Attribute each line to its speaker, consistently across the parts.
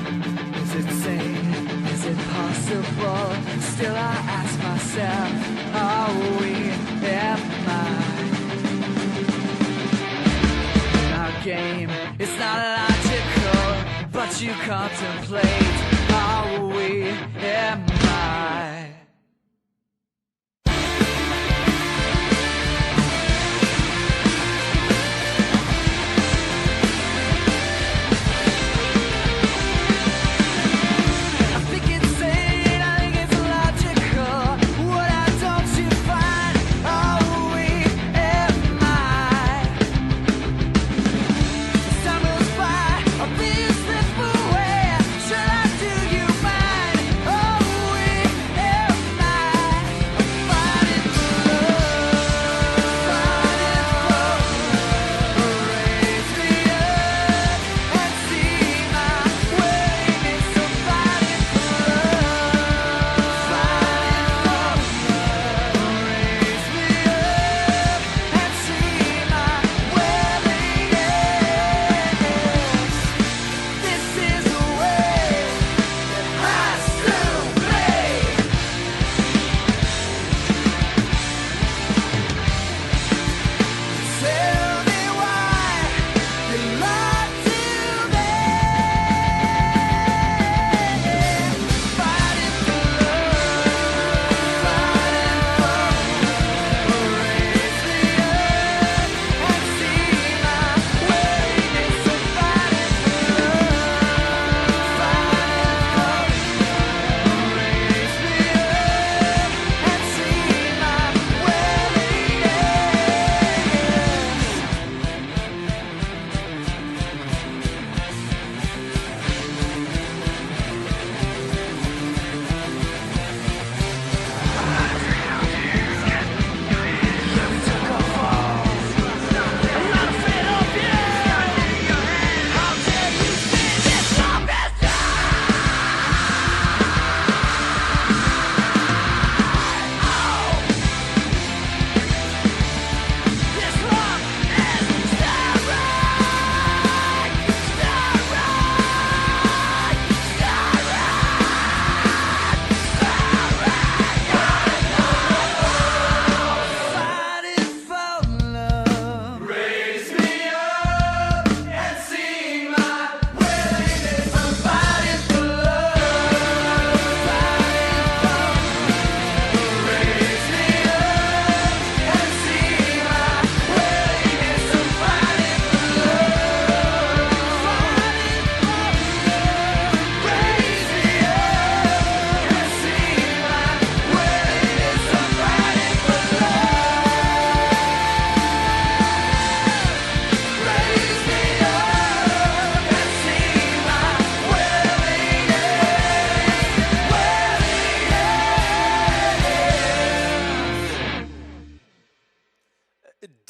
Speaker 1: Is it sane? Is it possible? Still I ask myself, are we am I? Our game, it's not logical, but you contemplate, are we am I?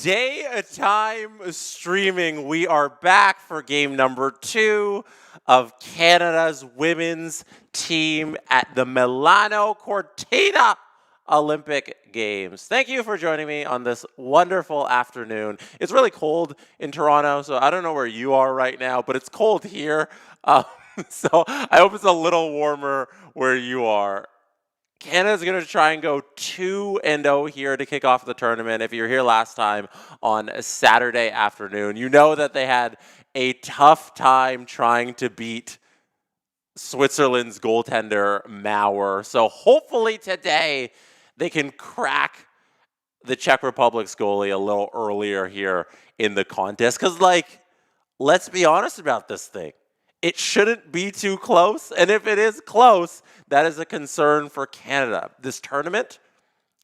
Speaker 2: Daytime streaming. We are back for game number 2 of Canada's women's team at the Milano Cortina Olympic Games. Thank you for joining me on this wonderful afternoon. It's really cold in Toronto, so I don't know where you are right now, but it's cold here. So I hope it's a little warmer where you are. Canada's going to try and go 2-0 here to kick off the tournament. If you were here last time on a Saturday afternoon, you know that they had a tough time trying to beat Switzerland's goaltender, Maurer. So hopefully today they can crack the Czech Republic's goalie a little earlier here in the contest. Because, let's be honest about this thing. It shouldn't be too close, and if it is close, that is a concern for Canada. This tournament,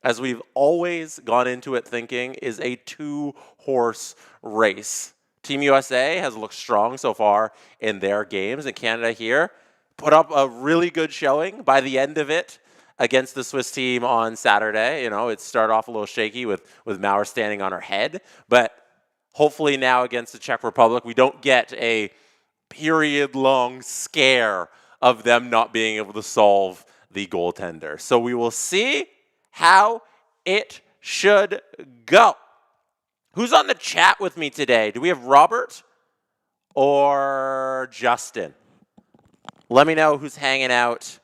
Speaker 2: as we've always gone into it thinking, is a 2-horse race. Team USA has looked strong so far in their games, and Canada here put up a really good showing by the end of it against the Swiss team on Saturday. You know, it started off a little shaky with Maurer standing on her head, but hopefully now against the Czech Republic, we don't get a period-long scare of them not being able to solve the goaltender. So we will see how it should go. Who's on the chat with me today? Do we have Robert or Justin? Let me know who's hanging out.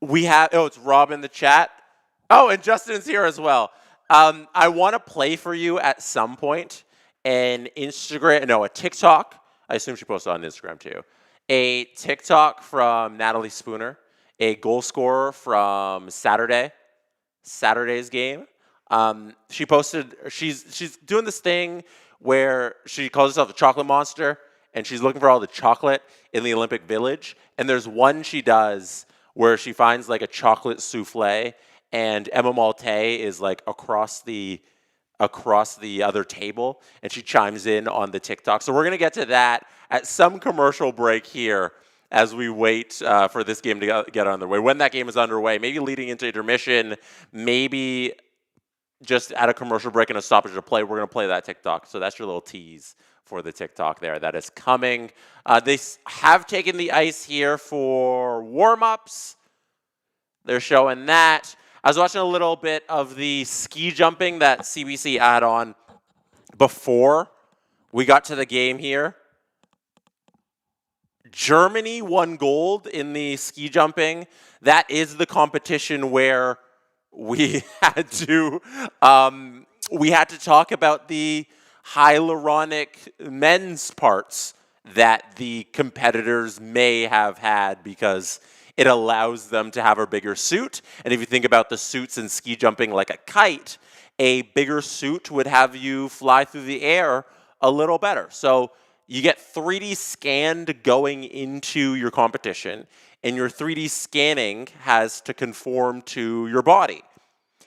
Speaker 2: We have, it's Rob in the chat. Oh, and Justin's here as well. I want to play for you at some point a TikTok. I assume she posted on Instagram too. A TikTok from Natalie Spooner, a goal scorer from Saturday's game. She posted, she's doing this thing where she calls herself the chocolate monster, and she's looking for all the chocolate in the Olympic Village. And there's one she does where she finds like a chocolate souffle, and Emma Malte is like across the other table, and she chimes in on the TikTok. So we're gonna get to that at some commercial break here as we wait for this game to get underway. When that game is underway, maybe leading into intermission, maybe just at a commercial break and a stoppage of play, we're going to play that TikTok. So that's your little tease for the TikTok there. That is coming. They have taken the ice here for warm-ups. They're showing that. I was watching a little bit of the ski jumping that CBC had on before we got to the game here. Germany won gold in the ski jumping. That is the competition where we had to talk about the hyaluronic men's parts that the competitors may have had because it allows them to have a bigger suit. And if you think about the suits in ski jumping like a kite, a bigger suit would have you fly through the air a little better. So you get 3D scanned going into your competition, and your 3D scanning has to conform to your body.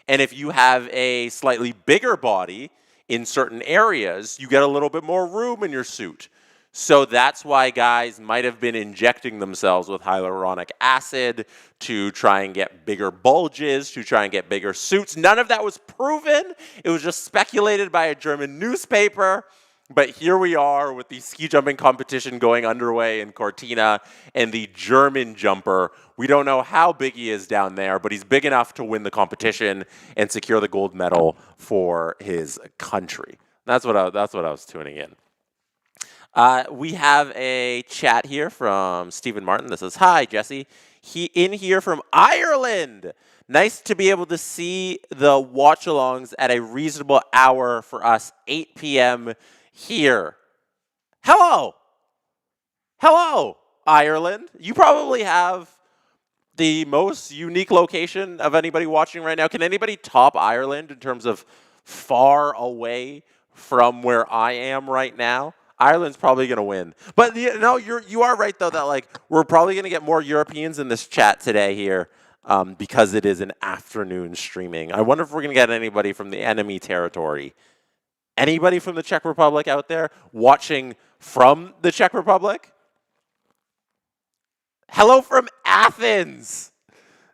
Speaker 2: And if you have a slightly bigger body in certain areas, you get a little bit more room in your suit. So that's why guys might have been injecting themselves with hyaluronic acid to try and get bigger bulges, to try and get bigger suits. None of that was proven. It was just speculated by a German newspaper. But here we are with the ski jumping competition going underway in Cortina, and the German jumper. We don't know how big he is down there, but he's big enough to win the competition and secure the gold medal for his country. That's what I was tuning in. We have a chat here from Stephen Martin that says, "Hi, Jesse. In here from Ireland. Nice to be able to see the watch-alongs at a reasonable hour for us, 8 p.m. here." Hello, Ireland. You probably have the most unique location of anybody watching right now. Can anybody top Ireland in terms of far away from where I am right now? Ireland's probably going to win. But you are right though that like we're probably going to get more Europeans in this chat today here because it is an afternoon streaming. I wonder if we're going to get anybody from the enemy territory. Anybody from the Czech Republic out there watching from the Czech Republic? Hello from Athens,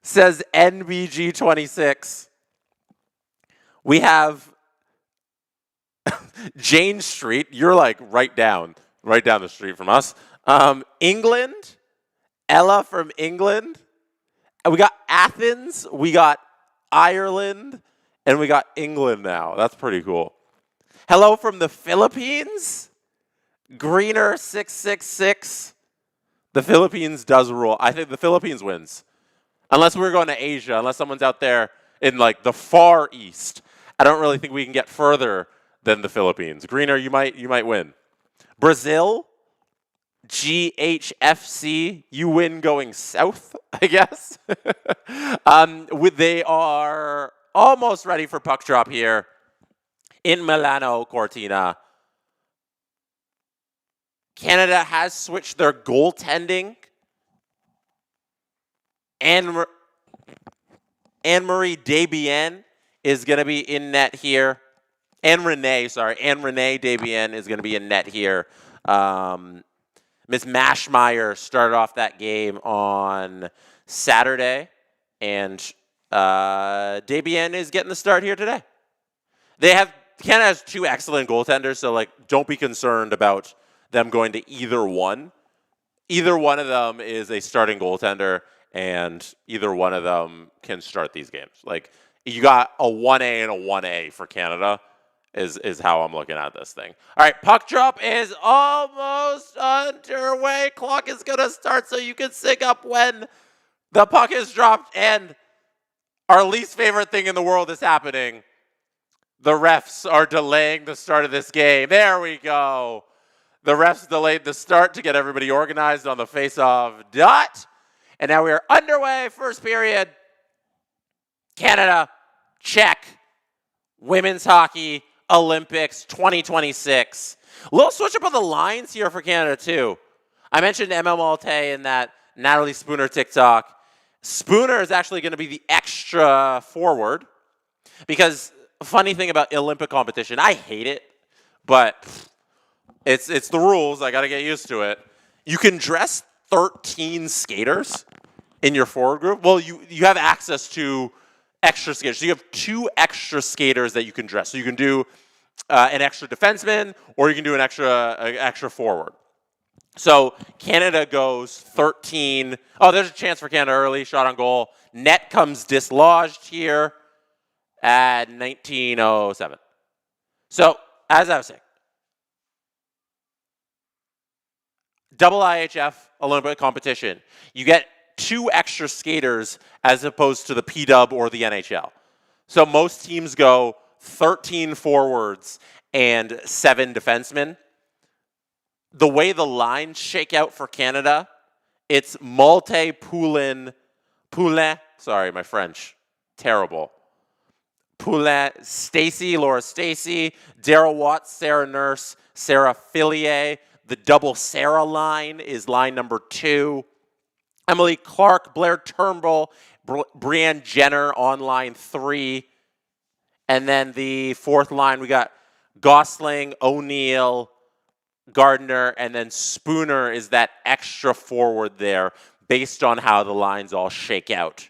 Speaker 2: says NBG26. We have Jane Street. You're like right down the street from us. England, Ella from England. We got Athens, we got Ireland, and we got England now. That's pretty cool. Hello from the Philippines, Greener666. The Philippines does rule. I think the Philippines wins. Unless we're going to Asia, unless someone's out there in like the far east. I don't really think we can get further than the Philippines. Greener, you might win. Brazil, GHFC, you win going south, I guess. They are almost ready for puck drop here in Milano Cortina. Canada has switched their goaltending. Anne-Marie Desbiens is going to be in net here. Anne-Renee Desbiens is going to be in net here. Miss Mashmeyer started off that game on Saturday, and Desbiens is getting the start here today. Canada has two excellent goaltenders, so like don't be concerned about them going to either one. Either one of them is a starting goaltender, and either one of them can start these games. Like you got a 1A and a 1A for Canada, is how I'm looking at this thing. All right, puck drop is almost underway. Clock is going to start so you can sync up when the puck is dropped, and our least favorite thing in the world is happening. The refs are delaying the start of this game. There we go. The refs delayed the start to get everybody organized on the face-off dot. And now we are underway. First period. Canada, Czech, women's hockey, Olympics 2026. A little switch up on the lines here for Canada, too. I mentioned Emma Malte in that Natalie Spooner TikTok. Spooner is actually going to be the extra forward because funny thing about Olympic competition, I hate it, but it's the rules. I got to get used to it. You can dress 13 skaters in your forward group. Well, you have access to extra skaters. So you have 2 extra skaters that you can dress. So you can do an extra defenseman, or you can do an extra forward. So Canada goes 13. Oh, there's a chance for Canada early. Shot on goal. Net comes dislodged here at 19:07. So, as I was saying, double IHF Olympic competition. You get 2 extra skaters as opposed to the P-Dub or the NHL. So most teams go 13 forwards and 7 defensemen. The way the lines shake out for Canada, it's Malte, Poulin, sorry, my French, terrible. Poulin, Stacy, Laura Stacy, Daryl Watts, Sarah Nurse, Sarah Fillier. The double Sarah line is line number 2. Emily Clark, Blair Turnbull, Brianne Jenner on line 3. And then the 4th line, we got Gosling, O'Neill, Gardner, and then Spooner is that extra forward there based on how the lines all shake out.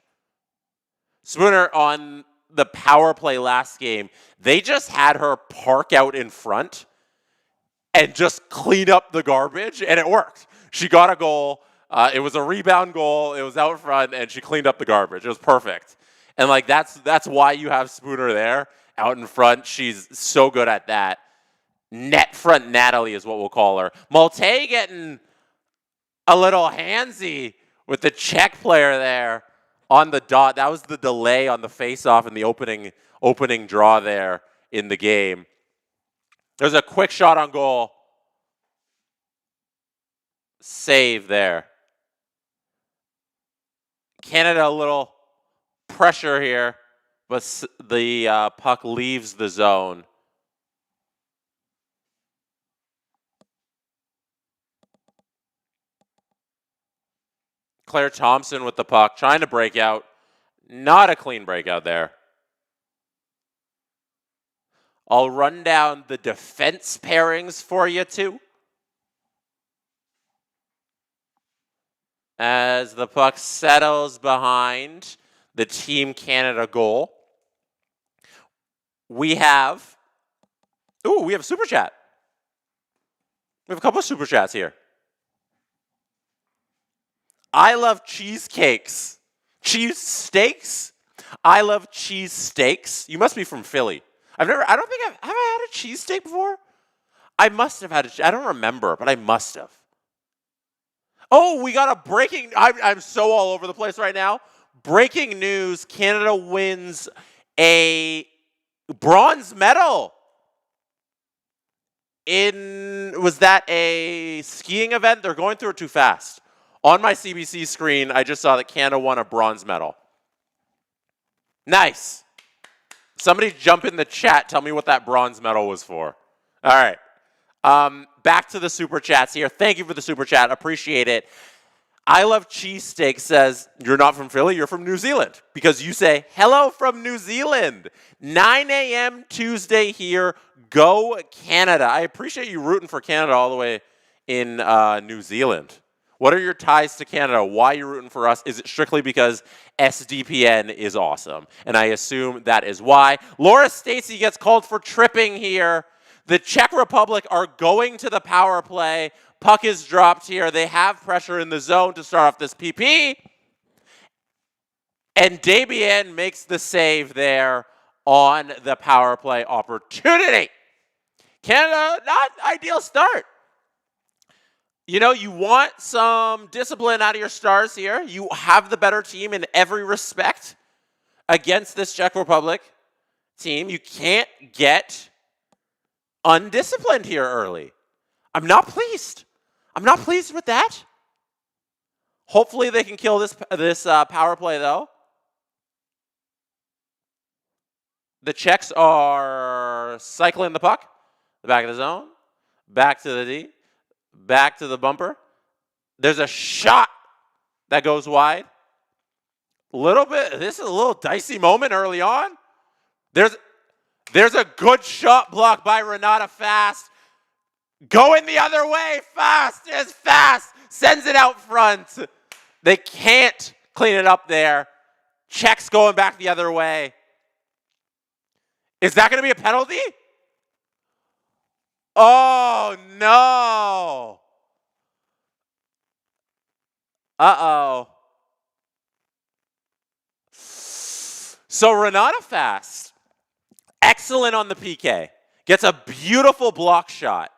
Speaker 2: Spooner on the power play last game, they just had her park out in front and just clean up the garbage, and it worked. She got a goal. It was a rebound goal. It was out front, and she cleaned up the garbage. It was perfect. And like that's why you have Spooner there out in front. She's so good at that. Net front Natalie is what we'll call her. Malte getting a little handsy with the Czech player there on the dot. That was the delay on the face-off in the opening draw there in the game. There's a quick shot on goal. Save there. Canada a little pressure here, but the puck leaves the zone. Claire Thompson with the puck, trying to break out. Not a clean breakout there. I'll run down the defense pairings for you, too. As the puck settles behind the Team Canada goal. We have a super chat. We have a couple of super chats here. I love cheesecakes. Cheese steaks? I love cheese steaks. You must be from Philly. I don't think have I had a cheesesteak before? I must have had I don't remember, but I must have. Oh, we got a breaking, I'm so all over the place right now. Breaking news, Canada wins a bronze medal. Was that a skiing event? They're going through it too fast. On my CBC screen, I just saw that Canada won a bronze medal. Nice. Somebody jump in the chat, tell me what that bronze medal was for. All right. Back to the super chats here. Thank you for the super chat. Appreciate it. I love cheesesteak says, you're not from Philly, you're from New Zealand. Because you say, hello from New Zealand. 9 a.m. Tuesday here. Go Canada. I appreciate you rooting for Canada all the way in New Zealand. What are your ties to Canada? Why are you rooting for us? Is it strictly because SDPN is awesome? And I assume that is why. Laura Stacey gets called for tripping here. The Czech Republic are going to the power play. Puck is dropped here. They have pressure in the zone to start off this PP. And Debian makes the save there on the power play opportunity. Canada, not ideal start. You know, you want some discipline out of your stars here. You have the better team in every respect against this Czech Republic team. You can't get undisciplined here early. I'm not pleased. I'm not pleased with that. Hopefully they can kill this power play, though. The Czechs are cycling the puck. The back of the zone. Back to the D. Back to the bumper. There's a shot that goes wide. This is a little dicey moment early on. There's a good shot block by Renata Fast. Going the other way. Fast is fast. Sends it out front. They can't clean it up there. Czechs going back the other way. Is that going to be a penalty? Oh, no. Uh-oh. So Renata Fast, excellent on the PK. Gets a beautiful block shot.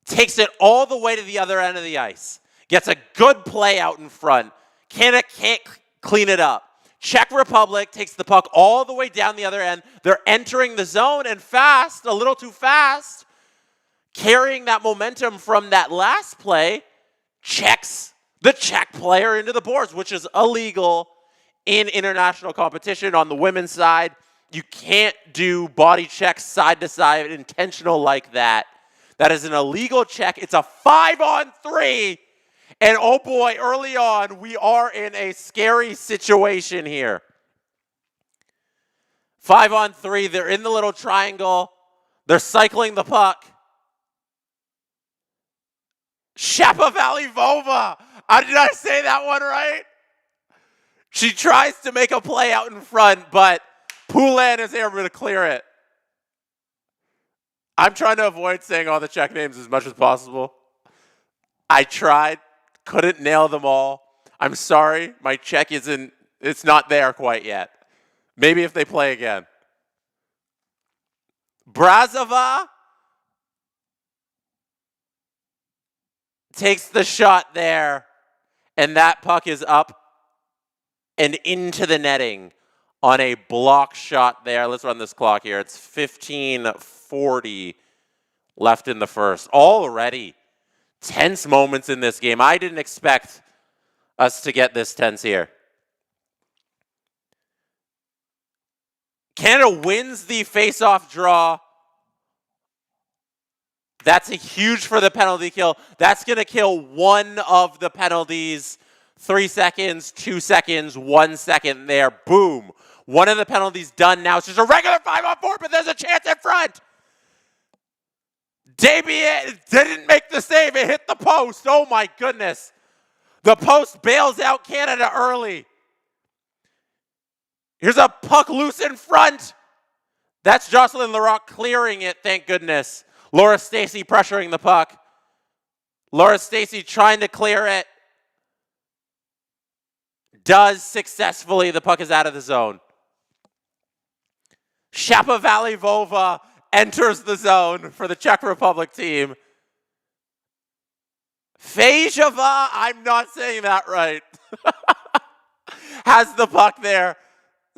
Speaker 2: Takes it all the way to the other end of the ice. Gets a good play out in front. Canada can't clean it up. Czech Republic takes the puck all the way down the other end. They're entering the zone, and Fast, a little too fast, carrying that momentum from that last play, checks the Czech player into the boards, which is illegal in international competition. On the women's side, you can't do body checks side to side intentional like that. That is an illegal check. It's a 5-on-3. And oh boy, early on, we are in a scary situation here. 5-on-3, they're in the little triangle. They're cycling the puck. Shapovalov-Vova. Did I say that one right? She tries to make a play out in front, but Poulin is able to clear it. I'm trying to avoid saying all the Czech names as much as possible. I tried. Couldn't nail them all. I'm sorry. My Czech it's not there quite yet. Maybe if they play again. Brazova takes the shot there, and that puck is up and into the netting on a block shot there. Let's run this clock here. It's 15:40 left in the first. Already tense moments in this game. I didn't expect us to get this tense here. Canada wins the face-off draw. That's a huge for the penalty kill. That's going to kill one of the penalties. 3 seconds, 2 seconds, 1 second there. Boom. One of the penalties done now. It's just a regular 5-on-4, but there's a chance in front. Damien didn't make the save. It hit the post. Oh, my goodness. The post bails out Canada early. Here's a puck loose in front. That's Jocelyn Larocque clearing it, thank goodness. Laura Stacey pressuring the puck. Laura Stacey trying to clear it. Does successfully. The puck is out of the zone. Shapovalov-Vova enters the zone for the Czech Republic team. Fejova, I'm not saying that right, has the puck there.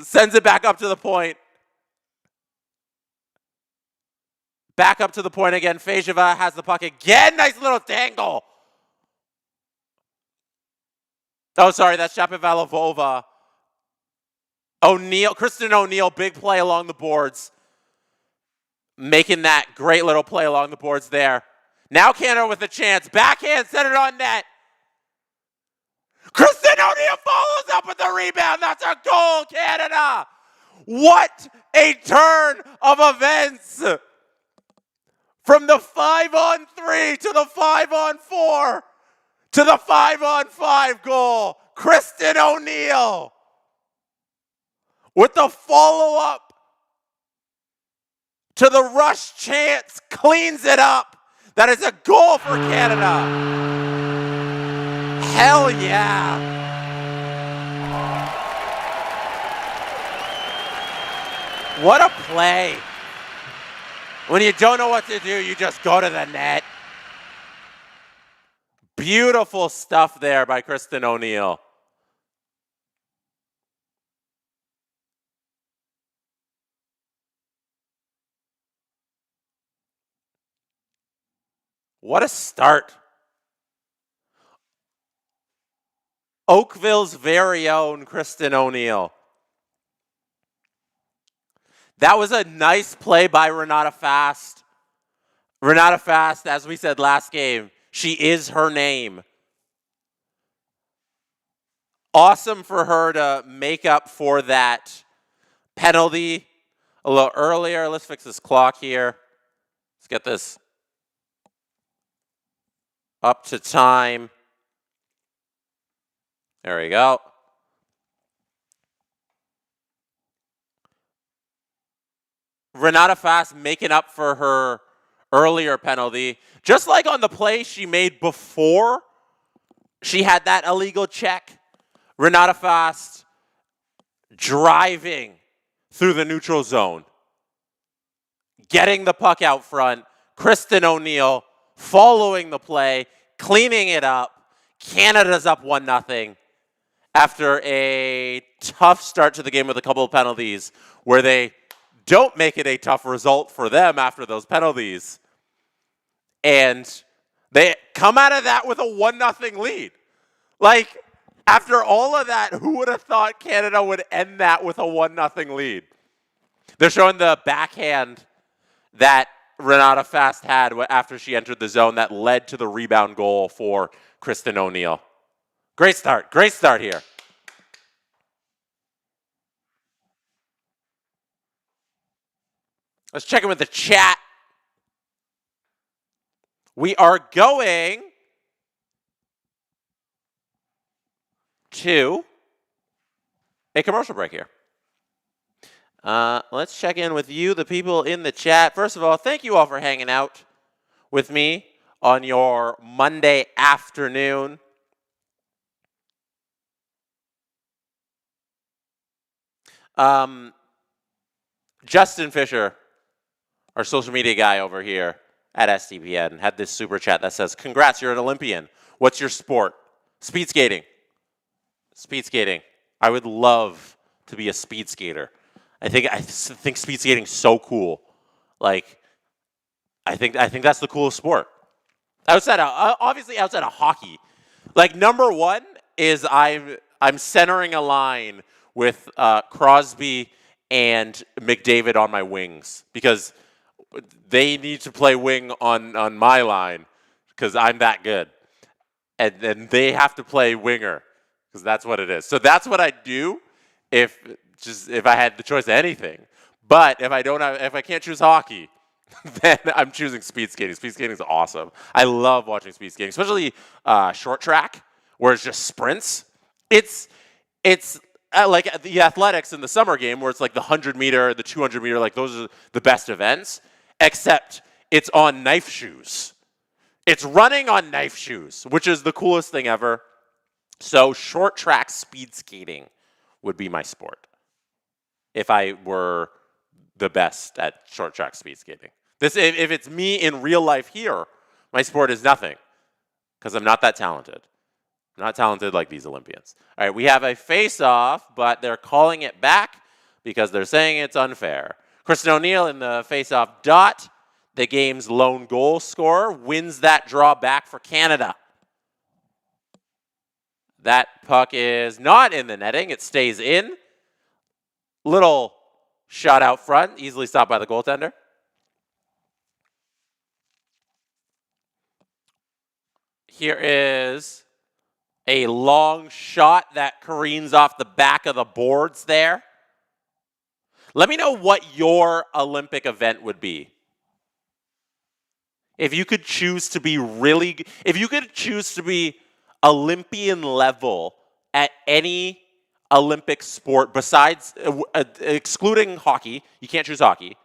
Speaker 2: Sends it back up to the point. Back up to the point again. Fejova has the puck again. Nice little dangle. Oh, sorry, that's Shapovalov-Vova. Kristen O'Neill, big play along the boards. Making that great little play along the boards there. Now Canada with a chance. Backhand, set it on net. Kristen O'Neill follows up with the rebound. That's a goal, Canada. What a turn of events. From the 5-on-3 to the 5-on-4 to the 5-on-5 goal. Kristen O'Neill with the follow-up to the rush chance, cleans it up. That is a goal for Canada. Hell yeah. What a play. When you don't know what to do, you just go to the net. Beautiful stuff there by Kristen O'Neill. What a start. Oakville's very own Kristen O'Neill. That was a nice play by Renata Fast. Renata Fast, as we said last game, she is her name. Awesome for her to make up for that penalty a little earlier. Let's fix this clock here. Let's get this up to time. There we go. Renata Fast making up for her earlier penalty. Just like on the play she made before she had that illegal check. Renata Fast driving through the neutral zone. Getting the puck out front. Kristen O'Neill following the play, cleaning it up. Canada's up 1-0 after a tough start to the game with a couple of penalties where they don't make it a tough result for them after those penalties. And they come out of that with a 1-0 lead. Like, after all of that, who would have thought Canada would end that with a 1-0 lead? They're showing the backhand that Renata Fast had after she entered the zone that led to the rebound goal for Kristen O'Neill. Great start here. Let's check in with the chat. We are going to a commercial break here. Let's check in with you, the people in the chat. First of all, thank you all for hanging out with me on your Monday afternoon. Justin Fisher, our social media guy over here at SDPN, had this super chat that says, "Congrats, you're an Olympian. What's your sport?" Speed skating. Speed skating. I would love to be a speed skater. I think speed skating's so cool. Like, I think that's the coolest sport. Obviously outside of hockey. Like, number one is I'm centering a line with Crosby and McDavid on my wings because they need to play wing on my line because I'm that good. And then they have to play winger because that's what it is. So that's what I'd do if I had the choice of anything. But if I can't choose hockey, then I'm choosing speed skating. Speed skating is awesome. I love watching speed skating, especially short track where it's just sprints. It's like the athletics in the summer game where it's like the 100-meter, the 200-meter, like those are the best events, except it's on knife shoes. It's running on knife shoes, which is the coolest thing ever. So short track speed skating would be my sport if I were the best at short track speed skating. If it's me in real life here, my sport is nothing because I'm not that talented. I'm not talented like these Olympians. All right, we have a face-off, but they're calling it back because they're saying it's unfair. Kristen O'Neill in the face-off dot, the game's lone goal scorer, wins that draw back for Canada. That puck is not in the netting. It stays in. Little shot out front, easily stopped by the goaltender. Here is a long shot that careens off the back of the boards there. Let me know what your Olympic event would be. If you could choose to be Olympian level at any Olympic sport besides, excluding hockey, you can't choose hockey,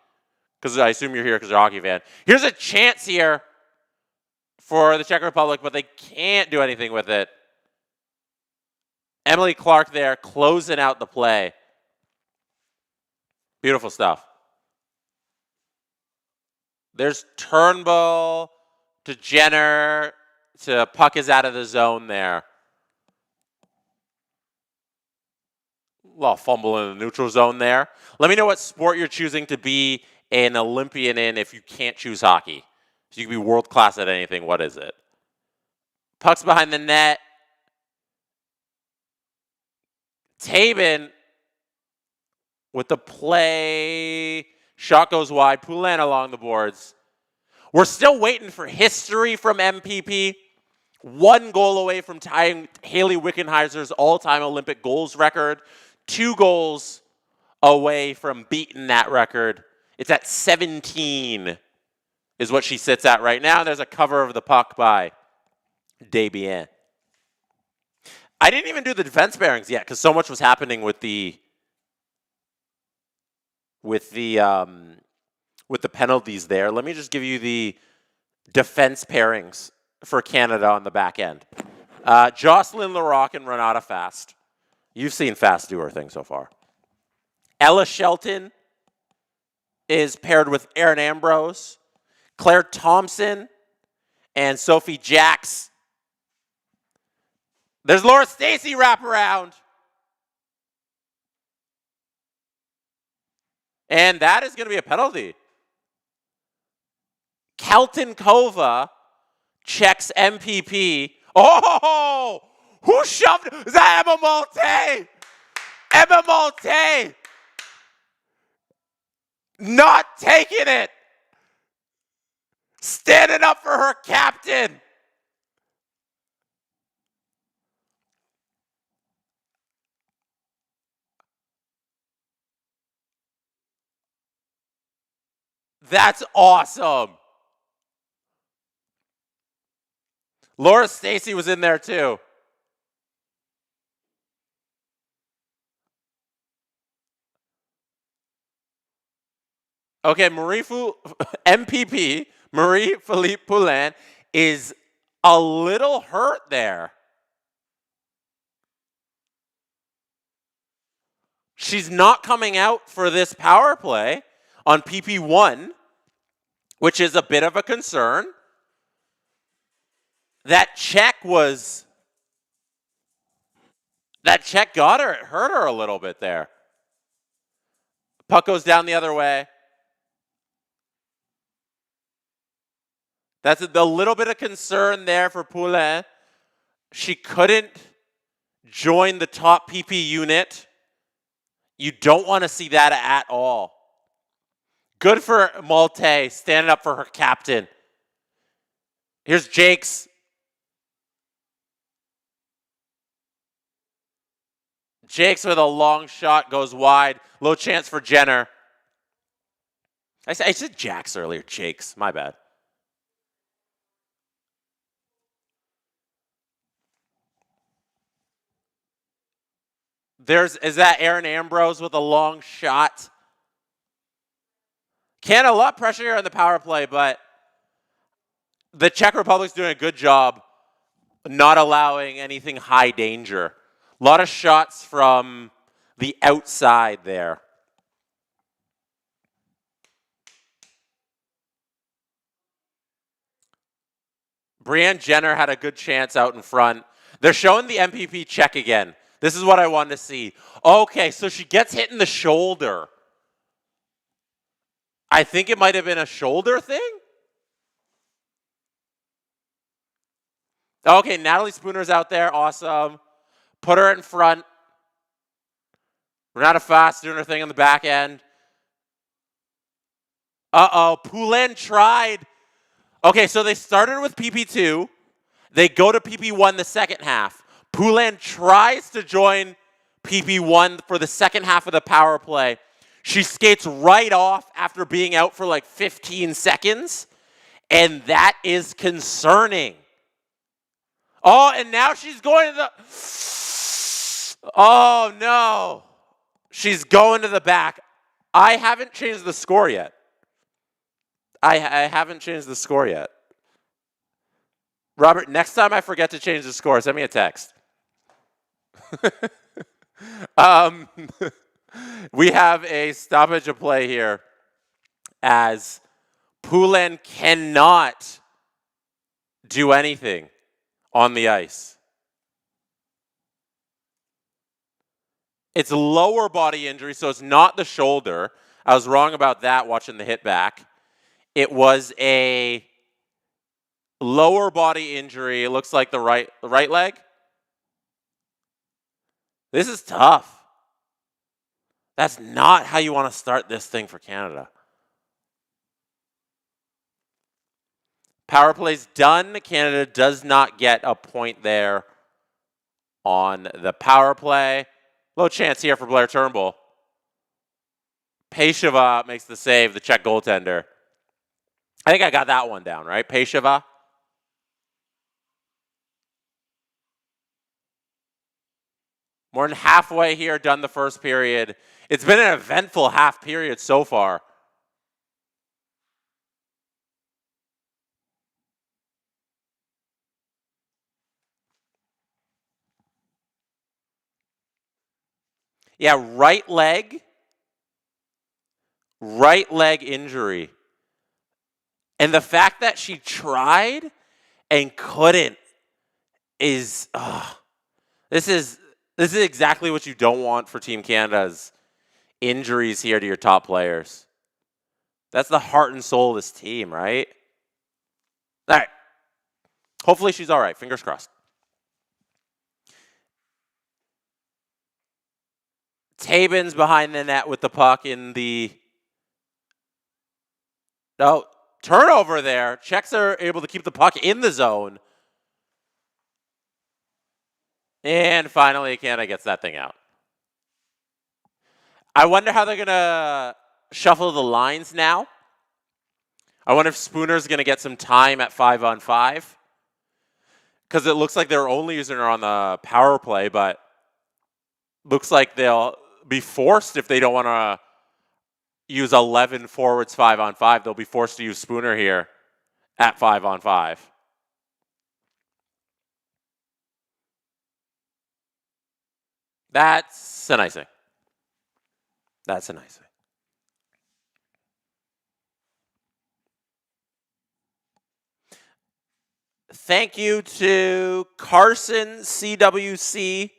Speaker 2: because I assume you're here because you're a hockey fan. Here's a chance here for the Czech Republic, but they can't do anything with it. Emily Clark there closing out the play. Beautiful stuff. There's Turnbull to Jenner to puck is out of the zone there. Well, fumble in the neutral zone there. Let me know what sport you're choosing to be an Olympian in if you can't choose hockey. So you can be world class at anything. What is it? Puck's behind the net. Tabin with the play. Shot goes wide. Poulin along the boards. We're still waiting for history from MPP. 1 goal away from tying Haley Wickenheiser's all-time Olympic goals record. 2 goals away from beating that record. It's at 17 is what she sits at right now. There's a cover of the puck by Desbiens. I didn't even do the defense pairings yet because so much was happening with the penalties there. Let me just give you the defense pairings for Canada on the back end. Jocelyn Larocque and Renata Fast. You've seen Fast do her thing so far. Ella Shelton is paired with Erin Ambrose. Claire Thompson and Sophie Jacks. There's Laura Stacey wraparound. And that is going to be a penalty. Kelton Kova checks MPP. Oh! Who shoved? Is that Emma Malte? Emma Malte! Not taking it! Standing up for her captain! That's awesome. Laura Stacey was in there too. Okay, MPP, Marie-Philippe Poulin, is a little hurt there. She's not coming out for this power play on PP1, which is a bit of a concern. That check got her. It hurt her a little bit there. Puck goes down the other way. That's a little bit of concern there for Poulin. She couldn't join the top PP unit. You don't want to see that at all. Good for Malte, standing up for her captain. Here's Jakes. Jakes with a long shot goes wide. Low chance for Jenner. I said Jax earlier. Jakes. My bad. Is that Erin Ambrose with a long shot? Canada, a lot of pressure here on the power play, but the Czech Republic's doing a good job not allowing anything high danger. A lot of shots from the outside there. Brianne Jenner had a good chance out in front. They're showing the MPP check again. This is what I wanted to see. Okay, so she gets hit in the shoulder. I think it might have been a shoulder thing. Okay, Natalie Spooner's out there. Awesome. Put her in front. Renata Fast doing her thing on the back end. Uh-oh, Poulin tried. Okay, so they started with PP2. They go to PP1 the second half. Poulin tries to join PP1 for the second half of the power play. She skates right off after being out for like 15 seconds, and that is concerning. Oh, and now she's going to the... Oh, no. She's going to the back. I haven't changed the score yet. I haven't changed the score yet. Robert, next time I forget to change the score, send me a text. We have a stoppage of play here as Poulin cannot do anything on the ice. It's a lower body injury, so it's not the shoulder. I was wrong about that watching the hit back. It was a lower body injury. It looks like the right leg. This is tough. That's not how you want to start this thing for Canada. Power play's done. Canada does not get a point there on the power play. Low chance here for Blair Turnbull. Pesheva makes the save, the Czech goaltender. I think I got that one down, right? Pesheva. More than halfway here, done the first period. It's been an eventful half period so far. Yeah, right leg injury. And the fact that she tried and couldn't is, this is exactly what you don't want for Team Canada's injuries here to your top players. That's the heart and soul of this team, right? All right. Hopefully she's all right. Fingers crossed. Tabin's behind the net with the puck in the... No, turnover there. Czechs are able to keep the puck in the zone. And finally, Canada gets that thing out. I wonder how they're going to shuffle the lines now. I wonder if Spooner's going to get some time at 5-on-5. Because it looks like they're only using her on the power play, but looks like they'll be forced if they don't want to use 11 forwards 5-on-5. They'll be forced to use Spooner here at 5-on-5. That's an icing. That's an icing. Thank you to Carson CWC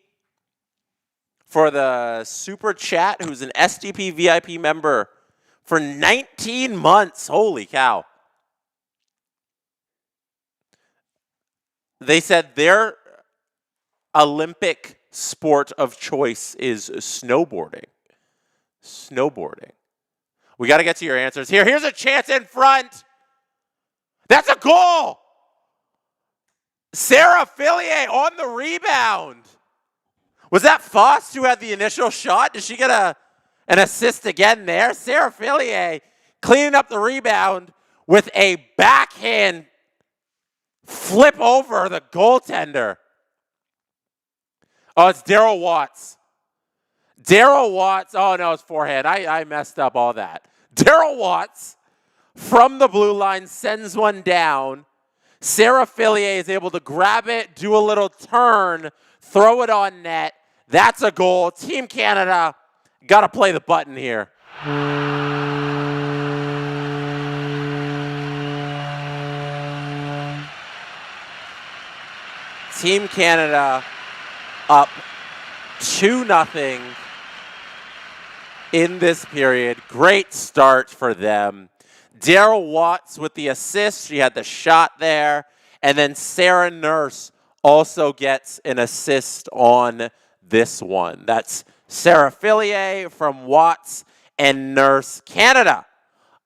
Speaker 2: for the super chat, who's an SDP VIP member for 19 months. Holy cow. They said their Olympic sport of choice is snowboarding. Snowboarding. We got to get to your answers here. Here's a chance in front. That's a goal. Sarah Fillier on the rebound. Was that Foss who had the initial shot? Did she get an assist again there? Sarah Fillier cleaning up the rebound with a backhand flip over the goaltender. Oh, it's Daryl Watts. Daryl Watts. Oh, no, it's forehand. I messed up all that. Daryl Watts from the blue line sends one down. Sarah Fillier is able to grab it, do a little turn, throw it on net. That's a goal. Team Canada got to play the button here. Team Canada up 2-0 in this period. Great start for them. Daryl Watts with the assist. She had the shot there. And then Sarah Nurse also gets an assist on this one. That's Sarah Fillier from Watts and Nurse. Canada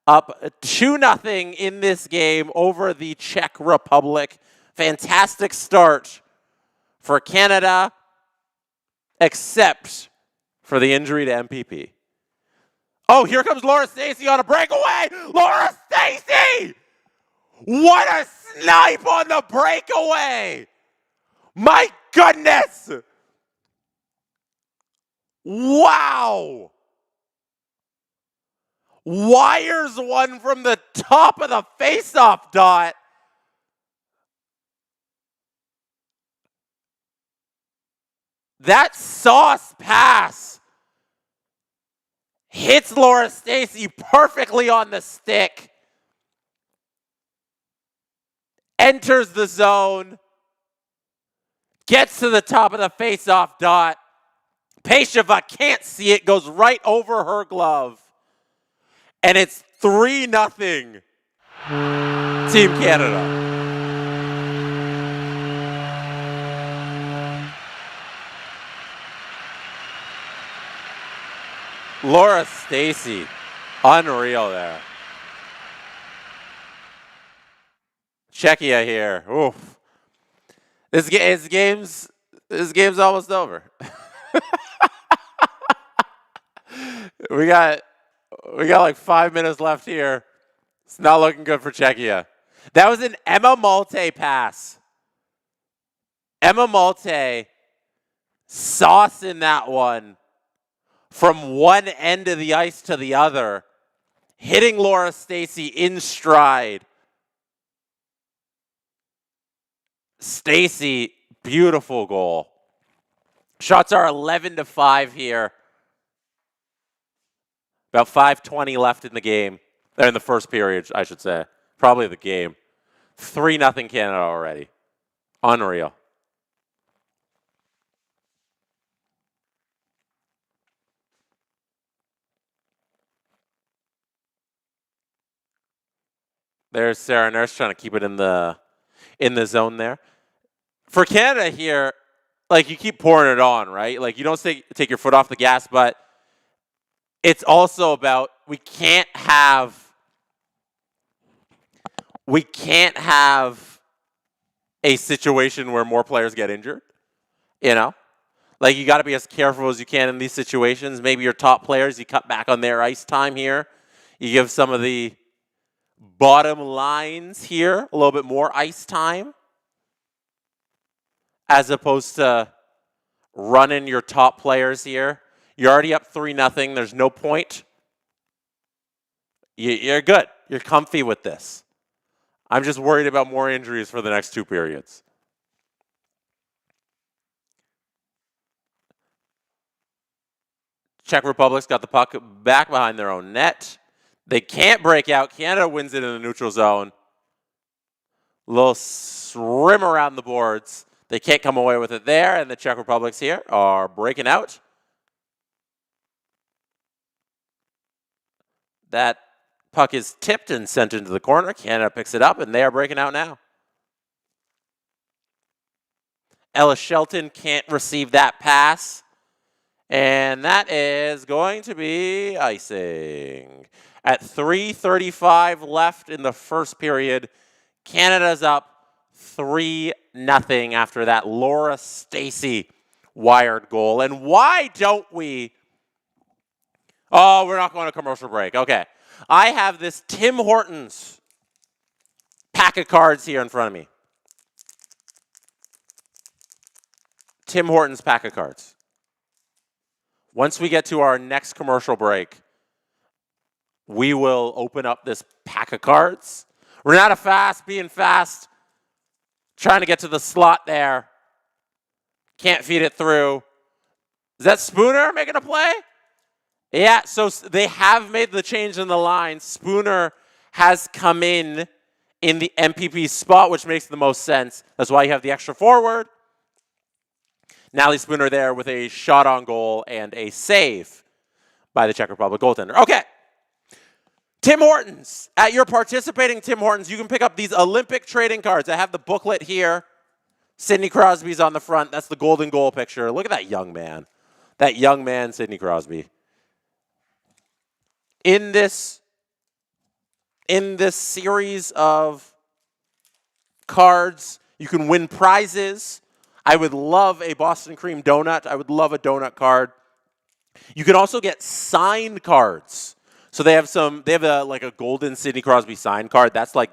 Speaker 2: up 2-0 in this game over the Czech Republic. Fantastic start for Canada, except for the injury to MPP. Oh, here comes Laura Stacey on a breakaway. Laura Stacey! What a snipe on the breakaway! My goodness! Wow! Wires one from the top of the faceoff dot. That sauce pass Hits Laura Stacy perfectly on the stick. Enters the zone. Gets to the top of the face-off dot. Pesheva can't see it, goes right over her glove. And it's 3-0 Team Canada. Laura Stacy, unreal there. Czechia here. Oof. This game's almost over. we got like 5 minutes left here. It's not looking good for Czechia. That was an Emma Malte pass. Emma Malte saucing that one from one end of the ice to the other, hitting Laura Stacy in stride. Stacy, beautiful goal. Shots are 11-5 here. About 5:20 left in the game. In the first period, I should say. Probably the game. 3-0 Canada already. Unreal. There's Sarah Nurse trying to keep it in the zone there. For Canada here, like, you keep pouring it on, right? Like, you don't take your foot off the gas, but it's also about we can't have a situation where more players get injured, you know? Like, you got to be as careful as you can in these situations. Maybe your top players, you cut back on their ice time here. You give some of the bottom lines here a little bit more ice time as opposed to running your top players here. You're already up 3-0. There's no point. You're good. You're comfy with this. I'm just worried about more injuries for the next 2 periods. Czech Republic's got the puck back behind their own net. They can't break out. Canada wins it in the neutral zone. Little rim around the boards. They can't come away with it there, and the Czech Republics here are breaking out. That puck is tipped and sent into the corner. Canada picks it up, and they are breaking out now. Ella Shelton can't receive that pass, and that is going to be icing. At 3:35 left in the first period, Canada's up 3-0 after that Laura Stacy wired goal. And why don't we? Oh, we're not going to commercial break. Okay. I have this Tim Hortons pack of cards here in front of me. Tim Hortons pack of cards. Once we get to our next commercial break, we will open up this pack of cards. Renata Fast, being fast, trying to get to the slot there. Can't feed it through. Is that Spooner making a play? Yeah, so they have made the change in the line. Spooner has come in the MPP spot, which makes the most sense. That's why you have the extra forward. Natalie Spooner there with a shot on goal and a save by the Czech Republic goaltender. Okay. Tim Hortons. At your participating Tim Hortons, you can pick up these Olympic trading cards. I have the booklet here. Sidney Crosby's on the front. That's the golden goal picture. Look at that young man. That young man, Sidney Crosby. In this series of cards, you can win prizes. I would love a Boston cream donut. I would love a donut card. You can also get signed cards. So they have like a golden Sidney Crosby signed card. That's like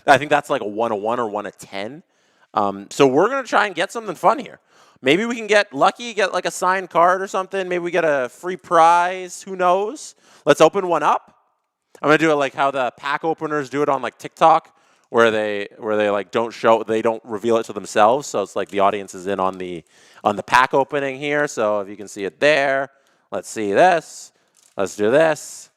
Speaker 2: I think that's like a 1/1 or 1/10. So we're going to try and get something fun here. Maybe we can get lucky, get like a signed card or something. Maybe we get a free prize. Who knows? Let's open one up. I'm going to do it like how the pack openers do it on like TikTok, where they like don't reveal it to themselves. So it's like the audience is in on the pack opening here. So if you can see it there, let's see this. Let's do this.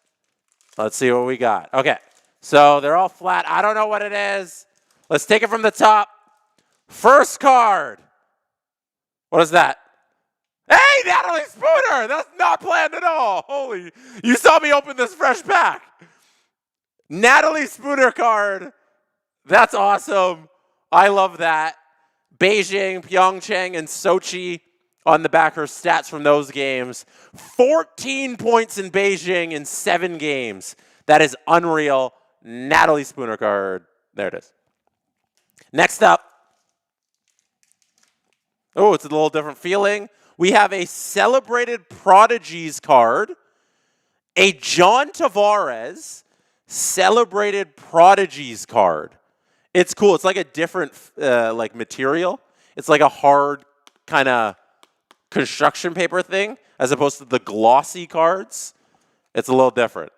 Speaker 2: Let's see what we got. Okay, so they're all flat. I don't know what it is. Let's take it from the top. First card. What is that? Hey, Natalie Spooner! That's not planned at all. Holy, you saw me open this fresh pack. Natalie Spooner card. That's awesome. I love that. Beijing, Pyeongchang, and Sochi on the back. Her stats from those games. 14 points in Beijing in 7 games. That is unreal. Natalie Spooner card. There it is. Next up. Oh, it's a little different feeling. We have a Celebrated Prodigies card. A John Tavares Celebrated Prodigies card. It's cool. It's like a different like material. It's like a hard kind of construction paper thing as opposed to the glossy cards. It's a little different.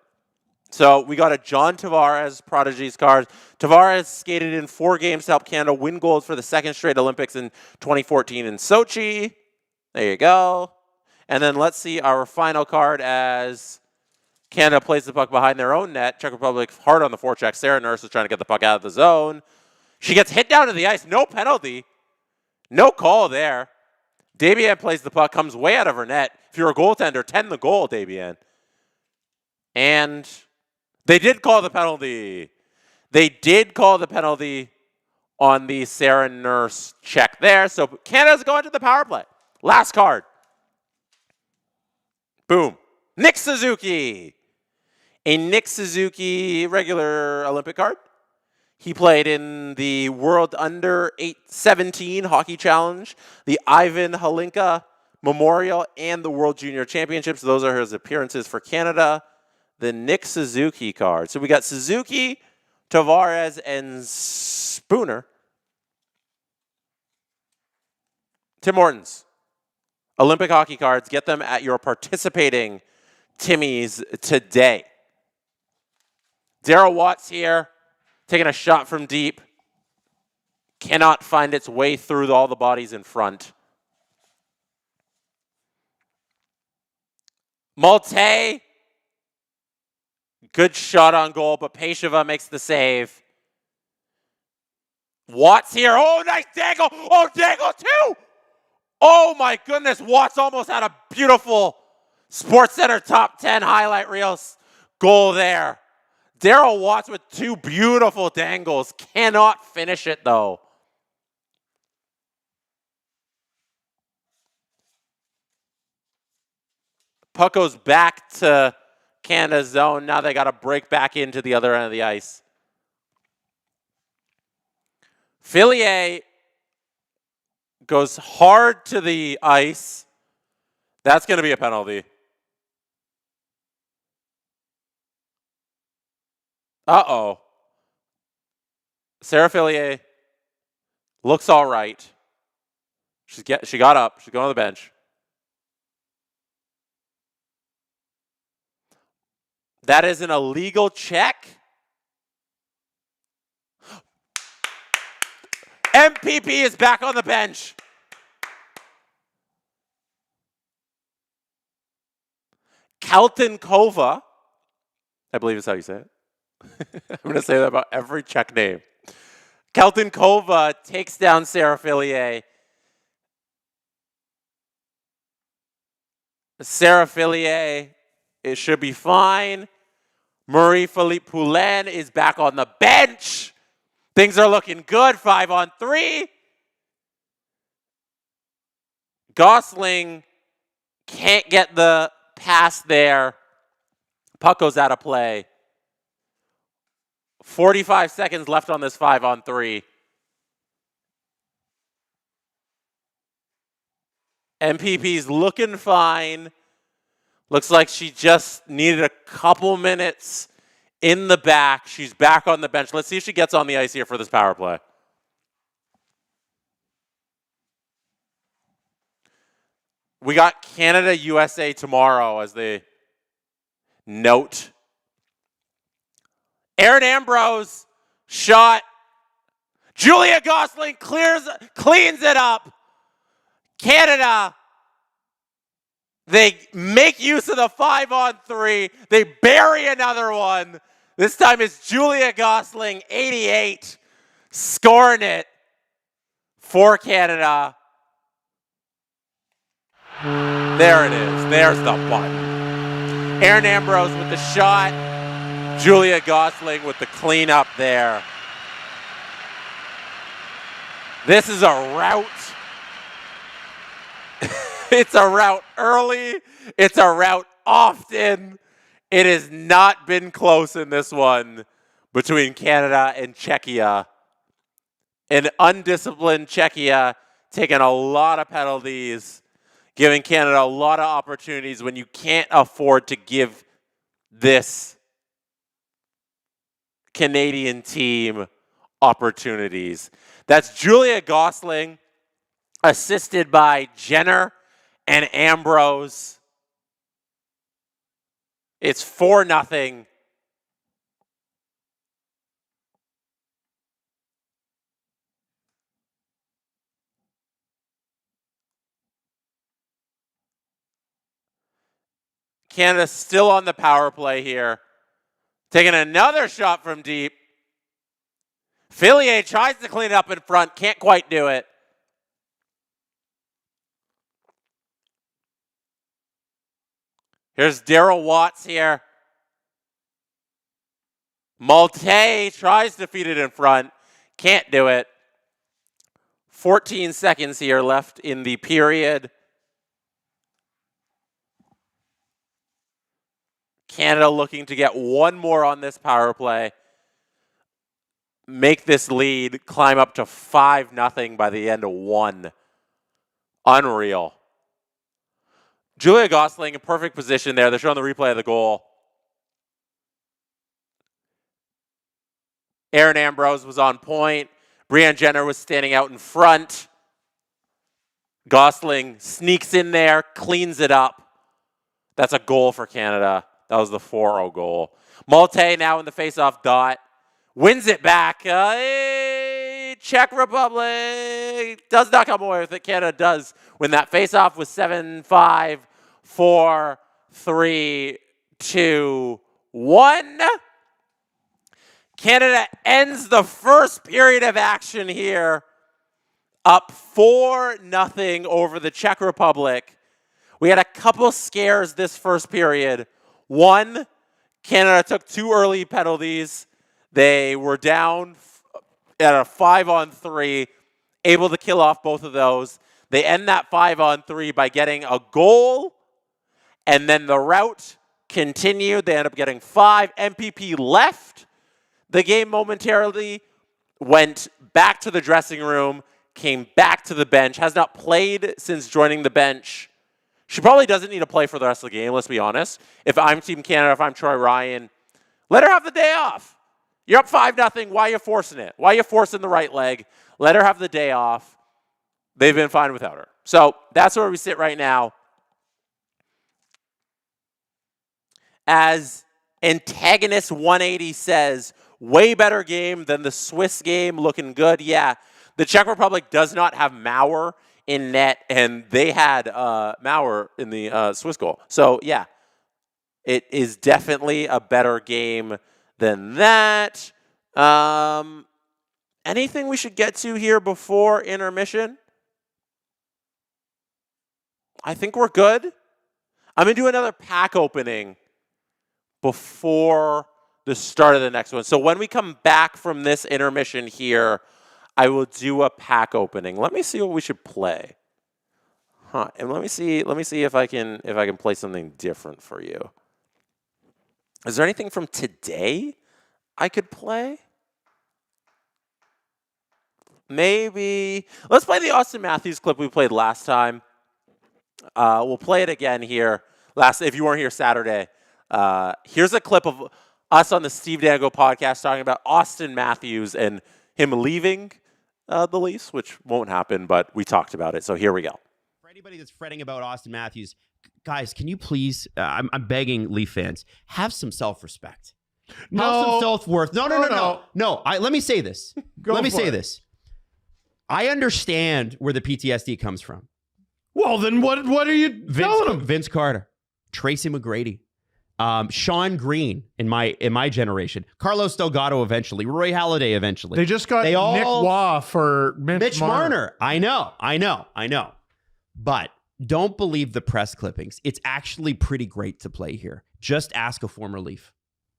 Speaker 2: So we got a John Tavares Prodigies card. Tavares skated in 4 games to help Canada win gold for the 2nd straight Olympics in 2014 in Sochi. There you go. And then let's see our final card as Canada plays the puck behind their own net. Czech Republic hard on the forecheck. Sarah Nurse is trying to get the puck out of the zone. She gets hit down to the ice. No penalty. No call there. Debian plays the puck, comes way out of her net. If you're a goaltender, 10 the goal, Debian. And they did call the penalty. They did call the penalty on the Sarah Nurse check there. So Canada's going to the power play. Last card. Boom. Nick Suzuki. A Nick Suzuki regular Olympic card. He played in the World Under 17 Hockey Challenge, the Ivan Halinka Memorial, and the World Junior Championships. Those are his appearances for Canada. The Nick Suzuki card. So we got Suzuki, Tavares, and Spooner. Tim Hortons. Olympic hockey cards. Get them at your participating Timmies today. Darryl Watts here, taking a shot from deep. Cannot find its way through all the bodies in front. Malte. Good shot on goal, but Pesheva makes the save. Watts here. Oh, nice dangle. Oh, dangle too. Oh, my goodness. Watts almost had a beautiful SportsCenter top 10 highlight reels goal there. Darryl Watts with 2 beautiful dangles. Cannot finish it, though. Puck goes back to Canada's zone. Now they got to break back into the other end of the ice. Fillier goes hard to the ice. That's going to be a penalty. Uh-oh. Sarah Fillier looks all right. She got up. She's going to the bench. That is an illegal check. MPP is back on the bench. Kaltenkova, I believe is how you say it. I'm going to say that about every Czech name. Kaltenkova takes down Sarah Fillier. Sarah Fillier, it should be fine. Marie-Philippe Poulin is back on the bench. Things are looking good, 5-on-3. Gosling can't get the pass there. Puck goes out of play. 45 seconds left on this 5-on-3. MPP's looking fine. Looks like she just needed a couple minutes in the back. She's back on the bench. Let's see if she gets on the ice here for this power play. We got Canada-USA tomorrow as the note. Erin Ambrose shot. Julia Gosling cleans it up. Canada They make use of the 5-on-3. They bury another one. This time it's Julia Gosling, 88, scoring it for Canada. There it is. There's the button. Erin Ambrose with the shot. Julia Gosling with the cleanup there. This is a rout. It's a rout early. It's a rout often. It has not been close in this one between Canada and Czechia. An undisciplined Czechia taking a lot of penalties, giving Canada a lot of opportunities when you can't afford to give this Canadian team opportunities. That's Julia Gosling, assisted by Jenner and Ambrose. It's 4-0. Canada still on the power play here. Taking another shot from deep. Fillier tries to clean it up in front, can't quite do it. Here's Daryl Watts here. Malte tries to feed it in front, can't do it. 14 seconds here left in the period. Canada looking to get one more on this power play. Make this lead climb up to 5-0 by the end of one. Unreal. Julia Gosling in perfect position there. They're showing the replay of the goal. Erin Ambrose was on point. Brianne Jenner was standing out in front. Gosling sneaks in there, cleans it up. That's a goal for Canada. That was the 4-0 goal. Malte now in the face-off dot. Wins it back. Czech Republic does not come away with it. Canada does win that face-off with 7-5, 4, 3, 2, 1. Canada ends the first period of action here up 4-0 over the Czech Republic. We had a couple scares this first period. One, Canada took 2 early penalties. They were down at a 5-on-3, able to kill off both of those. They end that 5-on-3 by getting a goal, and then the rout continued. They end up getting 5. MPP left the game momentarily, went back to the dressing room, came back to the bench, has not played since joining the bench. She probably doesn't need to play for the rest of the game, let's be honest. If I'm Team Canada, if I'm Troy Ryan, let her have the day off. You're up 5-0. Why are you forcing it? Why are you forcing the right leg? Let her have the day off. They've been fine without her. So that's where we sit right now. As Antagonist 180 says, way better game than the Swiss game, looking good. Yeah, the Czech Republic does not have Maurer in net, and they had Maurer in the Swiss goal. So, yeah, it is definitely a better game than that. Anything we should get to here before intermission? I think we're good. I'm going to do another pack opening before the start of the next one. So when we come back from this intermission here, I will do a pack opening. Let me see what we should play. And let me see if I can play something different for you. Is there anything from today I could play? Maybe. Let's play the Austin Matthews clip we played last time. We'll play it again here. If you weren't here Saturday, here's a clip of us on the Steve Dango podcast talking about Austin Matthews and him leaving the Leafs, which won't happen, but we talked about it. So here we go.
Speaker 3: For anybody that's fretting about Austin Matthews, guys, can you please, I'm begging Leaf fans, have some self-respect.
Speaker 4: No.
Speaker 3: Have some self-worth. No. Let me say this. Let me say this. I understand where the PTSD comes from.
Speaker 4: Well, then what are you telling them?
Speaker 3: Vince Carter, Tracy McGrady, Sean Green in my generation, Carlos Delgado eventually, Roy Halladay eventually.
Speaker 4: They just got Nick Waugh for Mitch Marner.
Speaker 3: I know. But don't believe the press clippings. It's actually pretty great to play here. Just ask a former Leaf.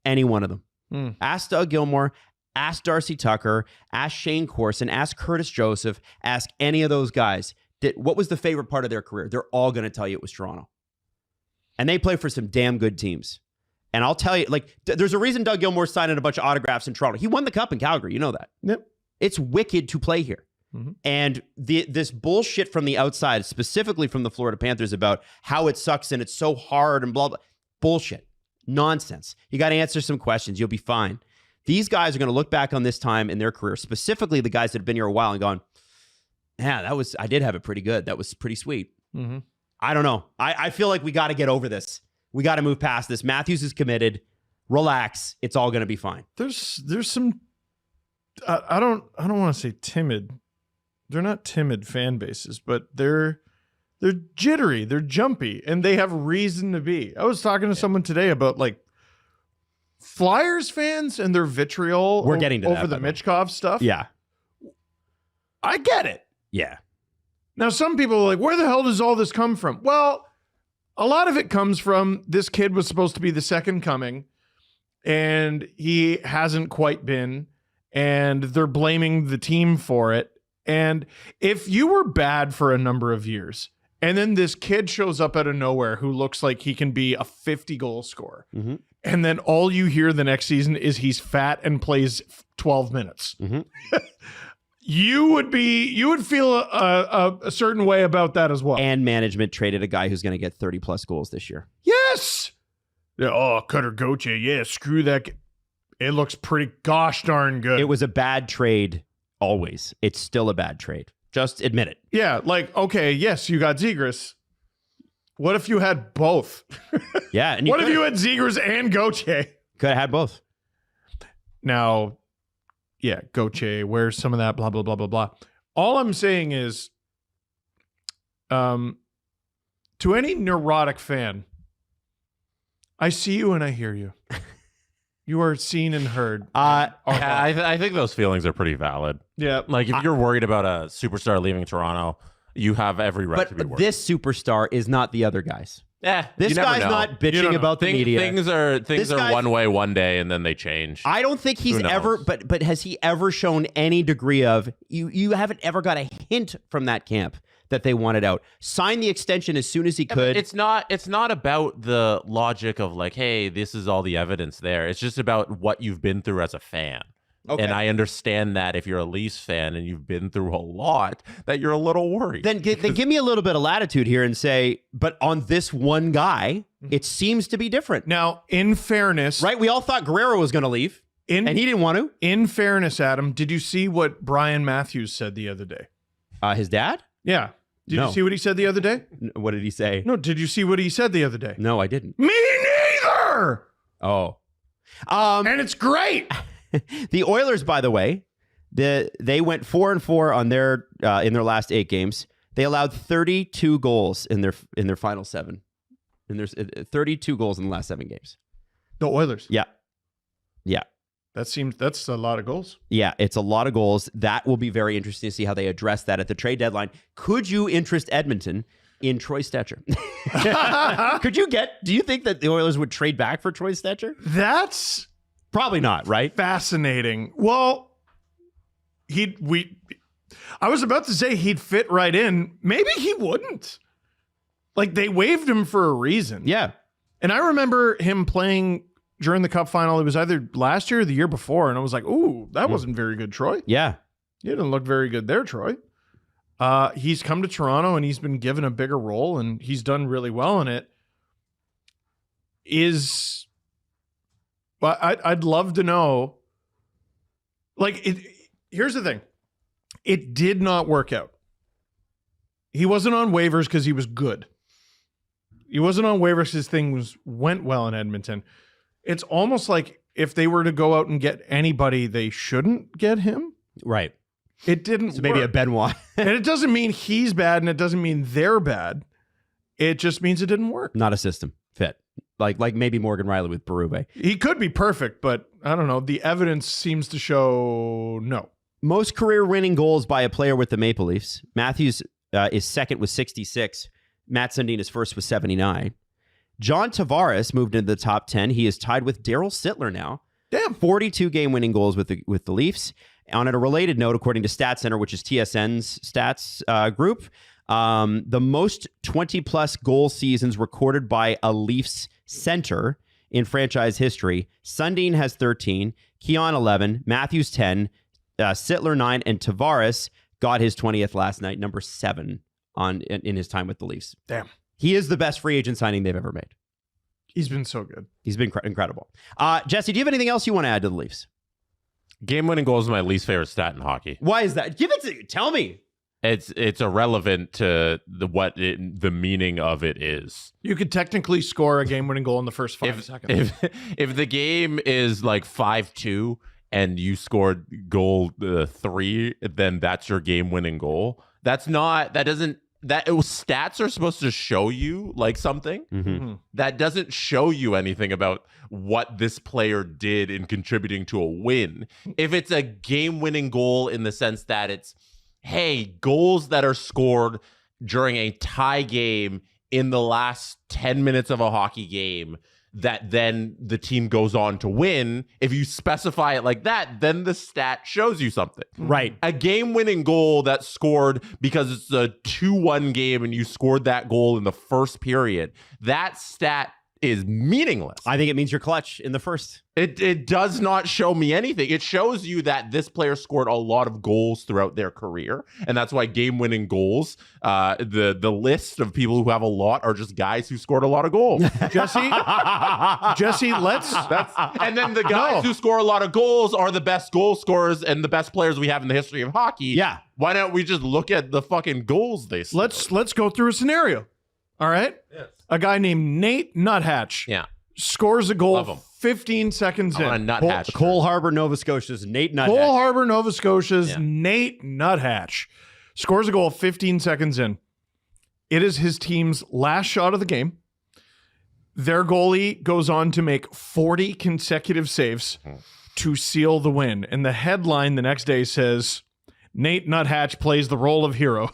Speaker 3: Any one of them. Ask Doug Gilmour. Ask Darcy Tucker. Ask Shane Corson. Ask Curtis Joseph. Ask any of those guys. What was the favorite part of their career? They're all going to tell you it was Toronto. And they play for some damn good teams. And I'll tell you, like, there's a reason Doug Gilmour signed a bunch of autographs in Toronto. He won the cup in Calgary. You know that.
Speaker 4: Yep.
Speaker 3: It's wicked to play here. And this bullshit from the outside, specifically from the Florida Panthers, about how it sucks and it's so hard and blah, blah. Bullshit. Nonsense. You got to answer some questions. You'll be fine. These guys are going to look back on this time in their career, specifically the guys that have been here a while, and gone, yeah, I did have it pretty good. That was pretty sweet. I don't know. I feel like we got to get over this. We got to move past this. Matthews is committed. Relax. It's all going to be fine.
Speaker 4: There's some, I don't want to say timid. They're not timid fan bases, but they're jittery, they're jumpy, and they have reason to be. I was talking to someone today about like Flyers fans and their vitriol
Speaker 3: We're getting to
Speaker 4: over
Speaker 3: that,
Speaker 4: the Michkov stuff.
Speaker 3: Yeah.
Speaker 4: I get it.
Speaker 3: Yeah.
Speaker 4: Now, some people are like, where the hell does all this come from? Well, a lot of it comes from this kid was supposed to be the second coming, and he hasn't quite been, and they're blaming the team for it. And if you were bad for a number of years, and then this kid shows up out of nowhere who looks like he can be a 50-goal scorer, and then all you hear the next season is he's fat and plays 12 minutes, you would feel a certain way about that as well.
Speaker 3: And management traded a guy who's going to get 30-plus goals this year.
Speaker 4: Yes. Oh, Cutter Gauthier. Yeah, screw that. It looks pretty gosh darn good.
Speaker 3: It was a bad trade. Always. It's still a bad trade. Just admit it.
Speaker 4: Yeah, like, okay, yes, you got Zegras. What if you had both?
Speaker 3: Yeah. And
Speaker 4: what if you had Zegras and Gauthier?
Speaker 3: Could have had both.
Speaker 4: Now, yeah, Gauthier, where's some of that, blah, blah, blah, blah, blah. All I'm saying is, to any neurotic fan, I see you and I hear you. You are seen and heard.
Speaker 2: I think those feelings are pretty valid.
Speaker 4: Yeah.
Speaker 2: Like, if you're worried about a superstar leaving Toronto, you have every right to be worried.
Speaker 3: This superstar is not the other guys.
Speaker 2: Yeah,
Speaker 3: This guy's not bitching about the media.
Speaker 2: Things are one way one day and then they change.
Speaker 3: I don't think he's ever, but has he ever shown any degree of, you haven't ever got a hint from that camp that they wanted out. Sign the extension as soon as he could.
Speaker 2: It's not about the logic of like, hey, this is all the evidence there. It's just about what you've been through as a fan. Okay. And I understand that if you're a Leafs fan and you've been through a lot, that you're a little worried.
Speaker 3: Then give me a little bit of latitude here and say, but on this one guy, it seems to be different.
Speaker 4: Now, in fairness...
Speaker 3: Right? We all thought Guerrero was going to leave, and he didn't want to.
Speaker 4: In fairness, Adam, did you see what Brian Matthews said the other day?
Speaker 3: His dad?
Speaker 4: Yeah. Did you see what he said the other day?
Speaker 3: What did he say?
Speaker 4: No, did you see what he said the other day?
Speaker 3: No, I didn't.
Speaker 4: Me neither!
Speaker 3: Oh.
Speaker 4: And it's great!
Speaker 3: The Oilers, by the way, they went 4-4 on their in their last 8 games. They allowed 32 goals in their final 7. And there's 32 goals in the last 7 games.
Speaker 4: The Oilers.
Speaker 3: Yeah.
Speaker 4: That's a lot of goals.
Speaker 3: Yeah, it's a lot of goals. That will be very interesting to see how they address that at the trade deadline. Could you interest Edmonton in Troy Stecher? Do you think that the Oilers would trade back for Troy Stecher?
Speaker 4: That's
Speaker 3: probably not, right?
Speaker 4: Fascinating. Well, I was about to say he'd fit right in. Maybe he wouldn't. Like, they waived him for a reason.
Speaker 3: Yeah.
Speaker 4: And I remember him playing during the Cup final. It was either last year or the year before. And I was like, ooh, that wasn't very good, Troy.
Speaker 3: Yeah.
Speaker 4: You didn't look very good there, Troy. He's come to Toronto and he's been given a bigger role and he's done really well in it. I'd love to know. Like, here's the thing. It did not work out. He wasn't on waivers because he was good. He wasn't on waivers because things went well in Edmonton. It's almost like if they were to go out and get anybody, they shouldn't get him.
Speaker 3: Right.
Speaker 4: It didn't
Speaker 3: So maybe a
Speaker 4: work.
Speaker 3: Benoit.
Speaker 4: And it doesn't mean he's bad and it doesn't mean they're bad. It just means it didn't work.
Speaker 3: Not a system fit. Like maybe Morgan Riley with Berube.
Speaker 4: He could be perfect, but I don't know. The evidence seems to show no.
Speaker 3: Most career winning goals by a player with the Maple Leafs. Matthews is second with 66. Matt Sundin is first with 79. John Tavares moved into the top 10. He is tied with Daryl Sittler now.
Speaker 4: Damn.
Speaker 3: 42 game-winning goals with the Leafs. On a related note, according to StatCenter, which is TSN's stats group, the most 20-plus goal seasons recorded by a Leafs center in franchise history. Sundin has 13, Keon 11, Matthews 10, Sittler 9, and Tavares got his 20th last night, number 7 in his time with the Leafs.
Speaker 4: Damn.
Speaker 3: He is the best free agent signing they've ever made.
Speaker 4: He's been so good.
Speaker 3: He's been incredible. Jesse, do you have anything else you want to add to the Leafs?
Speaker 2: Game-winning goals is my least favorite stat in hockey.
Speaker 3: Why is that? Give it to tell me.
Speaker 2: It's irrelevant to the meaning of it is.
Speaker 4: You could technically score a game-winning goal in the first 5 seconds.
Speaker 2: If the game is like 5-2 and you scored goal 3, then that's your game-winning goal. Stats are supposed to show you like something.
Speaker 3: Mm-hmm.
Speaker 2: That doesn't show you anything about what this player did in contributing to a win. If it's a game-winning goal in the sense that it's, hey, goals that are scored during a tie game in the last 10 minutes of a hockey game that then the team goes on to win. If you specify it like that, then the stat shows you something.
Speaker 3: Right.
Speaker 2: A game-winning goal that's scored because it's a 2-1 game and you scored that goal in the first period, that stat is meaningless.
Speaker 3: I think it means you're clutch in the first.
Speaker 2: It does not show me anything. It shows you that this player scored a lot of goals throughout their career, and that's why game-winning goals, the list of people who have a lot are just guys who scored a lot of goals.
Speaker 4: Jesse, let's...
Speaker 2: And then the guys who score a lot of goals are the best goal scorers and the best players we have in the history of hockey.
Speaker 3: Yeah.
Speaker 2: Why don't we just look at the fucking goals they scored?
Speaker 4: Let's go through a scenario. All right?
Speaker 2: Yes.
Speaker 4: A guy named Nate Nuthatch scores a
Speaker 2: Love
Speaker 4: goal
Speaker 2: him.
Speaker 4: 15 seconds
Speaker 2: I want a
Speaker 4: in.
Speaker 2: nuthatch.
Speaker 3: Cole Harbor, Nova Scotia's Nate Nuthatch.
Speaker 4: Cole Harbor, Nova Scotia's
Speaker 2: Yeah.
Speaker 4: Nate Nuthatch scores a goal 15 seconds in. It is his team's last shot of the game. Their goalie goes on to make 40 consecutive saves to seal the win. And the headline the next day says, Nate Nuthatch plays the role of hero.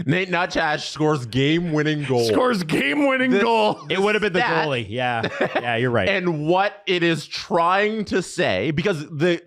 Speaker 2: Nate Nuthatch scores game-winning goal.
Speaker 4: Scores game-winning goal.
Speaker 3: It would have been the
Speaker 2: stat-
Speaker 3: goalie. Yeah. Yeah, you're right.
Speaker 2: And what it is trying to say, because the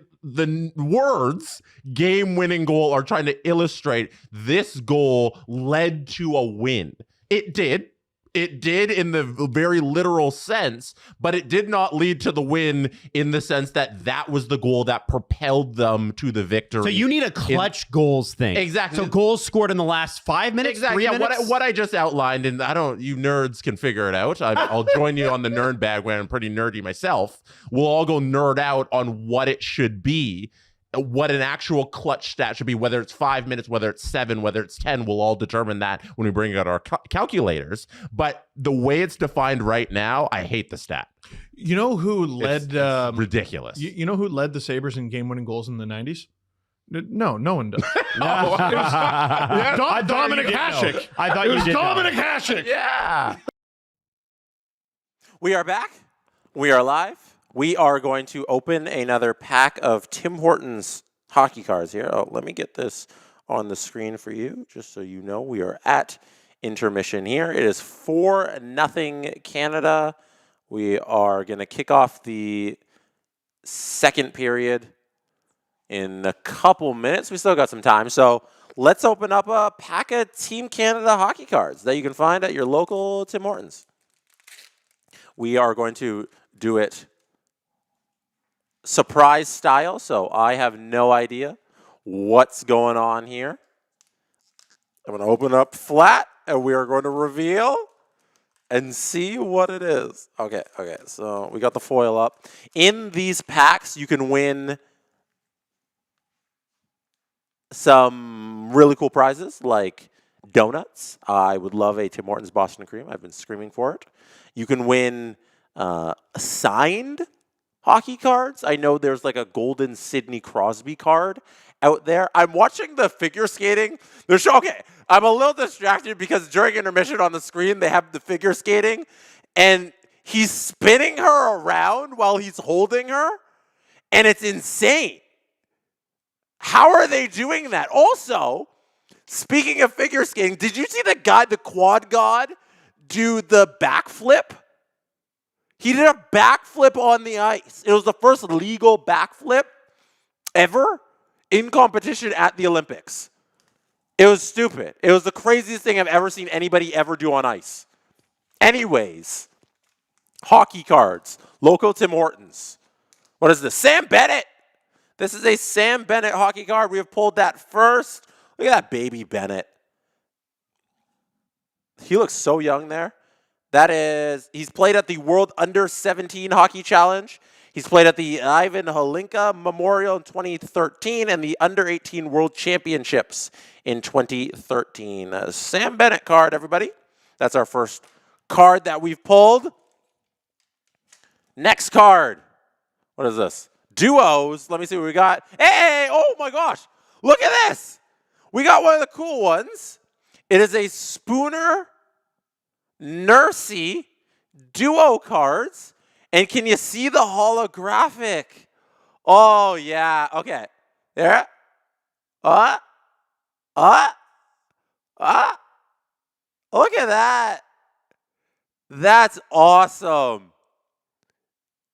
Speaker 2: words game-winning goal are trying to illustrate this goal led to a win. It did. It did in the very literal sense, but it did not lead to the win in the sense that that was the goal that propelled them to the victory.
Speaker 3: So you need a clutch goals thing.
Speaker 2: Exactly.
Speaker 3: So goals scored in the last 5 minutes,
Speaker 2: Exactly.
Speaker 3: 3
Speaker 2: Yeah,
Speaker 3: minutes?
Speaker 2: what I just outlined, and you nerds can figure it out. I'll join you on the nerd bag when I'm pretty nerdy myself. We'll all go nerd out on what it should be, what an actual clutch stat should be, whether it's 5 minutes, whether it's 7, whether it's 10. We'll all determine that when we bring out our calculators. But the way it's defined right now, I hate the stat.
Speaker 4: You know who led...
Speaker 2: It's ridiculous.
Speaker 4: You know who led the Sabres in game-winning goals in the 90s? No one does. Dominic Hasek.
Speaker 3: I thought
Speaker 4: It
Speaker 3: you
Speaker 4: was
Speaker 3: did know.
Speaker 4: Dominic Hasek.
Speaker 2: Yeah. We are back. We are live. We are going to open another pack of Tim Hortons hockey cards here. Oh, let me get this on the screen for you, just so you know. We are at intermission here. It is 4-0 Canada. We are going to kick off the second period in a couple minutes. We still got some time, so let's open up a pack of Team Canada hockey cards that you can find at your local Tim Hortons. We are going to do it surprise style, so I have no idea what's going on here. I'm going to open up flat, and we are going to reveal and see what it is. Okay, so we got the foil up. In these packs, you can win some really cool prizes, like donuts. I would love a Tim Hortons Boston Cream. I've been screaming for it. You can win signed hockey cards. I know there's like a golden Sidney Crosby card out there. I'm watching the figure skating. Okay, I'm a little distracted because during intermission on the screen, they have the figure skating, and he's spinning her around while he's holding her, and it's insane. How are they doing that? Also, speaking of figure skating, did you see the guy, the quad god, do the backflip? He did a backflip on the ice. It was the first legal backflip ever in competition at the Olympics. It was stupid. It was the craziest thing I've ever seen anybody ever do on ice. Anyways, hockey cards, local Tim Hortons. What is this? Sam Bennett. This is a Sam Bennett hockey card. We have pulled that first. Look at that baby Bennett. He looks so young there. He's played at the World Under-17 Hockey Challenge. He's played at the Ivan Holinka Memorial in 2013 and the Under-18 World Championships in 2013. Sam Bennett card, everybody. That's our first card that we've pulled. Next card. What is this? Duos. Let me see what we got. Hey, oh my gosh. Look at this. We got one of the cool ones. It is a Spooner Nursey duo cards. And can you see the holographic? Oh, yeah. Okay. There. Look at that. That's awesome.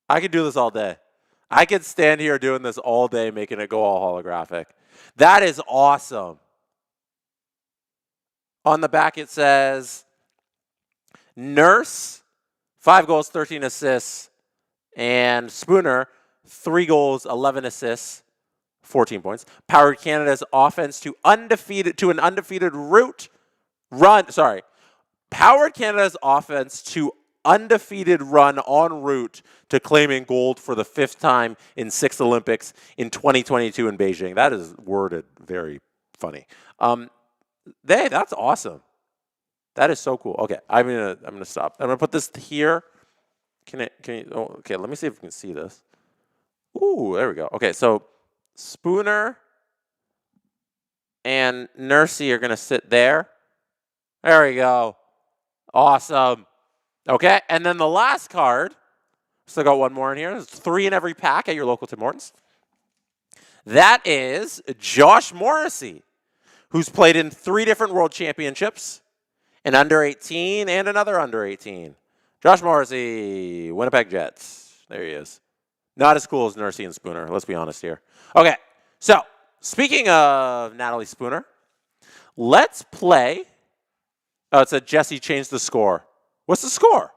Speaker 2: I could do this all day. I could stand here doing this all day, making it go all holographic. That is awesome. On the back it says, Nurse, 5 goals, 13 assists, and Spooner, 3 goals, 11 assists, 14 points. Powered Canada's offense to an undefeated run. Powered Canada's offense to undefeated run en route to claiming gold for the 5th time in 6 Olympics in 2022 in Beijing. That is worded very funny. That's awesome. That is so cool. Okay, I'm gonna stop. I'm gonna put this here. Okay, let me see if we can see this. Ooh, there we go. Okay, so Spooner and Nursey are gonna sit there. There we go. Awesome. Okay, and then the last card. Still got one more in here. There's 3 in every pack at your local Tim Hortons. That is Josh Morrissey, who's played in 3 different world championships. An under-18 and another under-18. Josh Morrissey, Winnipeg Jets. There he is. Not as cool as Nursey and Spooner, let's be honest here. Okay, so speaking of Natalie Spooner, let's play. Oh, it said Jesse changed the score. What's the score?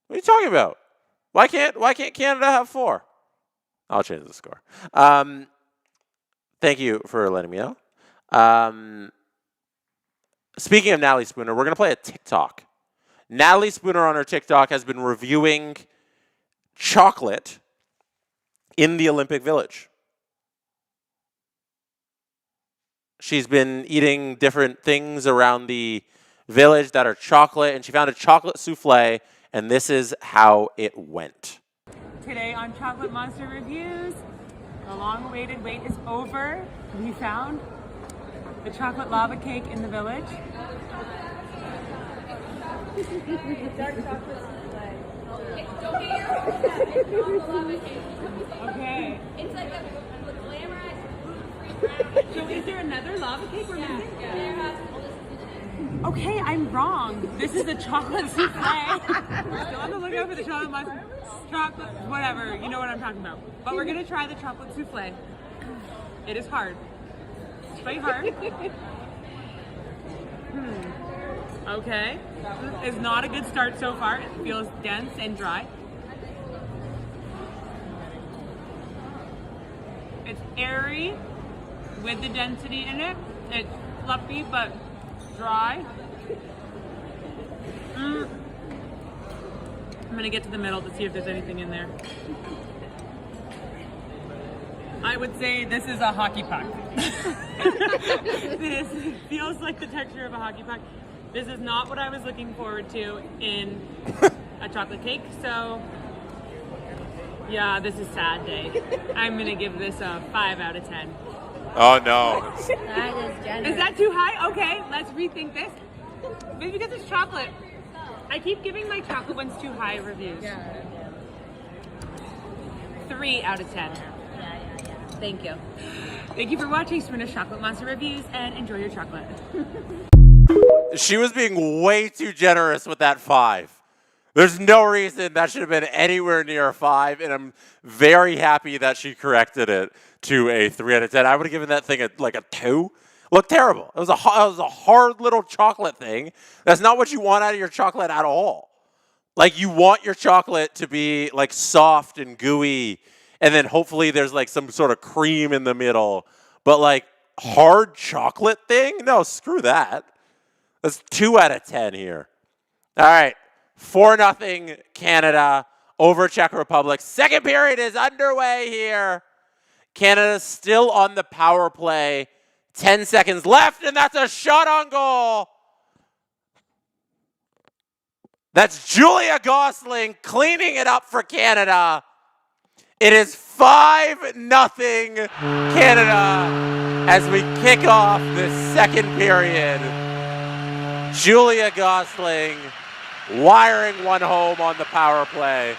Speaker 2: What are you talking about? Why can't Canada have 4? I'll change the score. Thank you for letting me know. Speaking of Natalie Spooner, we're going to play a TikTok. Natalie Spooner on her TikTok has been reviewing chocolate in the Olympic Village. She's been eating different things around the village that are chocolate, and she found a chocolate souffle, and this is how it went.
Speaker 5: Today on Chocolate Monster Reviews, the long-awaited wait is over. We found the chocolate lava cake in the village. Dark chocolate souffle. Don't get your lava cake. Okay. It's like a glamorized gluten-free brownie. So is there another lava cake we're missing? Yeah. Okay, I'm wrong. This is the chocolate souffle. We're still on the lookout for the chocolate monster. Chocolate, whatever. You know what I'm talking about. But we're gonna try the chocolate souffle. It is hard. Quite hard. Okay. It's not a good start so far. It feels dense and dry. It's airy with the density in it. It's fluffy but dry. I'm gonna get to the middle to see if there's anything in there. I would say this is a hockey puck. This feels like the texture of a hockey puck. This is not what I was looking forward to in a chocolate cake, so Yeah, this is sad day. I'm going to give this a 5 out of 10.
Speaker 2: Oh, no.
Speaker 6: That is generous.
Speaker 5: Is that too high? Okay, let's rethink this. Maybe because it's chocolate. I keep giving my chocolate ones too high reviews.
Speaker 6: Yeah.
Speaker 5: 3 out of 10.
Speaker 6: Thank you.
Speaker 5: Thank you for watching Sprinter's Chocolate Monster Reviews, and enjoy your chocolate.
Speaker 2: She was being way too generous with that 5. There's no reason that should have been anywhere near a 5, and I'm very happy that she corrected it to a 3 out of 10. I would have given that thing a 2. Looked terrible. It was a hard little chocolate thing. That's not what you want out of your chocolate at all. Like, you want your chocolate to be like soft and gooey, and then hopefully there's like some sort of cream in the middle. But like hard chocolate thing? No, screw that. That's 2 out of 10 here. All right. 4-0 Canada over Czech Republic. Second period is underway here. Canada's still on the power play. 10 seconds left, and that's a shot on goal. That's Julia Gosling cleaning it up for Canada. It is 5-0 Canada as we kick off the second period. Julia Gosling wiring one home on the power play.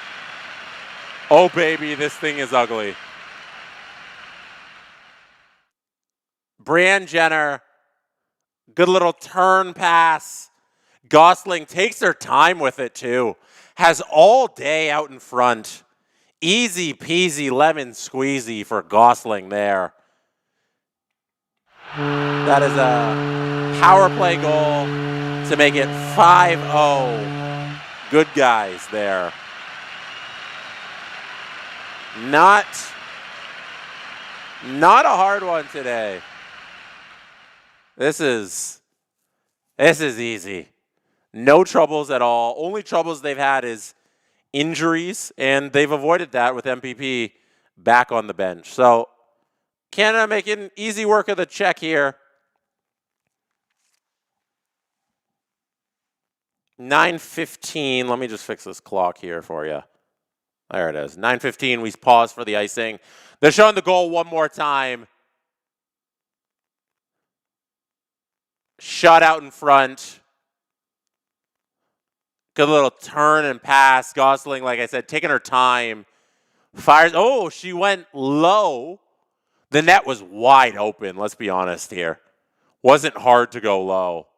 Speaker 2: Oh, baby, this thing is ugly. Brianne Jenner, good little turn pass. Gosling takes her time with it, too. Has all day out in front. Easy peasy lemon squeezy for Gosling there. That is a power play goal to make it 5-0. Good guys there. Not a hard one today. This is easy. No troubles at all. Only troubles they've had is injuries, and they've avoided that with MPP back on the bench. So Canada making easy work of the Czech here. 9:15. Let me just fix this clock here for you. There it is. 9:15. We pause for the icing. They're showing the goal one more time. Shot out in front. Good little turn and pass. Gosling, like I said, taking her time. Fires. Oh, she went low. The net was wide open, let's be honest here. Wasn't hard to go low.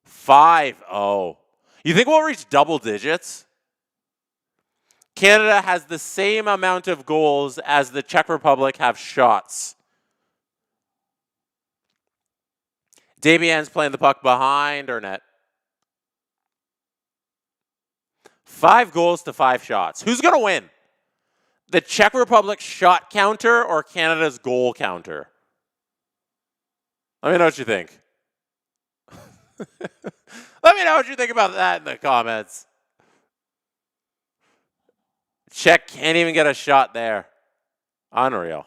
Speaker 2: 5-0. You think we'll reach double digits? Canada has the same amount of goals as the Czech Republic have shots. Damien's playing the puck behind her net. 5 goals to 5 shots. Who's going to win? The Czech Republic shot counter or Canada's goal counter? Let me know what you think. Let me know what you think about that in the comments. Czech can't even get a shot there. Unreal.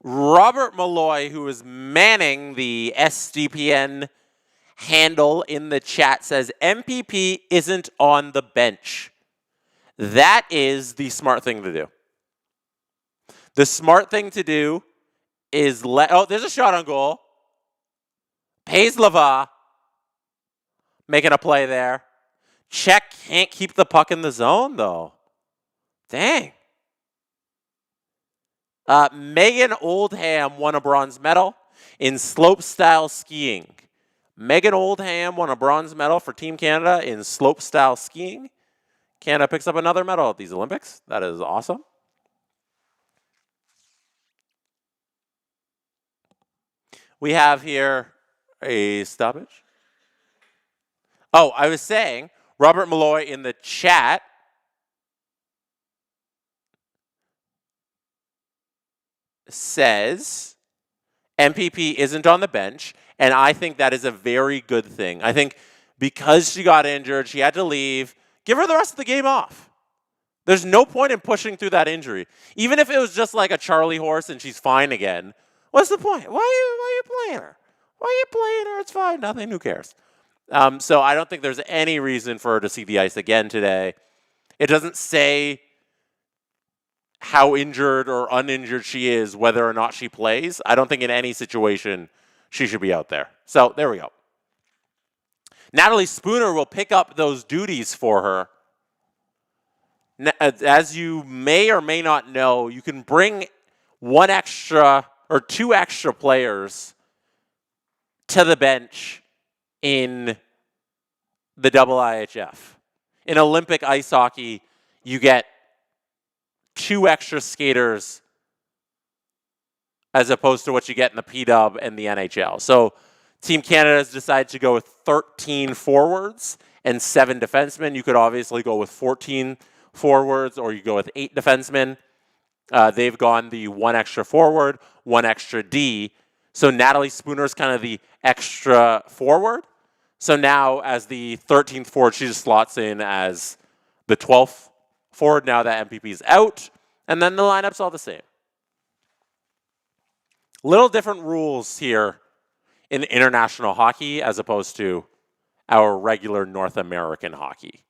Speaker 2: Robert Malloy, who is manning the SDPN handle in the chat, says MPP isn't on the bench. That is the smart thing to do. The smart thing to do is there's a shot on goal. Paislava making a play there. Czech can't keep the puck in the zone, though. Dang. Megan Oldham won a bronze medal in slopestyle skiing. Megan Oldham won a bronze medal for Team Canada in slopestyle skiing. Canada picks up another medal at these Olympics. That is awesome. We have here a stoppage. Oh, I was saying, Robert Malloy in the chat says MPP isn't on the bench, and I think that is a very good thing. I think because she got injured, she had to leave, give her the rest of the game off. There's no point in pushing through that injury. Even if it was just like a Charlie horse and she's fine again, what's the point? Why are you playing her? Why are you playing her? It's fine, nothing, who cares? So I don't think there's any reason for her to see the ice again today. It doesn't say how injured or uninjured she is, whether or not she plays. I don't think in any situation she should be out there. So there we go. Natalie Spooner will pick up those duties for her. As you may or may not know, you can bring one extra or two extra players to the bench in the IIHF. In Olympic ice hockey, you get two extra skaters as opposed to what you get in the P-Dub and the NHL. So Team Canada has decided to go with 13 forwards and 7 defensemen. You could obviously go with 14 forwards or you go with 8 defensemen. They've gone the one extra forward, one extra D. So Natalie Spooner is kind of the extra forward. So now as the 13th forward, she just slots in as the 12th forward now that MPP is out. And then the lineup's all the same. Little different rules here in international hockey as opposed to our regular North American hockey.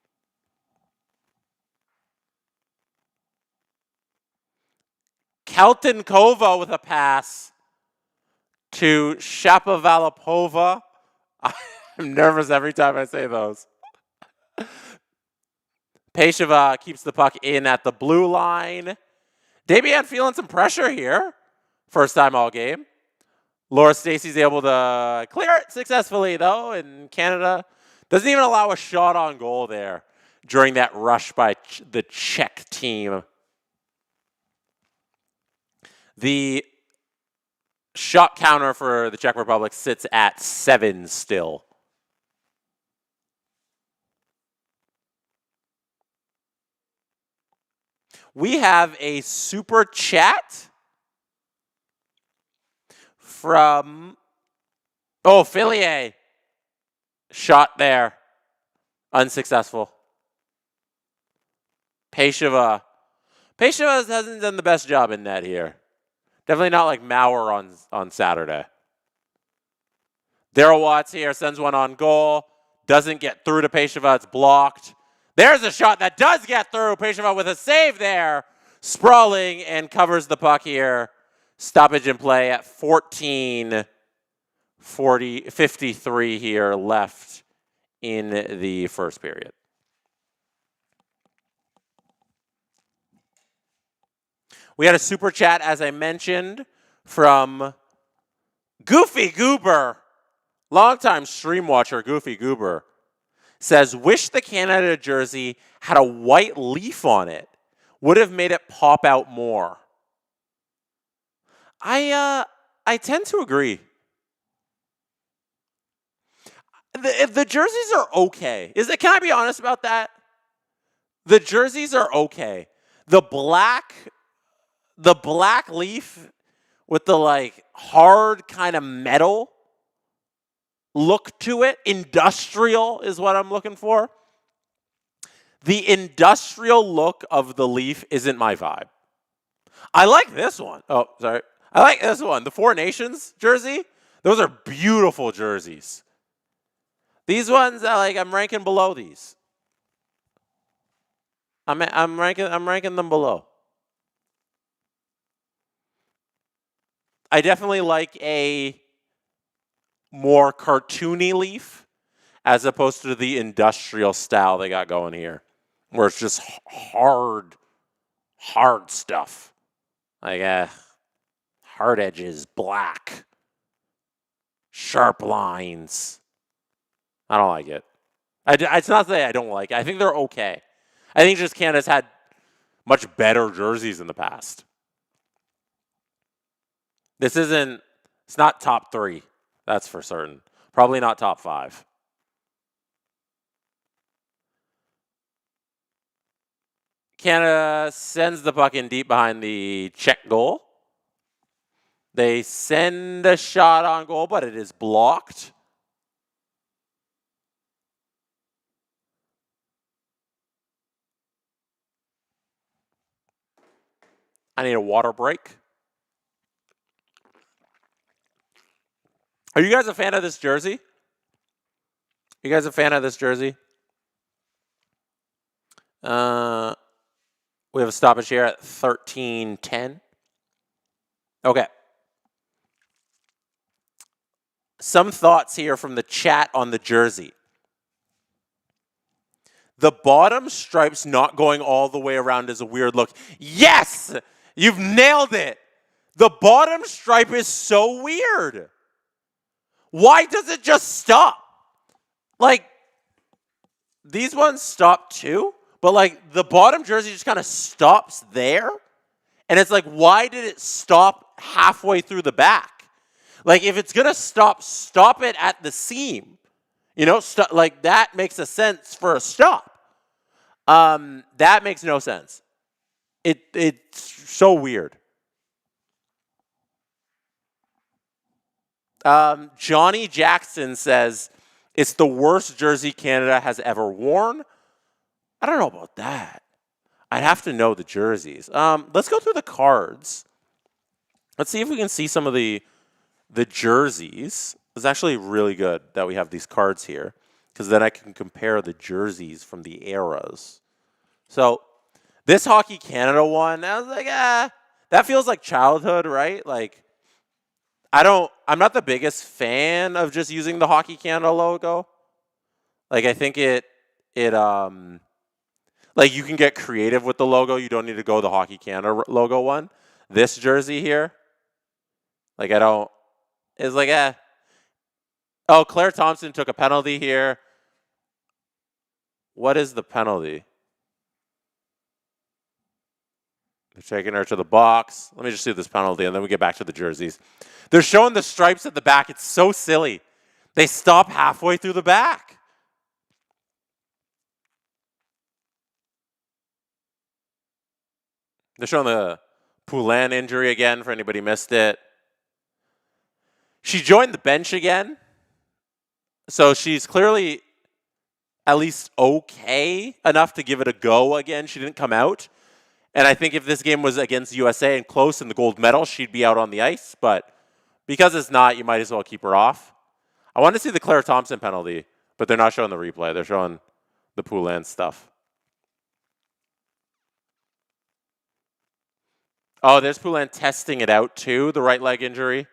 Speaker 2: Kaltenkova with a pass to Shapovalopova. I'm nervous every time I say those. Pesheva keeps the puck in at the blue line. Debian feeling some pressure here. First time all game. Laura Stacey's able to clear it successfully, though, and Canada doesn't even allow a shot on goal there during that rush by the Czech team. The shot counter for the Czech Republic sits at 7 still. We have a super chat from, Fillier. Shot there. Unsuccessful. Pesheva. Pesheva hasn't done the best job in net here. Definitely not like Maurer on Saturday. Daryl Watts here sends one on goal. Doesn't get through to Pesheva. It's blocked. There's a shot that does get through. Pesheva with a save there. Sprawling and covers the puck here. Stoppage in play at 53 here left in the first period. We had a super chat, as I mentioned, from Goofy Goober. Longtime stream watcher, Goofy Goober. Says, wish the Canada jersey had a white leaf on it. Would have made it pop out more. I tend to agree. The jerseys are okay. Can I be honest about that? The jerseys are okay. The black leaf with the like hard kind of metal look to it, industrial is what I'm looking for. The industrial look of the leaf isn't my vibe. I like this one. Oh, sorry. I like this one. The Four Nations jersey. Those are beautiful jerseys. These ones, I'm ranking below these. I'm ranking them below. I definitely like a more cartoony leaf as opposed to the industrial style they got going here, where it's just hard stuff. Like hard edges, black, sharp lines. I don't like it. It's not that I don't like it. I think they're okay. I think just Canada's had much better jerseys in the past. It's not top 3. That's for certain. Probably not top 5. Canada sends the puck in deep behind the Czech goal. They send a shot on goal, but it is blocked. I need a water break. Are you guys a fan of this jersey? You guys a fan of this jersey? We have a stoppage here at 13:10. Okay. Some thoughts here from the chat on the jersey. The bottom stripe's not going all the way around is a weird look. Yes! You've nailed it. The bottom stripe is so weird. Why does it just stop? Like, these ones stop too, but like the bottom jersey just kind of stops there. And it's like, why did it stop halfway through the back? Like, if it's going to stop, stop it at the seam. You know, like that makes a sense for a stop. That makes no sense. It's so weird. Johnny Jackson says, it's the worst jersey Canada has ever worn. I don't know about that. I'd have to know the jerseys. Let's go through the cards. Let's see if we can see some of the jerseys. It's actually really good that we have these cards here, because then I can compare the jerseys from the eras. So this Hockey Canada one, I was like, that feels like childhood, right? Like, I'm not the biggest fan of just using the Hockey Canada logo. Like, I think like, you can get creative with the logo. You don't need to go the Hockey Canada logo one. This jersey here, like, it's like, Oh, Claire Thompson took a penalty here. What is the penalty? They're taking her to the box. Let me just see this penalty, and then we get back to the jerseys. They're showing the stripes at the back. It's so silly. They stop halfway through the back. They're showing the Poulin injury again for anybody missed it. She joined the bench again. So she's clearly at least okay enough to give it a go again. She didn't come out. And I think if this game was against USA and close in the gold medal, she'd be out on the ice. But because it's not, you might as well keep her off. I want to see the Claire Thompson penalty, but they're not showing the replay. They're showing the Poulin stuff. Oh, there's Poulin testing it out too, the right leg injury.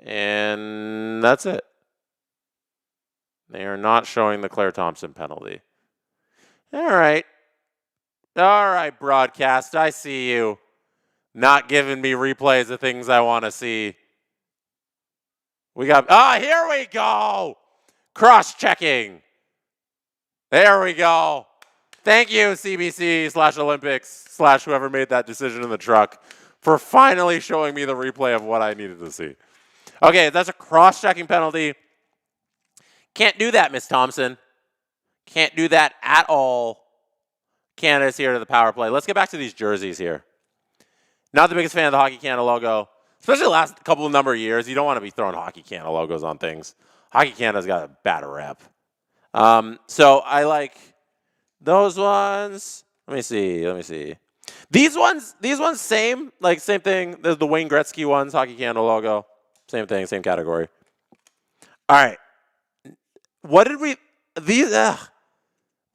Speaker 2: And that's it. They are not showing the Claire Thompson penalty. All right. All right, broadcast. I see you. Not giving me replays of things I want to see. We got, here we go. Cross-checking. There we go. Thank you, CBC/Olympics/ whoever made that decision in the truck, for finally showing me the replay of what I needed to see. Okay, that's a cross-checking penalty. Can't do that, Miss Thompson. Can't do that at all. Canada's here to the power play. Let's get back to these jerseys here. Not the biggest fan of the Hockey Canada logo. Especially the last couple of number of years. You don't want to be throwing Hockey Canada logos on things. Hockey Canada's got a bad rep. So I like those ones. Let me see. These ones, same thing. There's the Wayne Gretzky ones, Hockey Canada logo. Same thing, same category. All right. What did we...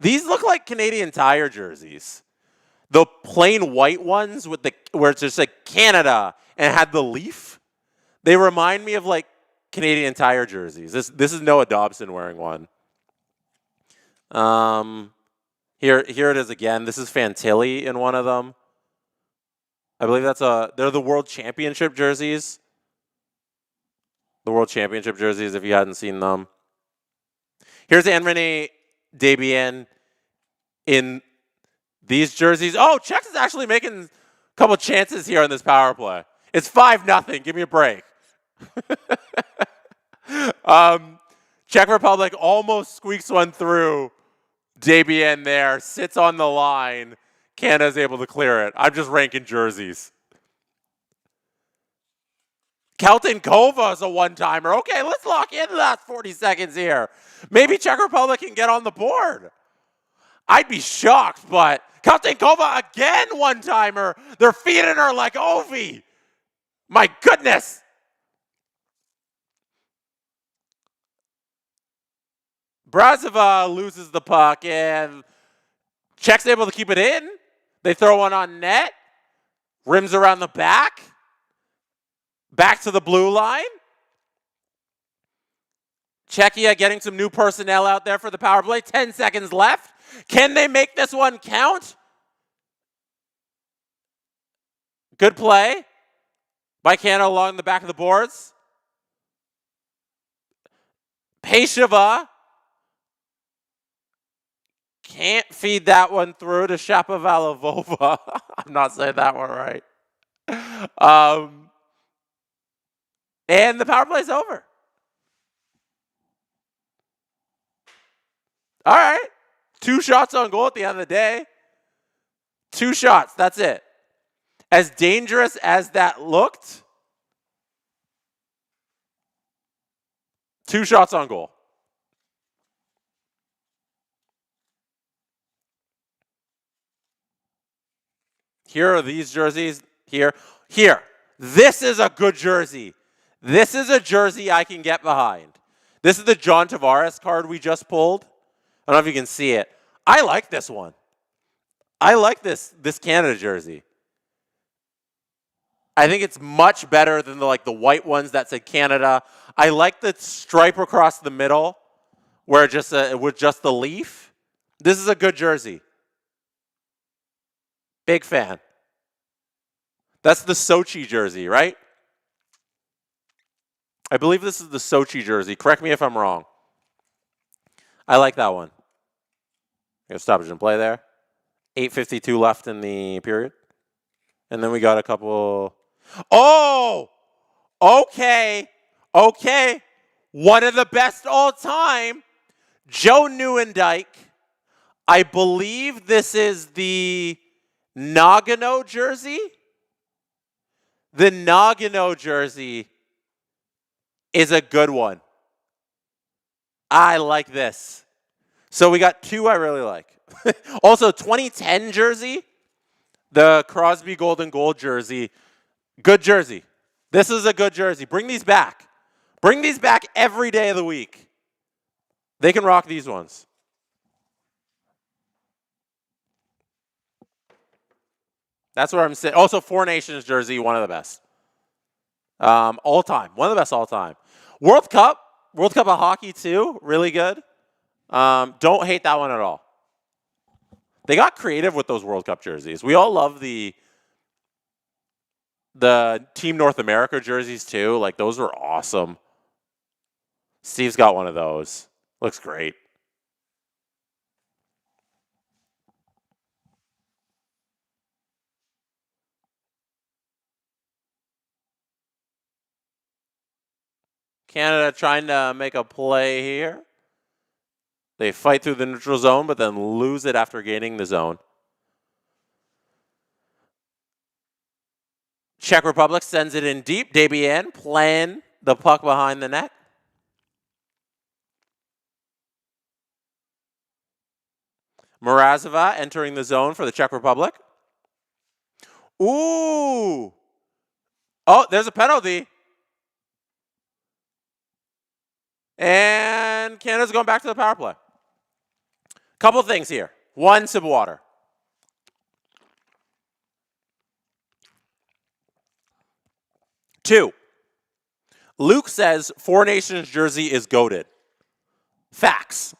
Speaker 2: These look like Canadian Tire jerseys. The plain white ones with where it's just like Canada and had the leaf. They remind me of like Canadian Tire jerseys. This is Noah Dobson wearing one. Here it is again. This is Fantilli in one of them. I believe they're the World Championship jerseys. The World Championship jerseys, if you hadn't seen them. Here's Anne-Renee Desbiens in these jerseys. Oh, Czech is actually making a couple chances here on this power play. It's 5-0. Give me a break. Czech Republic almost squeaks one through. Desbiens there, sits on the line. Canada's able to clear it. I'm just ranking jerseys. Keltinkova is a one-timer. Okay, let's lock in the last 40 seconds here. Maybe Czech Republic can get on the board. I'd be shocked, but Keltinkova again one-timer. They're feeding her like Ovi. My goodness. Brazova loses the puck, and Czech's able to keep it in. They throw one on net. Rims around the back. Back to the blue line. Czechia getting some new personnel out there for the power play. 10 seconds left. Can they make this one count? Good play by Canada along the back of the boards. Peshava can't feed that one through to Shapovalov. I'm not saying that one right. And the power play's over. All right. 2 shots on goal at the end of the day. 2 shots. That's it. As dangerous as that looked, 2 shots on goal. Here are these jerseys. Here. This is a good jersey. This is a jersey I can get behind. This is the John Tavares card we just pulled. I don't know if you can see it. I like this one. I like this Canada jersey. I think it's much better than the white ones that said Canada. I like the stripe across the middle where with just the leaf. This is a good jersey. Big fan. That's the Sochi jersey, right? I believe this is the Sochi jersey. Correct me if I'm wrong. I like that one. Stoppage and play there. 8:52 left in the period. And then we got a couple. Oh! Okay. One of the best all time. Joe Nieuwendyk. I believe this is the Nagano jersey. The Nagano jersey is a good one. I like this. So we got 2 I really like. Also, 2010 jersey, the Crosby Golden Gold jersey. Good jersey. This is a good jersey. Bring these back. Bring these back every day of the week. They can rock these ones. That's where I'm sitting. Also, Four Nations jersey, one of the best. All time. One of the best all time. World Cup of hockey too. Really good. Don't hate that one at all. They got creative with those World Cup jerseys. We all love the Team North America jerseys too. Those were awesome. Steve's got one of those. Looks great. Canada trying to make a play here. They fight through the neutral zone, but then lose it after gaining the zone. Czech Republic sends it in deep. Desbiens playing the puck behind the net. Mrazova entering the zone for the Czech Republic. Ooh! Oh, there's a penalty. And Canada's going back to the power play. Couple things here. 1 sip of water. Two, Luke says Four Nations jersey is goated. Facts.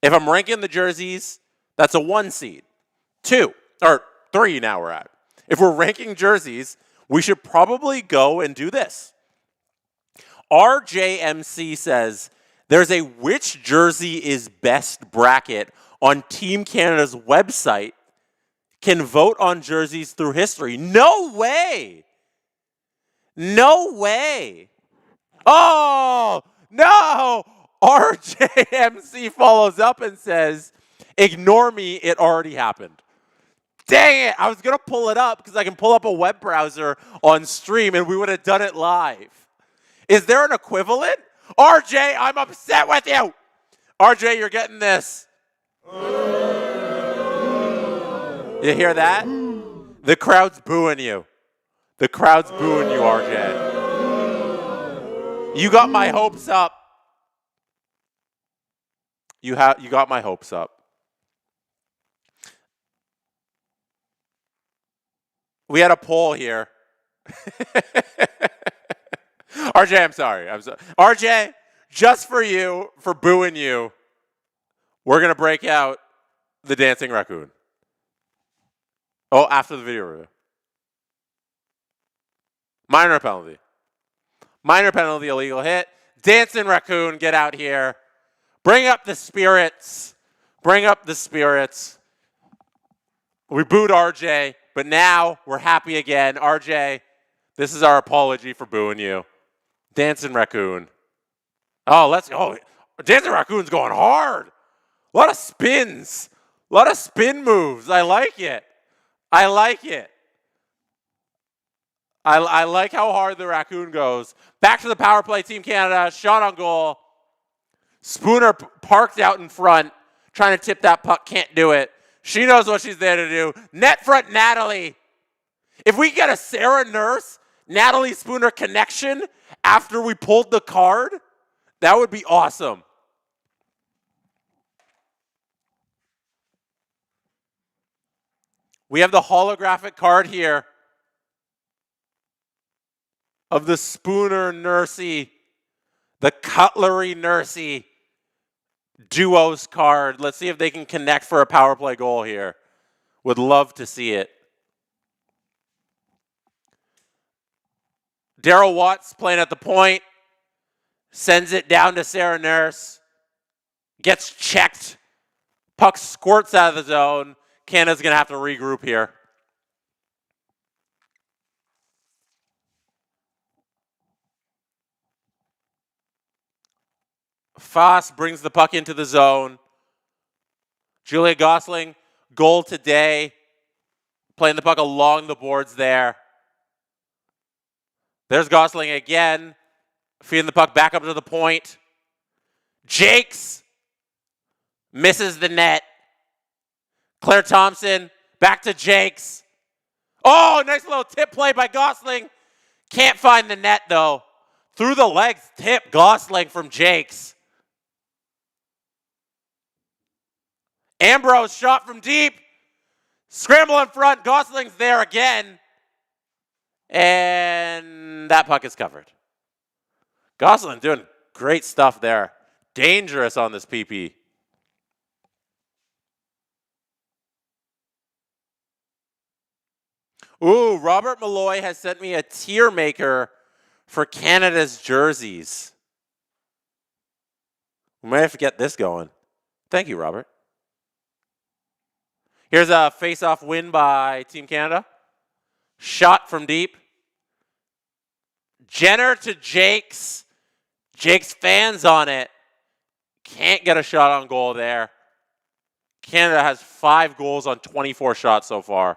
Speaker 2: If I'm ranking the jerseys, that's a 1 seed. 2, or 3 now we're at. If we're ranking jerseys, we should probably go and do this. RJMC says there's a which jersey is best bracket on Team Canada's website. Can vote on jerseys through history. No way. Oh, no. RJMC follows up and says, ignore me, it already happened. Dang it, I was going to pull it up because I can pull up a web browser on stream and we would have done it live. Is there an equivalent? RJ, I'm upset with you. RJ, you're getting this. You hear that? The crowd's booing you. RJ. You got my hopes up. You got my hopes up. We had a poll here. RJ, I'm sorry. RJ, just for you, for booing you, we're going to break out the dancing raccoon. Oh, after the video review. Minor penalty. Minor penalty, illegal hit. Dancing raccoon, get out here. Bring up the spirits. Bring up the spirits. We booed RJ, but now we're happy again. RJ, this is our apology for booing you. Dancing raccoon. Oh, let's go. Dancing raccoon's going hard. A lot of spins. A lot of spin moves. I like it. I like it. I like how hard the raccoon goes. Back to the power play, Team Canada. Shot on goal. Spooner parked out in front, trying to tip that puck. Can't do it. She knows what she's there to do. Net front, Natalie. If we get a Sarah Nurse, Natalie Spooner connection after we pulled the card, that would be awesome. We have the holographic card here of the Spooner Nursey, the Cutlery Nursey duos card. Let's see if they can connect for a power play goal here. Would love to see it. Daryl Watts playing at the point. Sends it down to Sarah Nurse. Gets checked. Puck squirts out of the zone. Canada's going to have to regroup here. Foss brings the puck into the zone. Julia Gosling, goal today. Playing the puck along the boards there. There's Gosling again. Feeding the puck back up to the point. Jakes misses the net. Claire Thompson back to Jakes. Oh, nice little tip play by Gosling. Can't find the net though. Through the legs tip Gosling from Jakes. Ambrose shot from deep. Scramble in front. Gosling's there again. And that puck is covered. Gosling doing great stuff there. Dangerous on this PP. Ooh, Robert Malloy has sent me a tier maker for Canada's jerseys. We might have to get this going. Thank you, Robert. Here's a face-off win by Team Canada. Shot from deep. Jenner to Jakes. Jakes fans on it. Can't get a shot on goal there. Canada has 5 goals on 24 shots so far.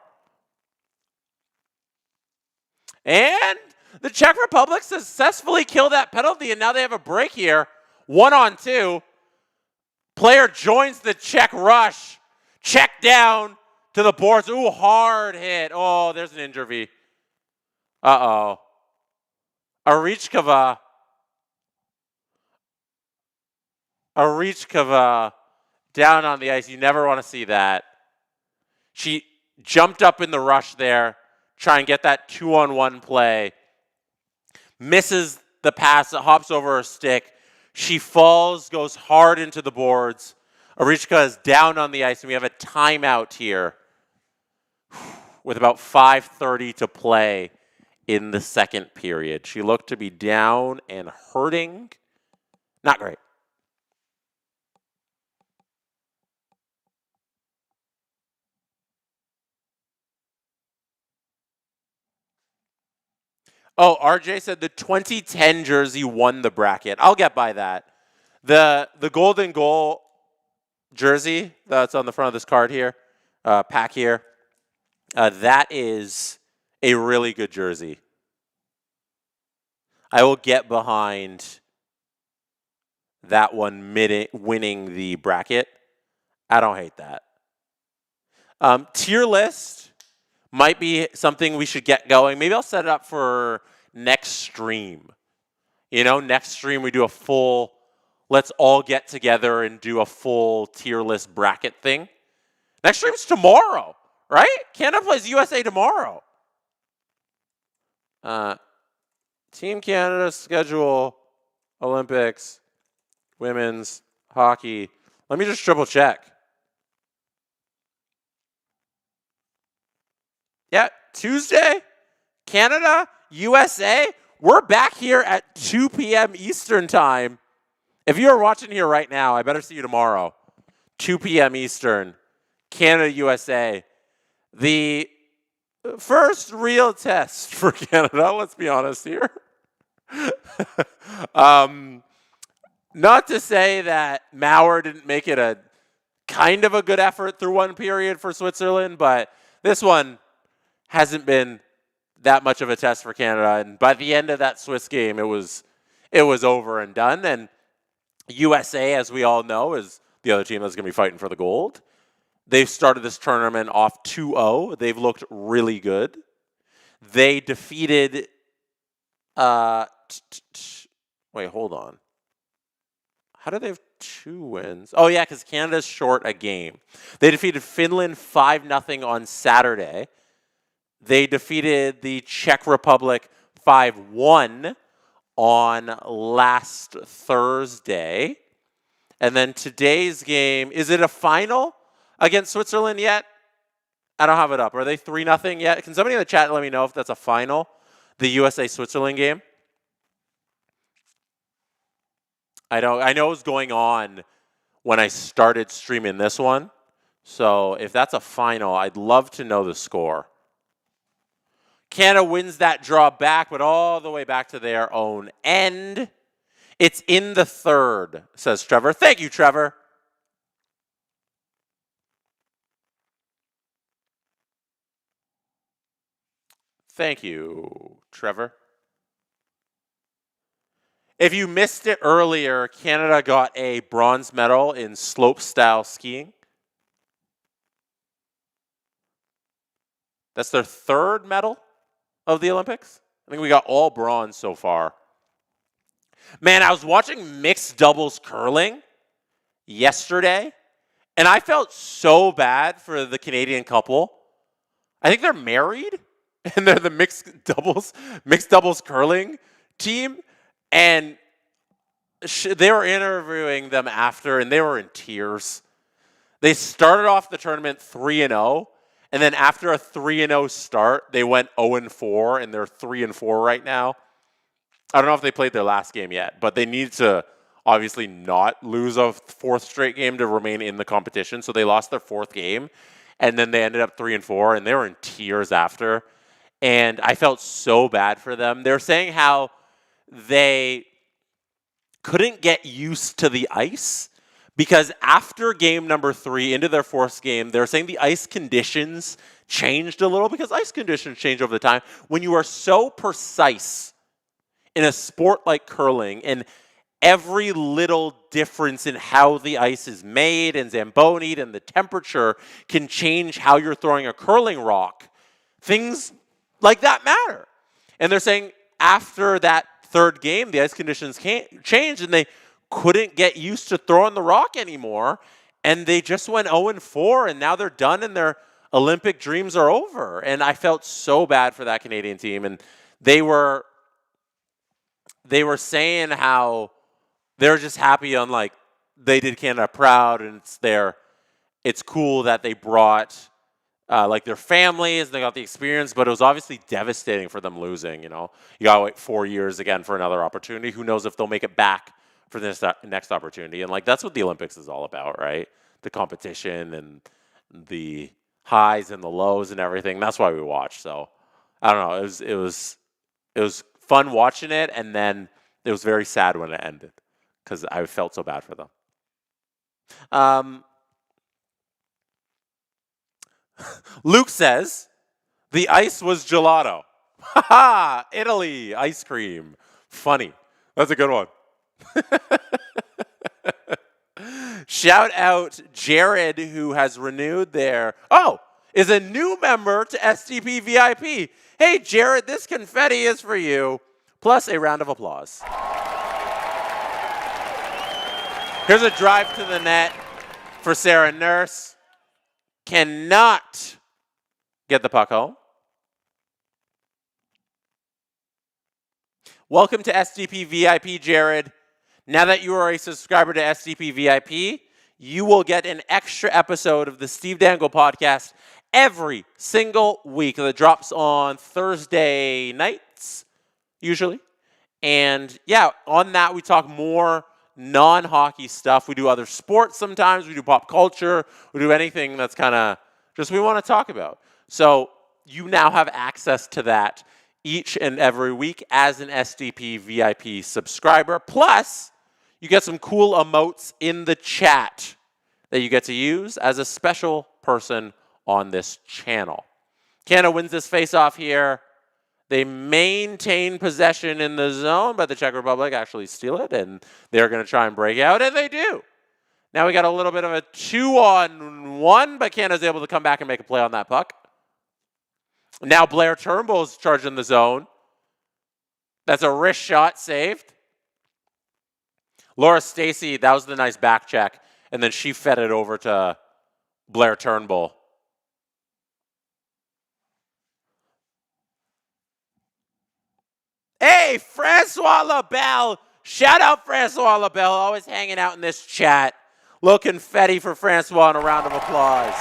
Speaker 2: And the Czech Republic successfully killed that penalty, and now they have a break here. 1-on-2. Player joins the Czech rush. Check down to the boards. Ooh, hard hit. Oh, there's an injury. Uh-oh. Arichkova down on the ice. You never want to see that. She jumped up in the rush there, try and get that 2-on-1 play. Misses the pass. It hops over her stick. She falls, goes hard into the boards. Arichka is down on the ice, and we have a timeout here with about 5:30 to play in the second period. She looked to be down and hurting. Not great. Oh, RJ said the 2010 jersey won the bracket. I'll get by that. The golden goal jersey that's on the front of this card here, pack here, that is a really good jersey. I will get behind that one winning the bracket. I don't hate that. Tier list might be something we should get going. Maybe I'll set it up for next stream. You know, next stream we do a full let's all get together and do a full tier list bracket thing. Next stream's tomorrow, right? Canada plays USA tomorrow. Team Canada schedule, Olympics, women's hockey. Let me just triple check. Yeah, Tuesday, Canada, USA. We're back here at 2 p.m. Eastern time. If you are watching here right now, I better see you tomorrow. 2 p.m. Eastern, Canada, USA. The first real test for Canada, let's be honest here. Not to say that Maurer didn't make it a kind of a good effort through one period for Switzerland, but this one hasn't been that much of a test for Canada. And by the end of that Swiss game, it was over and done. And USA, as we all know, is the other team that's going to be fighting for the gold. They've started this tournament off 2-0. They've looked really good. They defeated wait, hold on. How do they have 2 wins? Oh, yeah, because Canada's short a game. They defeated Finland 5-0 on Saturday. They defeated the Czech Republic 5-1 on last Thursday. And then today's game, is it a final against Switzerland yet? I don't have it up. Are they 3-0 yet? Can somebody in the chat let me know if that's a final? The USA-Switzerland game? I know it was going on when I started streaming this one. So if that's a final, I'd love to know the score. Canada wins that draw back, but all the way back to their own end. It's in the third, says Trevor. Thank you, Trevor. Thank you, Trevor. If you missed it earlier, Canada got a bronze medal in slopestyle skiing. That's their 3rd medal of the Olympics. I think we got all bronze so far. Man, I was watching mixed doubles curling yesterday, and I felt so bad for the Canadian couple. I think they're married, and they're the mixed doubles curling team. And they were interviewing them after, and they were in tears. They started off the tournament 3-0, and then after a 3-0 start, they went 0-4, and they're 3-4 right now. I don't know if they played their last game yet, but they need to obviously not lose a 4th straight game to remain in the competition. So they lost their 4th game, and then they ended up 3-4, and they were in tears after. And I felt so bad for them. They're saying how they couldn't get used to the ice because after game number 3 into their 4th game, they're saying the ice conditions changed a little because ice conditions change over the time. When you are so precise in a sport like curling and every little difference in how the ice is made and zambonied and the temperature can change how you're throwing a curling rock, things like that matter. And they're saying after that 3rd game, the ice conditions changed, and they couldn't get used to throwing the rock anymore, and they just went 0-4, and now they're done, and their Olympic dreams are over. And I felt so bad for that Canadian team, and they were saying how they're just happy on, like, they did Canada proud, and it's cool that they brought like their families, and they got the experience, but it was obviously devastating for them losing, you know. You gotta wait 4 years again for another opportunity. Who knows if they'll make it back for this next opportunity. And like that's what the Olympics is all about, right? The competition and the highs and the lows and everything. That's why we watch. So I don't know. It was fun watching it, and then it was very sad when it ended because I felt so bad for them. Luke says, the ice was gelato. Ha ha! Italy, ice cream. Funny. That's a good one. Shout out Jared, who has renewed is a new member to SDP VIP. Hey, Jared, this confetti is for you, plus a round of applause. Here's a drive to the net for Sarah Nurse. Cannot get the puck home. Welcome to SDP VIP, Jared. Now that you are a subscriber to SDP VIP, you will get an extra episode of the Steve Dangle podcast every single week that drops on Thursday nights, usually. And yeah, on that we talk more non-hockey stuff. We do other sports sometimes. We do pop culture. We do anything that's kind of just we want to talk about. So you now have access to that each and every week as an SDP VIP subscriber. Plus, you get some cool emotes in the chat that you get to use as a special person on this channel. Canada wins this face-off here. They maintain possession in the zone, but the Czech Republic actually steal it, and they're going to try and break out, and they do. Now we got a little bit of a 2-on-1, but Canada's able to come back and make a play on that puck. Now Blair Turnbull's charging the zone. That's a wrist shot saved. Laura Stacey, that was the nice back check, and then she fed it over to Blair Turnbull. Hey, Francois LaBelle. Shout out Francois LaBelle, always hanging out in this chat. Little confetti for Francois and a round of applause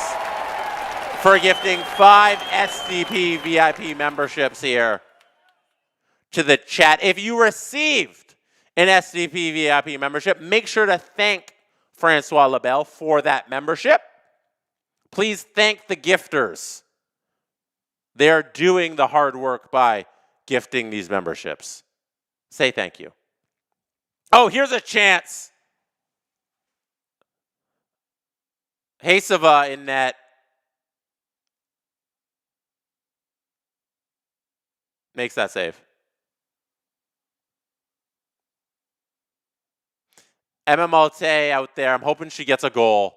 Speaker 2: for gifting 5 SDP VIP memberships here to the chat. If you received an SDP VIP membership, make sure to thank Francois LaBelle for that membership. Please thank the gifters. They're doing the hard work by gifting these memberships. Say thank you. Oh, here's a chance. Hasava in net. Makes that save. Emma Malte out there. I'm hoping she gets a goal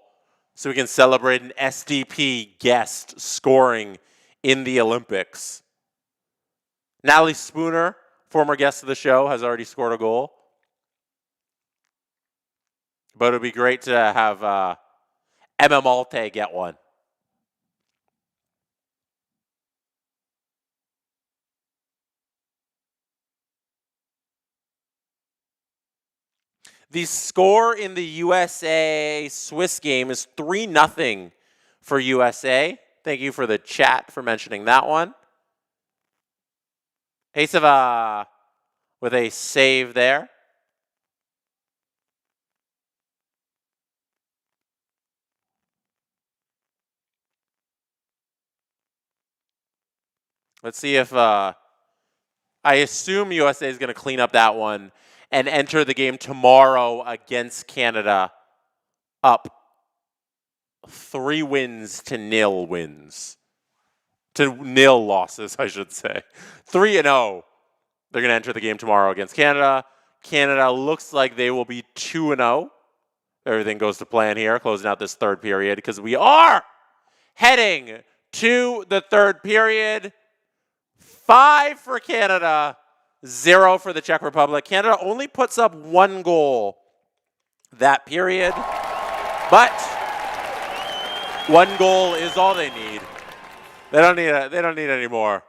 Speaker 2: so we can celebrate an SDP guest scoring in the Olympics. Natalie Spooner, former guest of the show, has already scored a goal. But it would be great to have Emma Malte get one. The score in the USA-Swiss game is 3-0 for USA. Thank you for the chat for mentioning that one. Hasava with a save there. Let's see if I assume USA is going to clean up that one and enter the game tomorrow against Canada up 3 wins to 0 wins. To 0 losses, I should say. 3-0. They're going to enter the game tomorrow against Canada. Canada looks like they will be 2-0. Everything goes to plan here, closing out this third period, because we are heading to the third period. 5 for Canada, 0 for the Czech Republic. Canada only puts up 1 goal that period, but 1 goal is all they need. They don't need any more.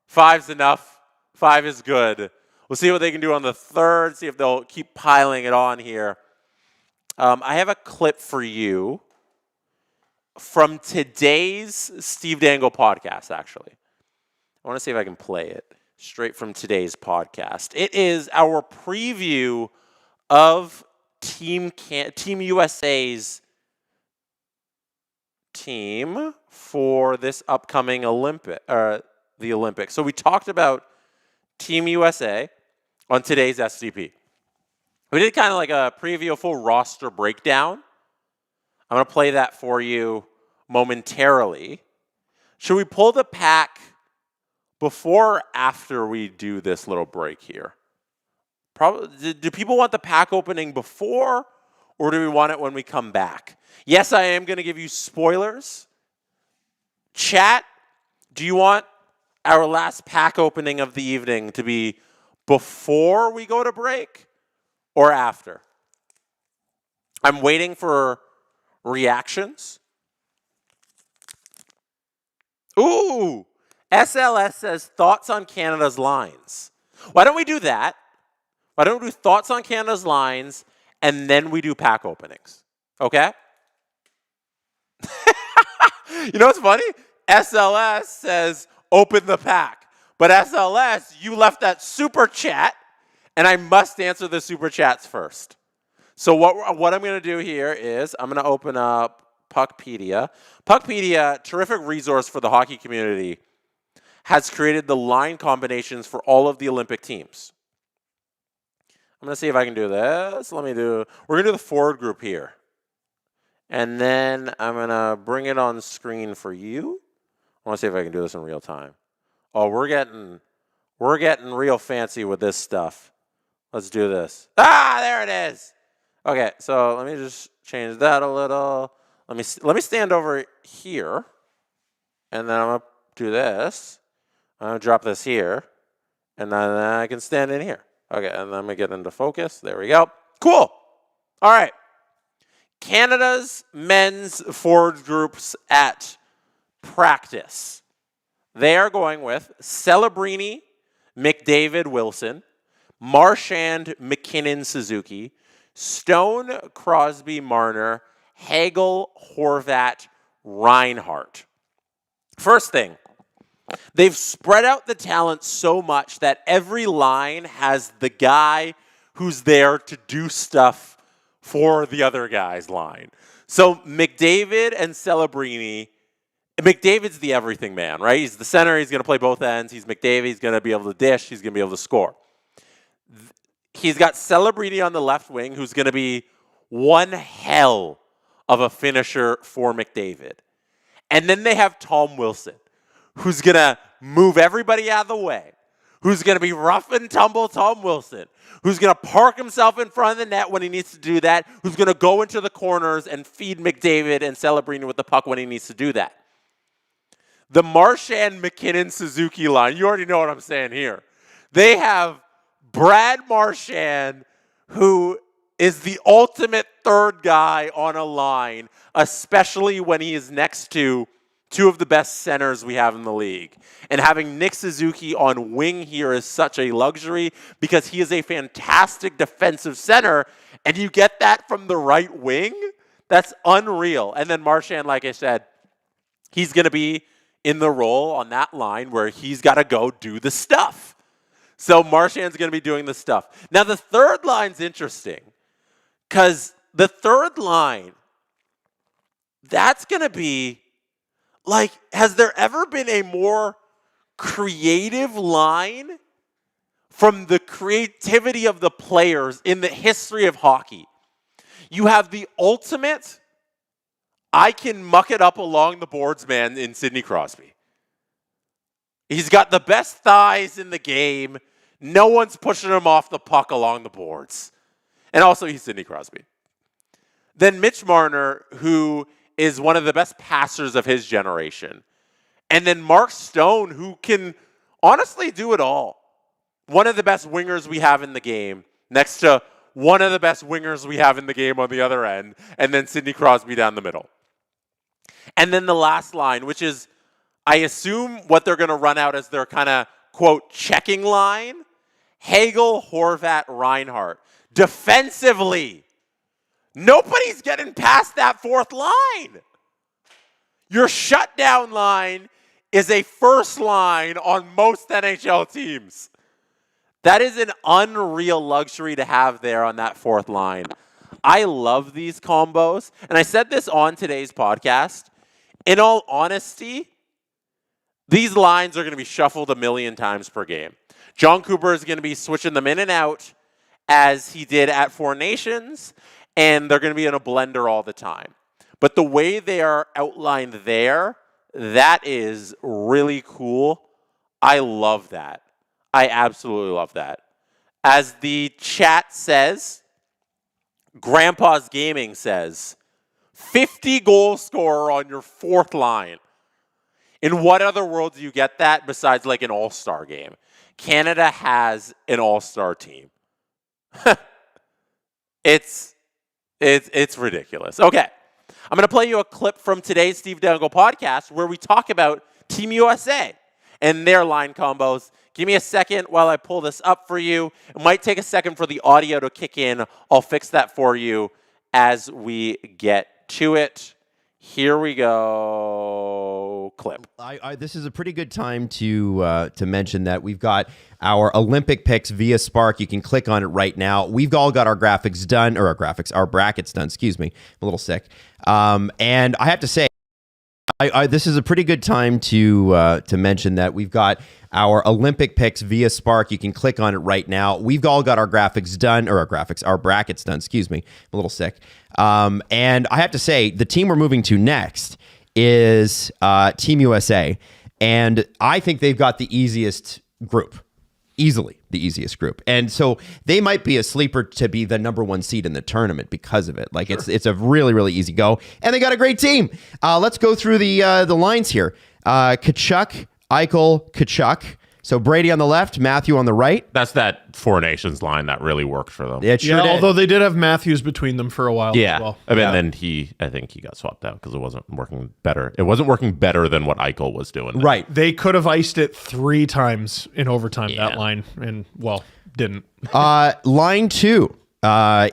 Speaker 2: 5's enough. 5 is good. We'll see what they can do on the third, see if they'll keep piling it on here. I have a clip for you from today's Steve Dangle podcast, actually. I want to see if I can play it straight from today's podcast. It is our preview of Team USA's team for this upcoming the Olympics. So we talked about Team USA on today's SDP. We did kind of like a preview, a full roster breakdown. I'm going to play that for you momentarily. Should we pull the pack before or after we do this little break here? Probably. Do people want the pack opening before, or do we want it when we come back? Yes, I am going to give you spoilers. Chat, do you want our last pack opening of the evening to be before we go to break or after? I'm waiting for reactions. Ooh, SLS says thoughts on Canada's lines. Why don't we do that? Why don't we do thoughts on Canada's lines and then we do pack openings? Okay? You know what's funny? SLS says open the pack. But SLS, you left that super chat, and I must answer the super chats first. So what I'm going to do here is I'm going to open up Puckpedia. Puckpedia, terrific resource for the hockey community, has created the line combinations for all of the Olympic teams. I'm going to see if I can do this. We're going to do the forward group here. And then I'm going to bring it on screen for you. I want to see if I can do this in real time. Oh, we're getting real fancy with this stuff. Let's do this. Ah, there it is. Okay, so let me just change that a little. Let me stand over here, and then I'm going to do this. I'm going to drop this here, and then I can stand in here. Okay, and then I'm going to get into focus. There we go. Cool. All right. Canada's men's forward groups at practice. They are going with Celebrini, McDavid, Wilson, Marchand, McKinnon, Suzuki, Stone, Crosby, Marner, Hagel, Horvat, Reinhart. First thing, they've spread out the talent so much that every line has the guy who's there to do stuff for the other guy's line. So McDavid and Celebrini, McDavid's the everything man, right? He's the center. He's going to play both ends. He's McDavid. He's going to be able to dish. He's going to be able to score. He's got Celebrini on the left wing, who's going to be one hell of a finisher for McDavid. And then they have Tom Wilson, who's going to move everybody out of the way, who's going to be rough and tumble Tom Wilson, who's going to park himself in front of the net when he needs to do that, who's going to go into the corners and feed McDavid and Celebrini with the puck when he needs to do that. The Marchand, McKinnon, Suzuki line, you already know what I'm saying here. They have Brad Marchand, who is the ultimate third guy on a line, especially when he is next to two of the best centers we have in the league. And having Nick Suzuki on wing here is such a luxury because he is a fantastic defensive center, and you get that from the right wing? That's unreal. And then Marchand, like I said, he's going to be in the role on that line where he's got to go do the stuff. So Marchand's going to be doing the stuff. Now, the third line's interesting because the third line, that's going to be like, has there ever been a more creative line from the creativity of the players in the history of hockey? You have the ultimate, I can muck it up along the boards man in Sidney Crosby. He's got the best thighs in the game. No one's pushing him off the puck along the boards. And also, he's Sidney Crosby. Then Mitch Marner, who is one of the best passers of his generation. And then Mark Stone, who can honestly do it all. One of the best wingers we have in the game, next to one of the best wingers we have in the game on the other end, and then Sidney Crosby down the middle. And then the last line, which is, I assume what they're going to run out as their kind of, quote, checking line, Hagel, Horvat, Reinhart. Defensively, nobody's getting past that fourth line. Your shutdown line is a first line on most NHL teams. That is an unreal luxury to have there on that fourth line. I love these combos. And I said this on today's podcast. In all honesty, these lines are going to be shuffled a million times per game. John Cooper is going to be switching them in and out as he did at Four Nations, and they're going to be in a blender all the time. But the way they are outlined there, that is really cool. I love that. I absolutely love that. As the chat says, Grandpa's Gaming says, 50 goal scorer on your fourth line. In what other world do you get that besides like an all-star game? Canada has an all-star team. It's It's ridiculous. Okay. I'm going to play you a clip from today's Steve Dangle podcast where we talk about Team USA and their line combos. Give me a second while I pull this up for you. It might take a second for the audio to kick in. I'll fix that for you as we get to it. Here we go. Clip.
Speaker 3: This is a pretty good time to mention that we've got our Olympic picks via Spark. You can click on it right now. We've all got our graphics done, or our brackets done. Excuse me, I'm a little sick. And I have to say, this is a pretty good time to mention that we've got our Olympic picks via Spark. You can click on it right now. We've all got our graphics done, or our brackets done. Excuse me, I'm a little sick. And I have to say, the team we're moving to next is Team USA, and I think they've got the easiest group. Easily the easiest group. And so they might be a sleeper to be the number 1 seed in the tournament because of it. Like sure. It's a really, really easy go. And they got a great team. Let's go through the lines here. Tkachuk, Eichel, Tkachuk. So Brady on the left, Matthew on the right.
Speaker 2: That's that Four Nations line that really worked for them.
Speaker 3: It sure did.
Speaker 4: Although they did have Matthews between them for a while as well.
Speaker 2: I mean, then I think he got swapped out because it wasn't working better. It wasn't working better than what Eichel was doing.
Speaker 3: Right.
Speaker 4: They could have iced it 3 times in overtime, that line, and, well, didn't.
Speaker 3: Line 2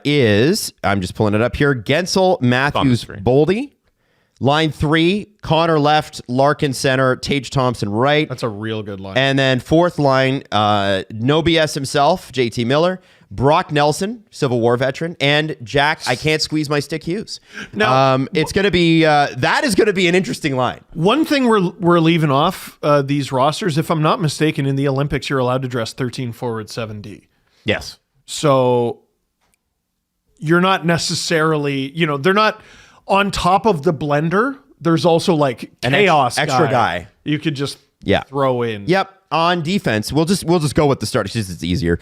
Speaker 3: is, I'm just pulling it up here, Gensel, Matthews, Boldy. Line 3, Connor left, Larkin center, Tage Thompson right.
Speaker 4: That's a real good line.
Speaker 3: And then 4th line, no BS himself, JT Miller, Brock Nelson, Civil War veteran, and Jack, I can't squeeze my stick Hughes. Now, it's going to be, that is going to be an interesting line.
Speaker 4: One thing we're leaving off these rosters, if I'm not mistaken, in the Olympics, you're allowed to dress 13 forward, 7D.
Speaker 2: Yes.
Speaker 4: So you're not necessarily, they're not on top of the blender. There's also like
Speaker 3: an
Speaker 4: chaos
Speaker 3: extra guy
Speaker 4: you could just throw in.
Speaker 3: Yep. On defense, we'll just go with the starters because it's easier.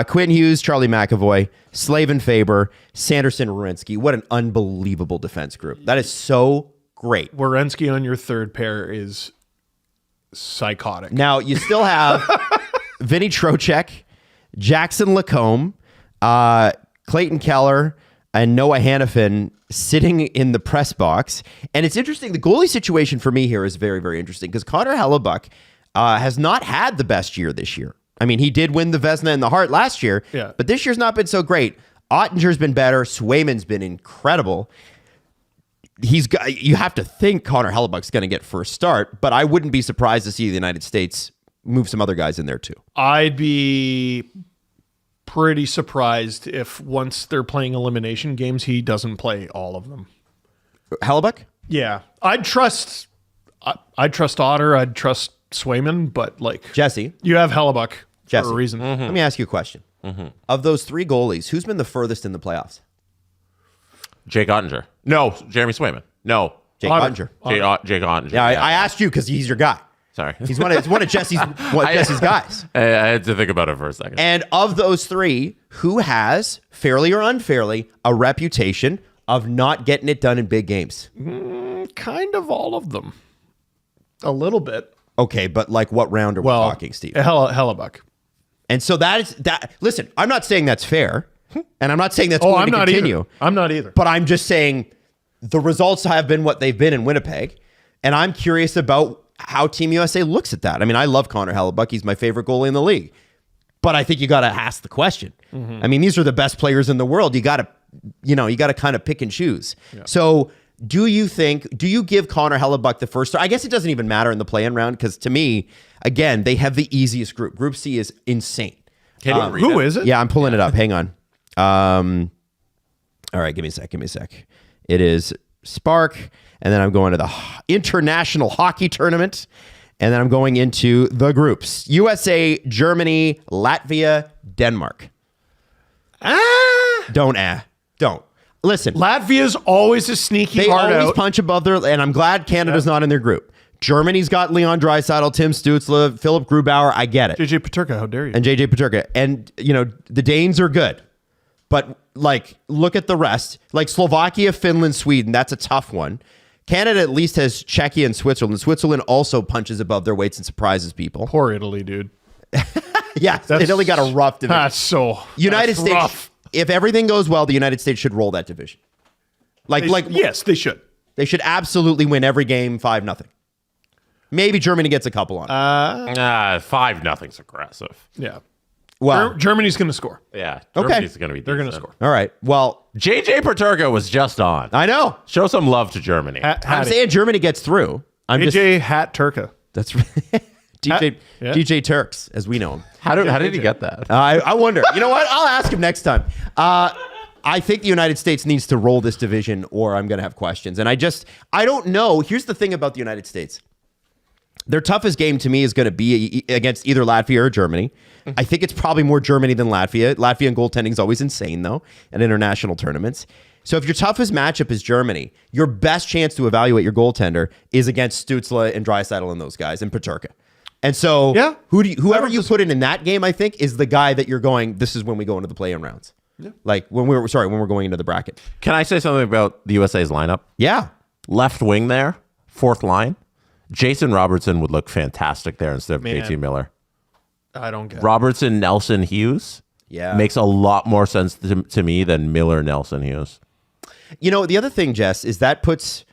Speaker 3: Quinn Hughes, Charlie McAvoy, Slavin Faber, Sanderson, Werenski. What an unbelievable defense group. That is so great.
Speaker 4: Werenski on your third pair is psychotic.
Speaker 3: Now, you still have Vinny Trocheck, Jackson Lacombe, Clayton Keller, and Noah Hannafin sitting in the press box. And it's interesting. The goalie situation for me here is very, very interesting because Connor Hellebuck has not had the best year this year. I mean, he did win the Vezina and the Hart last year, but this year's not been so great. Ottinger's been better. Swayman's been incredible. You have to think Connor Hellebuck's going to get first start, but I wouldn't be surprised to see the United States move some other guys in there too.
Speaker 4: I'd be pretty surprised if once they're playing elimination games, he doesn't play all of them.
Speaker 3: Hellebuck?
Speaker 4: Yeah. I'd trust Otter. I'd trust Swayman, but like
Speaker 3: Jesse,
Speaker 4: you have Hellebuck for a reason.
Speaker 3: Mm-hmm. Let me ask you a question. Mm-hmm. Of those 3 goalies, who's been the furthest in the playoffs?
Speaker 2: Jake Ottinger. No, Jeremy Swayman. No.
Speaker 3: Jake Ottinger.
Speaker 2: Jake Ottinger.
Speaker 3: Yeah, I asked you because he's your guy.
Speaker 2: Sorry.
Speaker 3: He's one of Jesse's guys.
Speaker 2: I had to think about it for a second.
Speaker 3: And of those 3, who has, fairly or unfairly, a reputation of not getting it done in big games?
Speaker 4: Kind of all of them. A little bit.
Speaker 3: Okay, but like what round are we talking, Steve?
Speaker 4: Hellebuck.
Speaker 3: And so listen, I'm not saying that's fair, and I'm not saying that's going to continue.
Speaker 4: Either. I'm not either.
Speaker 3: But I'm just saying the results have been what they've been in Winnipeg, and I'm curious about how Team USA looks at that. I mean, I love Connor Hellebuck. He's my favorite goalie in the league. But I think you got to ask the question. Mm-hmm. I mean, these are the best players in the world. You got to kind of pick and choose. Yeah. So do you give Connor Hellebuck the first start? I guess it doesn't even matter in the play-in round because to me, again, they have the easiest group. Group C is insane.
Speaker 4: Who is it?
Speaker 3: Yeah, I'm pulling it up. Hang on. All right, give me a sec. It is Spark, and then I'm going to the International Hockey Tournament, and then I'm going into the groups. USA, Germany, Latvia, Denmark. Don't. Listen.
Speaker 4: Latvia's always a sneaky hard out.
Speaker 3: They always punch above their, and I'm glad Canada's not in their group. Germany's got Leon Draisaitl, Tim Stützle, Philip Grubauer. I get it.
Speaker 4: JJ Peterka, how dare you?
Speaker 3: And JJ Peterka. And, the Danes are good. But, look at the rest. Like Slovakia, Finland, Sweden, that's a tough one. Canada at least has Czechia and Switzerland. Switzerland also punches above their weights and surprises people.
Speaker 4: Poor Italy, dude.
Speaker 3: Yeah, Italy got a rough division.
Speaker 4: That's
Speaker 3: United States,
Speaker 4: rough.
Speaker 3: If everything goes well, the United States should roll that division.
Speaker 4: Yes, they should.
Speaker 3: They should absolutely win every game 5-0. Maybe Germany gets a couple on.
Speaker 2: 5-0's aggressive.
Speaker 4: Yeah.
Speaker 3: Well,
Speaker 4: Germany's going to score.
Speaker 2: Yeah.
Speaker 3: Okay.
Speaker 2: Germany's going to be
Speaker 4: They're going to
Speaker 2: decent.
Speaker 4: score.
Speaker 3: all right. Well,
Speaker 2: JJ Paterka was just on.
Speaker 3: I know.
Speaker 2: Show some love to Germany.
Speaker 3: I'm saying Germany gets through.
Speaker 4: AJ Hat Turka.
Speaker 3: That's DJ
Speaker 4: Yeah.
Speaker 3: DJ Turks, as we know him.
Speaker 2: How did he get that?
Speaker 3: I wonder. You know what? I'll ask him next time. I think the United States needs to roll this division, or I'm going to have questions. And I don't know. Here's the thing about the United States. Their toughest game to me is going to be against either Latvia or Germany. I think it's probably more Germany than Latvia. Latvian goaltending is always insane, though, at international tournaments. So if your toughest matchup is Germany, your best chance to evaluate your goaltender is against Stützle and Draisaitl and those guys and Paterka. And so whoever you put in that game, I think, is the guy that you're going, this is when we go into the play-in rounds. Yeah. Like when we're going into the bracket.
Speaker 2: Can I say something about the USA's lineup?
Speaker 3: Yeah.
Speaker 2: Left wing there, fourth line. Jason Robertson would look fantastic there instead of JT Miller.
Speaker 4: I don't get it.
Speaker 2: Robertson, Nelson, Hughes.
Speaker 3: Yeah.
Speaker 2: Makes a lot more sense to me than Miller, Nelson, Hughes.
Speaker 3: You know, the other thing, Jess, is that puts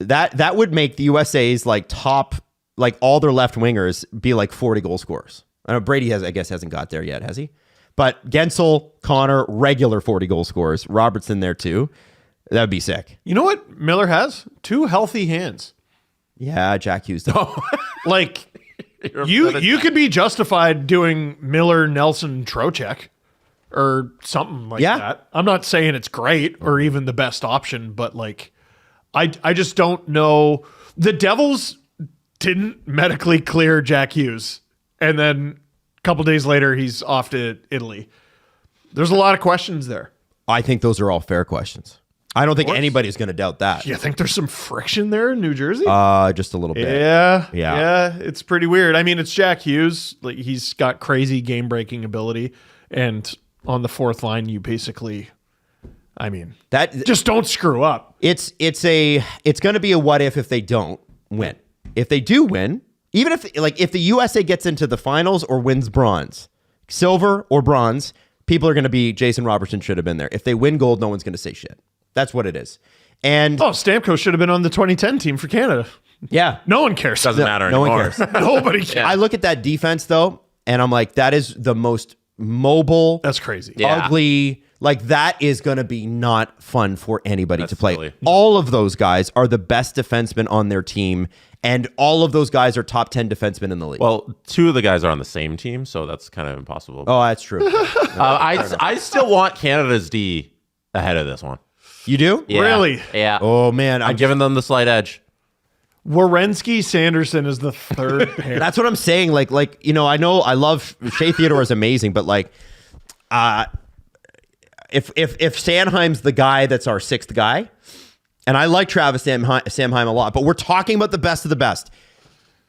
Speaker 3: that would make the USA's like top, like all their left wingers be like 40 goal scorers. I know Brady hasn't got there yet, has he? But Gensel, Connor, regular 40 goal scorers. Robertson there too. That would be sick.
Speaker 4: You know what Miller has? 2 healthy hands.
Speaker 3: Yeah, Jack Hughes.
Speaker 4: Like you could be justified doing Miller, Nelson, Trocheck or something like that. I'm not saying it's great or even the best option, but like I just don't know. The Devils didn't medically clear Jack Hughes, and then a couple days later he's off to Italy. There's a lot of questions there.
Speaker 3: I think those are all fair questions. I don't think anybody's going to doubt that.
Speaker 4: You think there's some friction there in New Jersey?
Speaker 3: Just a little bit.
Speaker 4: Yeah. It's pretty weird. I mean, it's Jack Hughes. Like, he's got crazy game-breaking ability, and on the fourth line, you basically, I mean,
Speaker 3: that
Speaker 4: just don't screw up.
Speaker 3: It's going to be a what if they don't win. If they do win, even if the USA gets into the finals or wins bronze, silver or bronze, people are going to be Jason Robertson should have been there. If they win gold, no one's going to say shit. That's what it is. And
Speaker 4: Stamkos should have been on the 2010 team for Canada.
Speaker 3: Yeah.
Speaker 4: No one cares.
Speaker 2: Doesn't matter
Speaker 3: no
Speaker 2: anymore.
Speaker 3: one cares.
Speaker 4: Nobody cares.
Speaker 3: I look at that defense though, and I'm like, that is the most mobile.
Speaker 4: That's crazy.
Speaker 2: Yeah.
Speaker 3: Ugly. Like that is going to be not fun for anybody to play.
Speaker 2: Silly.
Speaker 3: All of those guys are the best defensemen on their team, and all of those guys are top 10 defensemen in the league.
Speaker 2: Well, 2 of the guys are on the same team, so that's kind of impossible.
Speaker 3: Oh, that's true.
Speaker 2: I still want Canada's D ahead of this one.
Speaker 3: You do?
Speaker 2: Yeah.
Speaker 4: Really?
Speaker 2: Yeah.
Speaker 3: Oh man,
Speaker 2: I'm giving them the slight edge.
Speaker 4: Werenski Sanderson is the third pair.
Speaker 3: That's what I'm saying. Like I know I love Shea Theodore is amazing, but like, if Sanheim's the guy that's our 6th guy, and I like Travis Sanheim a lot, but we're talking about the best of the best.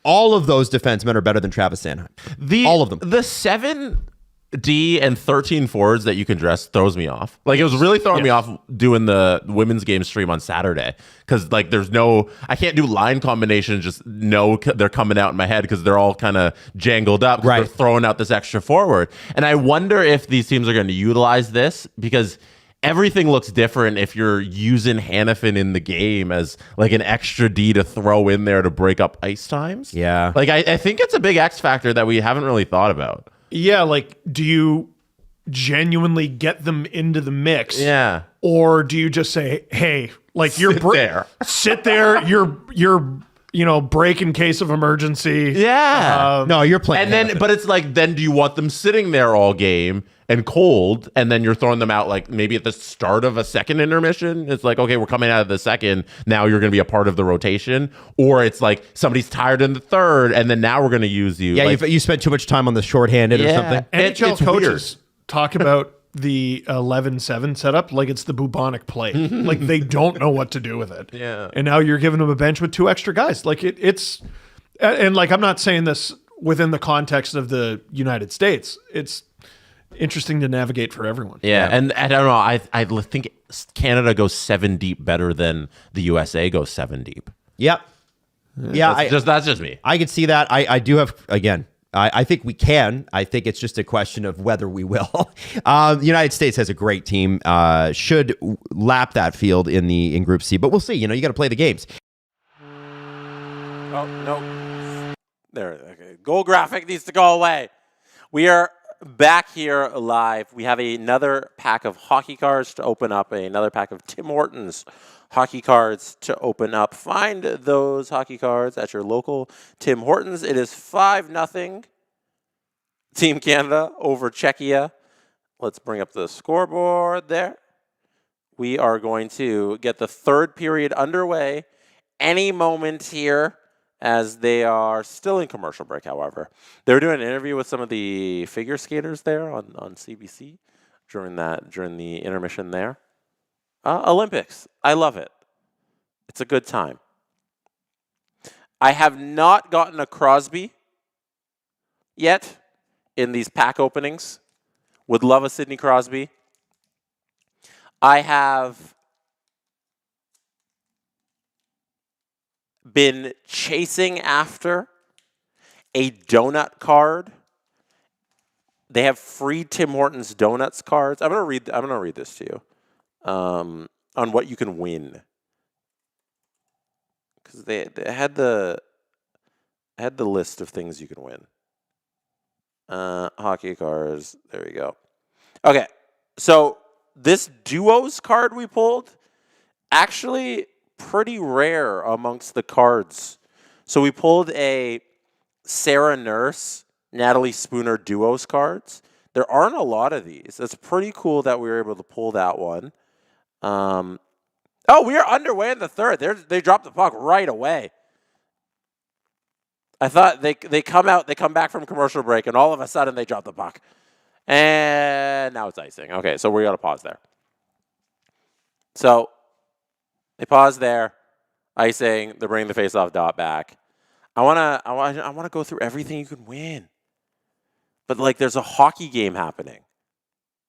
Speaker 3: All of those defensemen are better than Travis Sanheim. All of them.
Speaker 2: The 7D and 13 forwards that you can dress throws me off. Like it was really throwing me off doing the women's game stream on Saturday because like I can't do line combinations. Just know they're coming out in my head because they're all kind of jangled up. Right, they're throwing out this extra forward, and I wonder if these teams are going to utilize this because everything looks different if you're using Hannafin in the game as like an extra D to throw in there to break up ice times.
Speaker 3: Yeah,
Speaker 2: like I think it's a big X factor that we haven't really thought about.
Speaker 4: Yeah, like, do you genuinely get them into the mix?
Speaker 2: Yeah.
Speaker 4: Or do you just say, hey, like sit there, you're break in case of emergency.
Speaker 2: Yeah.
Speaker 3: No, you're playing.
Speaker 2: And then, but it's like, then do you want them sitting there all game and cold, and then you're throwing them out like maybe at the start of a second intermission? It's like, okay, we're coming out of the second. Now you're going to be a part of the rotation. Or it's like somebody's tired in the third, and then now we're going to use you.
Speaker 3: Yeah,
Speaker 2: like,
Speaker 3: you spent too much time on the shorthanded or something.
Speaker 4: NHL
Speaker 2: it's
Speaker 4: coaches talk about the 11-7 setup like it's the bubonic plague. Like they don't know what to do with it.
Speaker 2: Yeah.
Speaker 4: And now you're giving them a bench with 2 extra guys. Like it's and like I'm not saying this within the context of the United States. It's interesting to navigate for everyone.
Speaker 2: Yeah, and I don't know. I think Canada goes 7 deep better than the USA goes 7 deep.
Speaker 3: Yep. Yeah,
Speaker 2: That's just me.
Speaker 3: I could see that. I do have, again, I think we can. I think it's just a question of whether we will. The United States has a great team. Should lap that field in Group C, but we'll see. You got to play the games.
Speaker 2: Oh, no. There. Okay. Goal graphic needs to go away. We are back here live. We have another pack of hockey cards to open up, another pack of Tim Hortons hockey cards to open up. Find those hockey cards at your local Tim Hortons. It is 5-0 Team Canada over Czechia. Let's bring up the scoreboard there. We are going to get the third period underway any moment here, as they are still in commercial break, however. They were doing an interview with some of the figure skaters there on CBC during the intermission there. Olympics. I love it. It's a good time. I have not gotten a Crosby yet in these pack openings. Would love a Sidney Crosby. I have been chasing after a donut card. They have free Tim Hortons donuts cards. I'm gonna read this to you on what you can win, because they had the list of things you can win. Hockey cards. There we go. Okay, so this duos card we pulled, actually pretty rare amongst the cards. So we pulled a Sarah Nurse, Natalie Spooner duos cards. There aren't a lot of these. It's pretty cool that we were able to pull that one. Oh, we are underway in the third. They dropped the puck right away. I thought they come back from commercial break, and all of a sudden they drop the puck. And now it's icing. Okay, so we got to pause there. So they pause there, icing. They're bringing the face-off dot back. I wanna go through everything you can win, but like there's a hockey game happening.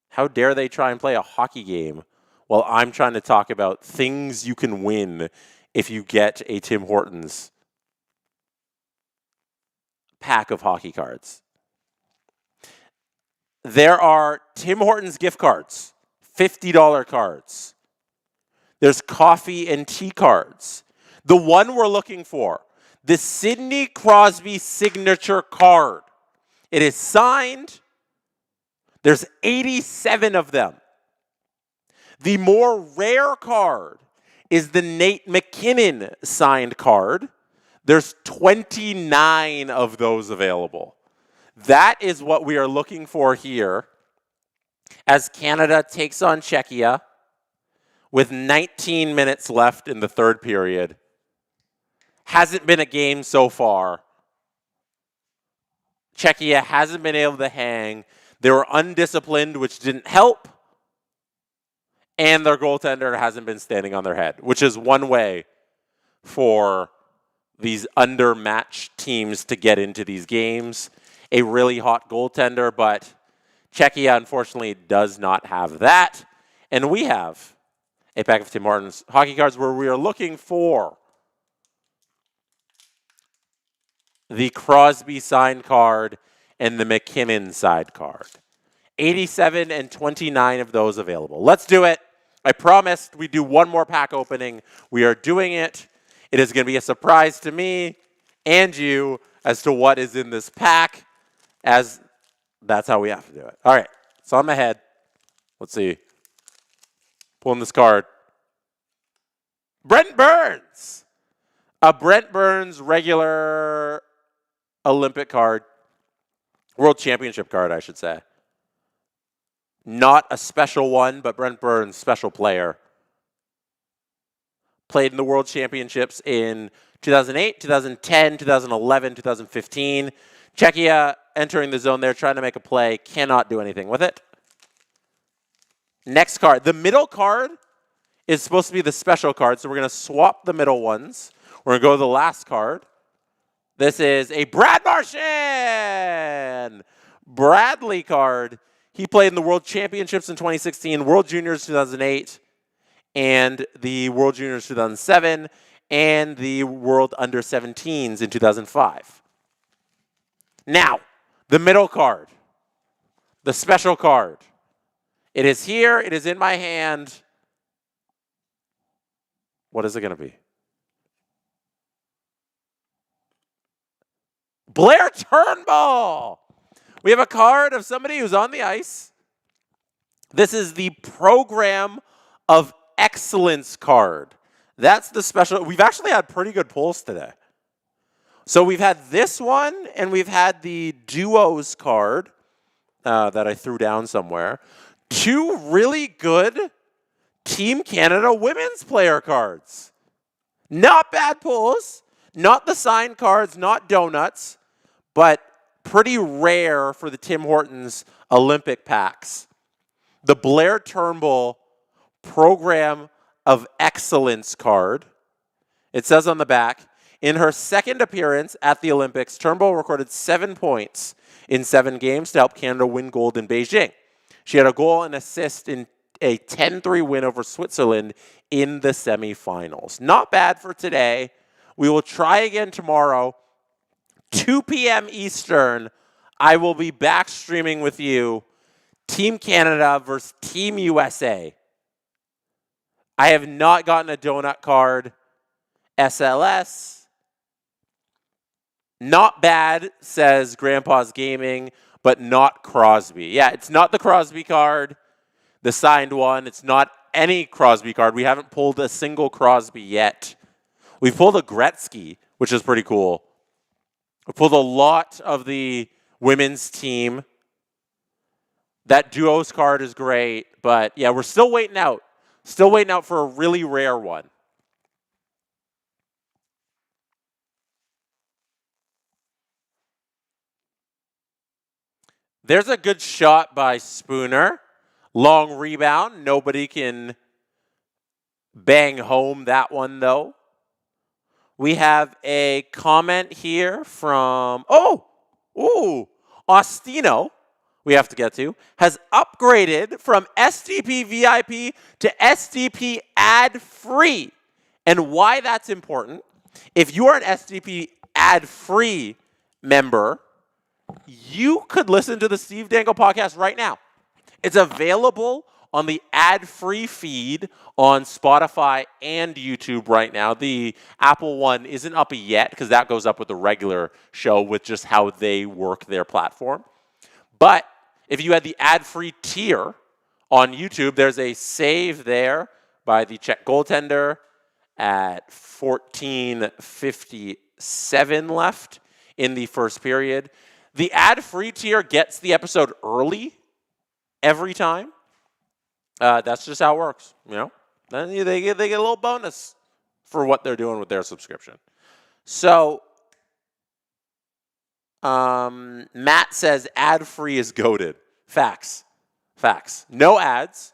Speaker 2: How dare they try and play a hockey game while I'm trying to talk about things you can win if you get a Tim Hortons pack of hockey cards. There are Tim Hortons gift cards, $50 cards. There's coffee and tea cards. The one we're looking for, the Sidney Crosby signature card. It is signed. There's 87 of them. The more rare card is the Nate McKinnon signed card. There's 29 of those available. That is what we are looking for here as Canada takes on Czechia with 19 minutes left in the third period. Hasn't been a game so far. Czechia hasn't been able to hang. They were undisciplined, which didn't help. And their goaltender hasn't been standing on their head, which is one way for these undermatched teams to get into these games. A really hot goaltender, but Czechia, unfortunately, does not have that. And we have a pack of Tim Hortons hockey cards where we are looking for the Crosby signed card and the McKinnon side card. 87 and 29 of those available. Let's do it. I promised we'd do one more pack opening. We are doing it. It is going to be a surprise to me and you as to what is in this pack, as that's how we have to do it. All right, it's on my head. Let's see. Pulling this card. Brent Burns. A Brent Burns regular Olympic card. World Championship card, I should say. Not a special one, but Brent Burns, special player. Played in the World Championships in 2008, 2010, 2011, 2015. Czechia entering the zone there, trying to make a play. Cannot do anything with it. Next card. The middle card is supposed to be the special card, so we're going to swap the middle ones. We're going to go to the last card. This is a Brad Marchand Bradley card. He played in the World Championships in 2016, World Juniors 2008, and the World Juniors 2007, and the World Under-17s in 2005. Now, The middle card. The special card. It is here. It is in my hand. What is it going to be? Blair Turnbull. We have a card of somebody who's on the ice. This is the Program of Excellence card. That's the special. We've actually had pretty good pulls today. So we've had this one, and we've had the Duos card that I threw down somewhere. Two really good Team Canada women's player cards. Not bad pulls. Not the signed cards, not donuts, but pretty rare for the Tim Hortons Olympic packs. The Blair Turnbull Program of Excellence card. It says on the back, in her second appearance at the Olympics, Turnbull recorded 7 points in 7 games to help Canada win gold in Beijing. She had a goal and assist in a 10-3 win over Switzerland in the semifinals. Not bad for today. We will try again tomorrow, 2 p.m. Eastern. I will be back streaming with you, Team Canada versus Team USA. I have not gotten a donut card. SLS. Not bad, says Grandpa's Gaming, but not Crosby. Yeah, it's not the Crosby card, the signed one. It's not any Crosby card. We haven't pulled a single Crosby yet. We've pulled a Gretzky, which is pretty cool. We pulled a lot of the women's team. That Duos card is great, but yeah, we're still waiting out. Still waiting out for a really rare one. There's a good shot by Spooner. Long rebound. Nobody can bang home that one, though. We have a comment here from, Ostino, we have to get to, has upgraded from SDP VIP to SDP ad-free. And why that's important, if you are an SDP ad-free member, you could listen to the Steve Dangle podcast right now. It's available on the ad-free feed on Spotify and YouTube right now. The Apple one isn't up yet because that goes up with the regular show with just how they work their platform. But if you had the ad-free tier on YouTube, there's a save there by the Czech goaltender at 14:57 left in the first period. The ad-free tier gets the episode early every time. That's just how it works, you know. Then they get a little bonus for what they're doing with their subscription. So Matt says ad-free is goated. Facts. No ads.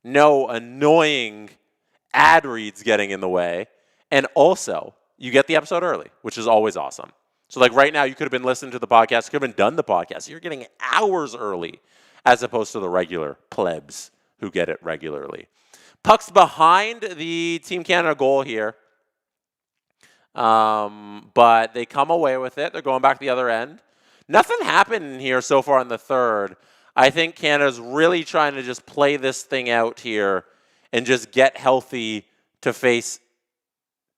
Speaker 2: No annoying ad reads getting in the way. And also, you get the episode early, which is always awesome. So like right now, you could have been listening to the podcast, could have been done the podcast. You're getting hours early as opposed to the regular plebs who get it regularly. Puck's behind the Team Canada goal here. But they come away with it. They're going back the other end. Nothing happened here so far in the third. I think Canada's really trying to just play this thing out here and just get healthy to face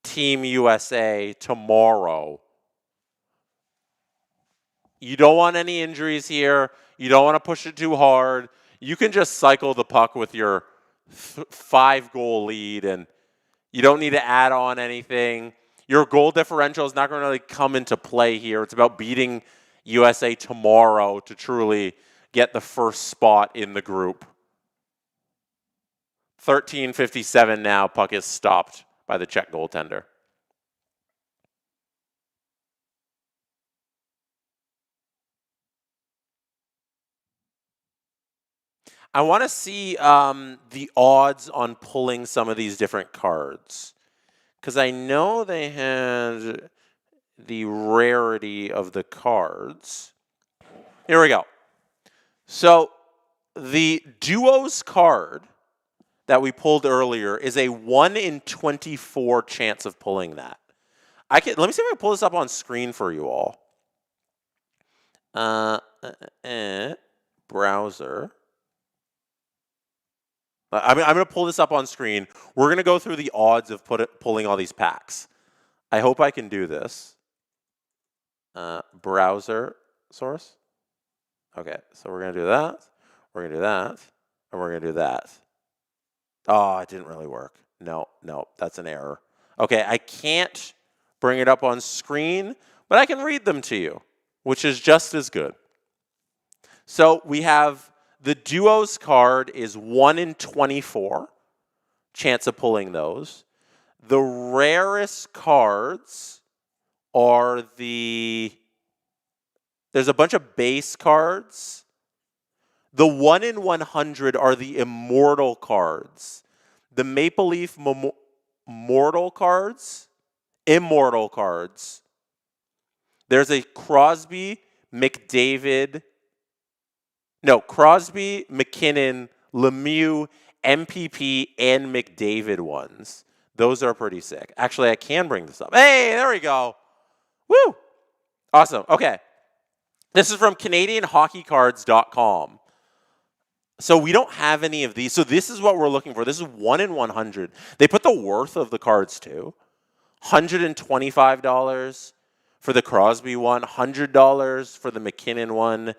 Speaker 2: Team USA tomorrow. You don't want any injuries here. You don't want to push it too hard. You can just cycle the puck with your 5-goal lead, and you don't need to add on anything. Your goal differential is not going to really come into play here. It's about beating USA tomorrow to truly get the first spot in the group. 13:57 now. Puck is stopped by the Czech goaltender. I want to see the odds on pulling some of these different cards, because I know they had the rarity of the cards. Here we go. So the Duos card that we pulled earlier is a 1 in 24 chance of pulling that. Let me see if I can pull this up on screen for you all. Browser. I'm going to pull this up on screen. We're going to go through the odds of pulling all these packs. I hope I can do this. Browser source. Okay, so we're going to do that. We're going to do that. And we're going to do that. Oh, it didn't really work. No, that's an error. Okay, I can't bring it up on screen, but I can read them to you, which is just as good. So we have the duos card is 1 in 24 chance of pulling those. The rarest cards are there's a bunch of base cards. The 1 in 100 are the immortal cards. The Maple Leaf immortal cards. There's a Crosby, McKinnon, Lemieux, MPP, and McDavid ones. Those are pretty sick. Actually, I can bring this up. Hey, there we go. Woo! Awesome. Okay. This is from CanadianHockeyCards.com. So we don't have any of these. So this is what we're looking for. This is 1 in 100. They put the worth of the cards too. $125 for the Crosby one, $100 for the McKinnon one.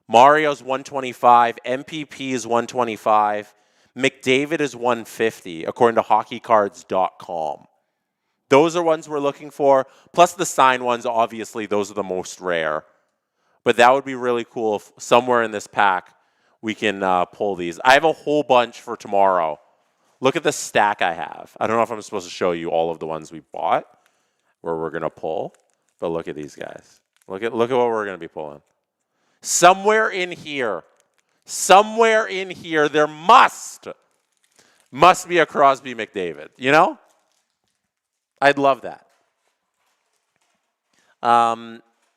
Speaker 2: Mario's $125, MPP is $125, McDavid is $150, according to hockeycards.com. Those are ones we're looking for. Plus the signed ones, obviously, those are the most rare. But that would be really cool if somewhere in this pack we can pull these. I have a whole bunch for tomorrow. Look at the stack I have. I don't know if I'm supposed to show you all of the ones we bought where we're going to pull. But look at these guys. Look at what we're going to be pulling. Somewhere in here, there must be a Crosby McDavid, you know? I'd love that.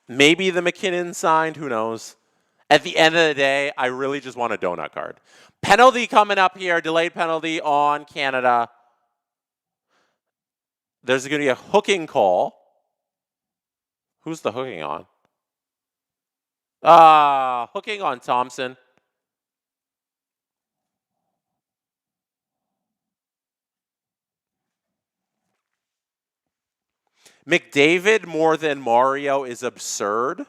Speaker 2: Maybe the McKinnon signed, who knows? At the end of the day, I really just want a donut card. Penalty coming up here, delayed penalty on Canada. There's going to be a hooking call. Who's the hooking on? Hooking on Thompson. McDavid more than Mario is absurd.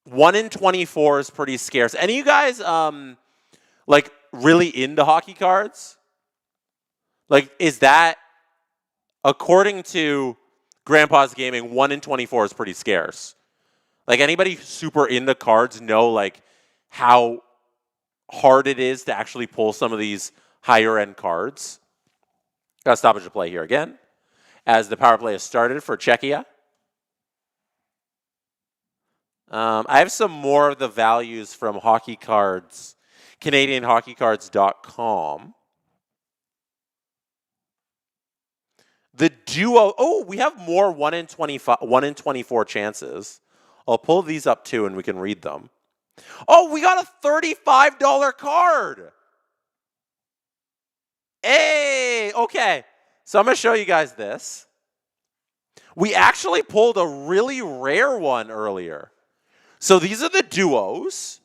Speaker 2: 1 in 24 is pretty scarce. Any of you guys like really into hockey cards? Like, is that, according to Grandpa's Gaming, 1 in 24 is pretty scarce? Like, anybody super into cards know like how hard it is to actually pull some of these higher end cards? Got a stoppage to play here again, as the power play has started for Czechia. I have some more of the values from Hockey Cards, CanadianHockeyCards.com. The duo, we have more 1 in 24 chances. I'll pull these up too and we can read them. Oh, we got a $35 card. Hey, okay. So I'm going to show you guys this. We actually pulled a really rare one earlier. So these are the duos.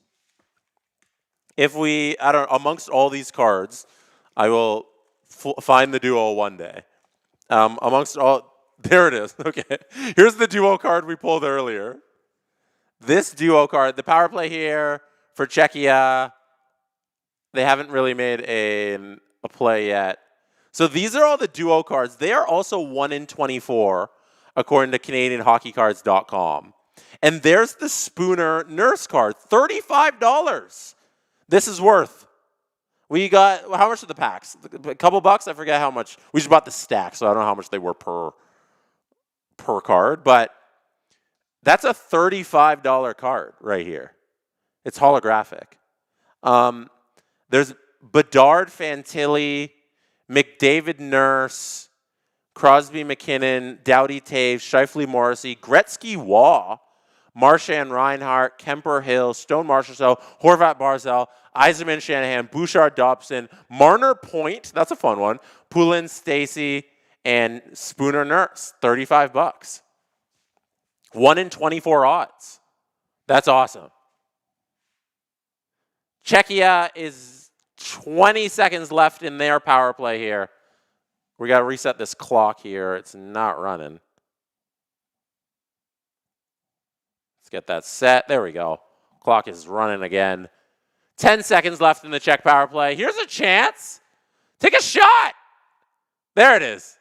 Speaker 2: If amongst all these cards, I will find the duo one day. There it is. Okay. Here's the duo card we pulled earlier. This duo card, the power play here for Czechia, they haven't really made a play yet. So these are all the duo cards. They are also 1 in 24, according to CanadianHockeyCards.com. And there's the Spooner Nurse card, $35. This is worth. We got, how much are the packs? A couple bucks? I forget how much. We just bought the stack, so I don't know how much they were per card. But that's a $35 card right here. It's holographic. There's Bedard Fantilli, McDavid Nurse, Crosby McKinnon, Doughty Taves, Scheifele Morrissey, Gretzky Waugh, Marchand Reinhardt, Kemper Hill, Stone Marchessault, Horvat Barzal, Yzerman Shanahan, Bouchard Dobson, Marner Point, that's a fun one, Poulin Stacy, and Spooner Nurse, $35. 1 in 24 odds. That's awesome. Czechia is 20 seconds left in their power play here. We got to reset this clock here. It's not running. Let's get that set. There we go. Clock is running again. 10 seconds left in the Czech power play. Here's a chance. Take a shot. There it is.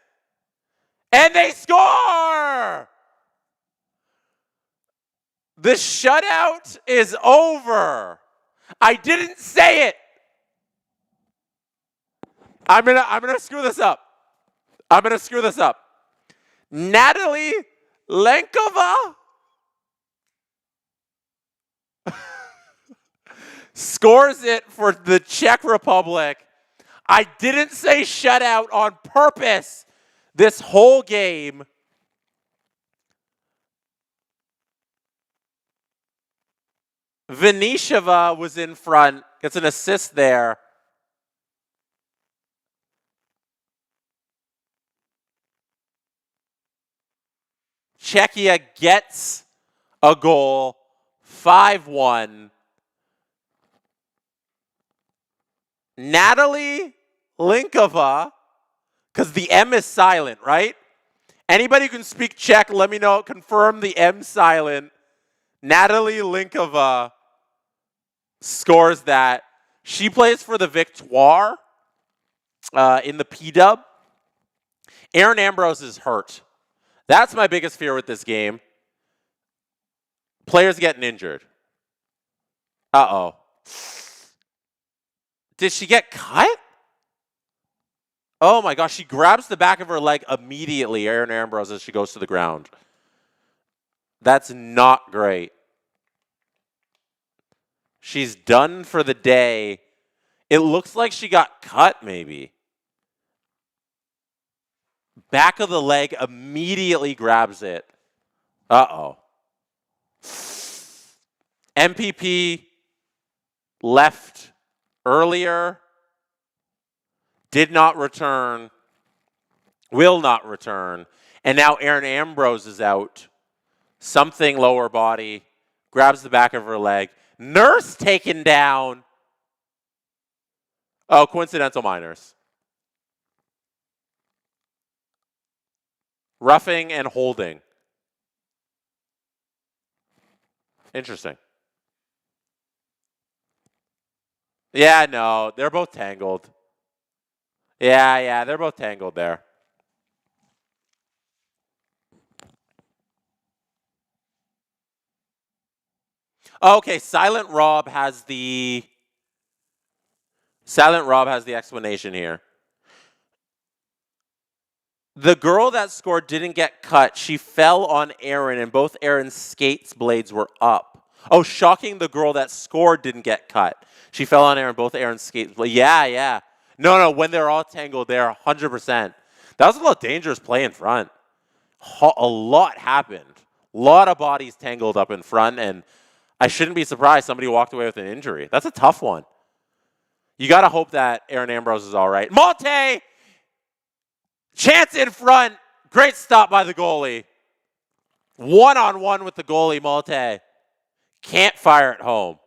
Speaker 2: And they score! The shutout is over. I didn't say it. I'm gonna screw this up. Natalie Lenkova scores it for the Czech Republic. I didn't say shutout on purpose this whole game. Vinisheva was in front, gets an assist there. Czechia gets a goal, 5-1. Natalie Linkova, because the M is silent, right? Anybody who can speak Czech, let me know, confirm the M silent. Natalie Linkova scores that. She plays for the Victoire in the P-Dub. Aaron Ambrose is hurt. That's my biggest fear with this game. Players getting injured. Uh-oh. Did she get cut? Oh my gosh, she grabs the back of her leg immediately, Aaron Ambrose, as she goes to the ground. That's not great. She's done for the day. It looks like she got cut, maybe. Back of the leg immediately grabs it. Uh-oh. MPP left earlier. Did not return. Will not return. And now Aaron Ambrose is out. Something lower body. Grabs the back of her leg. Nurse taken down. Oh, coincidental minors. Roughing and holding. Interesting. Yeah, no, they're both tangled. Yeah, they're both tangled there. Okay, Silent Rob has the explanation here. The girl that scored didn't get cut. She fell on Aaron, and both Aaron's skates blades were up. Oh, shocking, the girl that scored didn't get cut. She fell on Aaron, both Aaron's skates blades. Yeah. No, when they're all tangled, they're 100%. That was a little dangerous play in front. A lot happened. A lot of bodies tangled up in front, and I shouldn't be surprised somebody walked away with an injury. That's a tough one. You got to hope that Aaron Ambrose is all right. Malte! Chance in front. Great stop by the goalie. One-on-one with the goalie, Malte. Can't fire it home.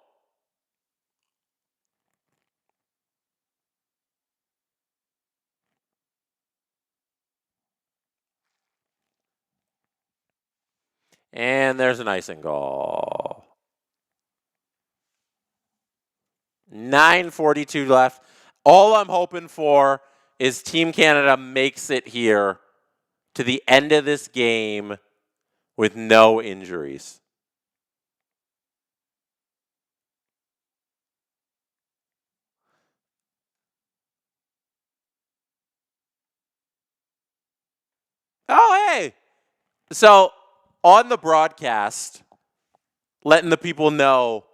Speaker 2: And there's an icing goal. 9:42 left. All I'm hoping for is Team Canada makes it here to the end of this game with no injuries. Oh, hey. So on the broadcast, letting the people know,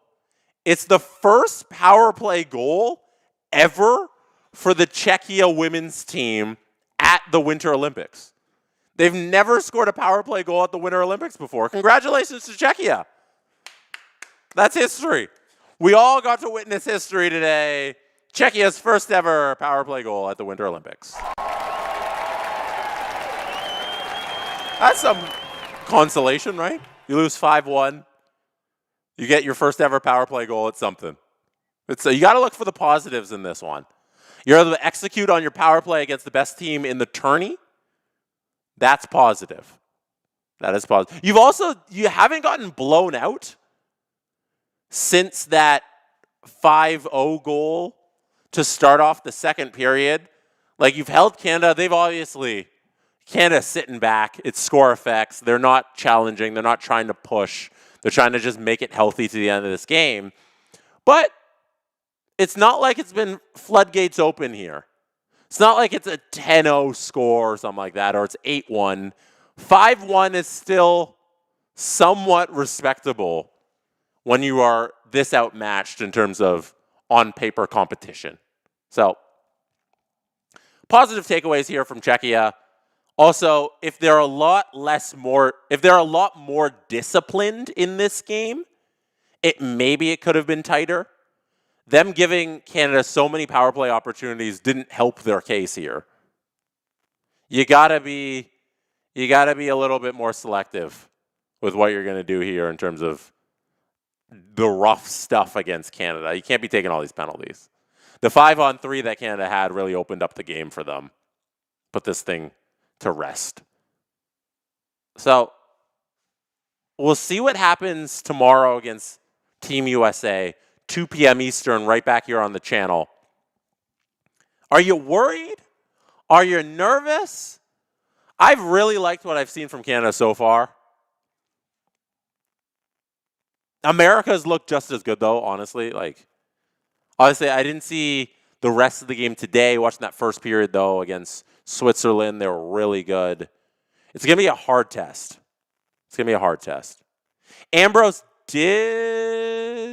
Speaker 2: it's the first power play goal ever for the Czechia women's team at the Winter Olympics. They've never scored a power play goal at the Winter Olympics before. Congratulations to Czechia. That's history. We all got to witness history today. Czechia's first ever power play goal at the Winter Olympics. That's some consolation, right? You lose 5-1. You get your first ever power play goal. It's something. You got to look for the positives in this one. You're able to execute on your power play against the best team in the tourney. That's positive. That is positive. You haven't gotten blown out since that 5-0 goal to start off the second period. Like, you've held Canada. Canada's sitting back. It's score effects. They're not challenging. They're not trying to push. They're trying to just make it healthy to the end of this game. But it's not like it's been floodgates open here. It's not like it's a 10-0 score or something like that, or it's 8-1. 5-1 is still somewhat respectable when you are this outmatched in terms of on-paper competition. So, positive takeaways here from Czechia. Also, if they're a lot more disciplined in this game, maybe it could have been tighter. Them giving Canada so many power play opportunities didn't help their case here. You gotta be a little bit more selective with what you're gonna do here in terms of the rough stuff against Canada. You can't be taking all these penalties. The 5-on-3 that Canada had really opened up the game for them. Put this thing to rest. So we'll see what happens tomorrow against Team USA. 2 p.m. Eastern, right back here on the channel. Are you worried? Are you nervous? I've really liked what I've seen from Canada so far. America's looked just as good, though, honestly. Honestly, I didn't see the rest of the game today. Watching that first period, though, against Switzerland, they were really good. It's going to be a hard test. Ambrose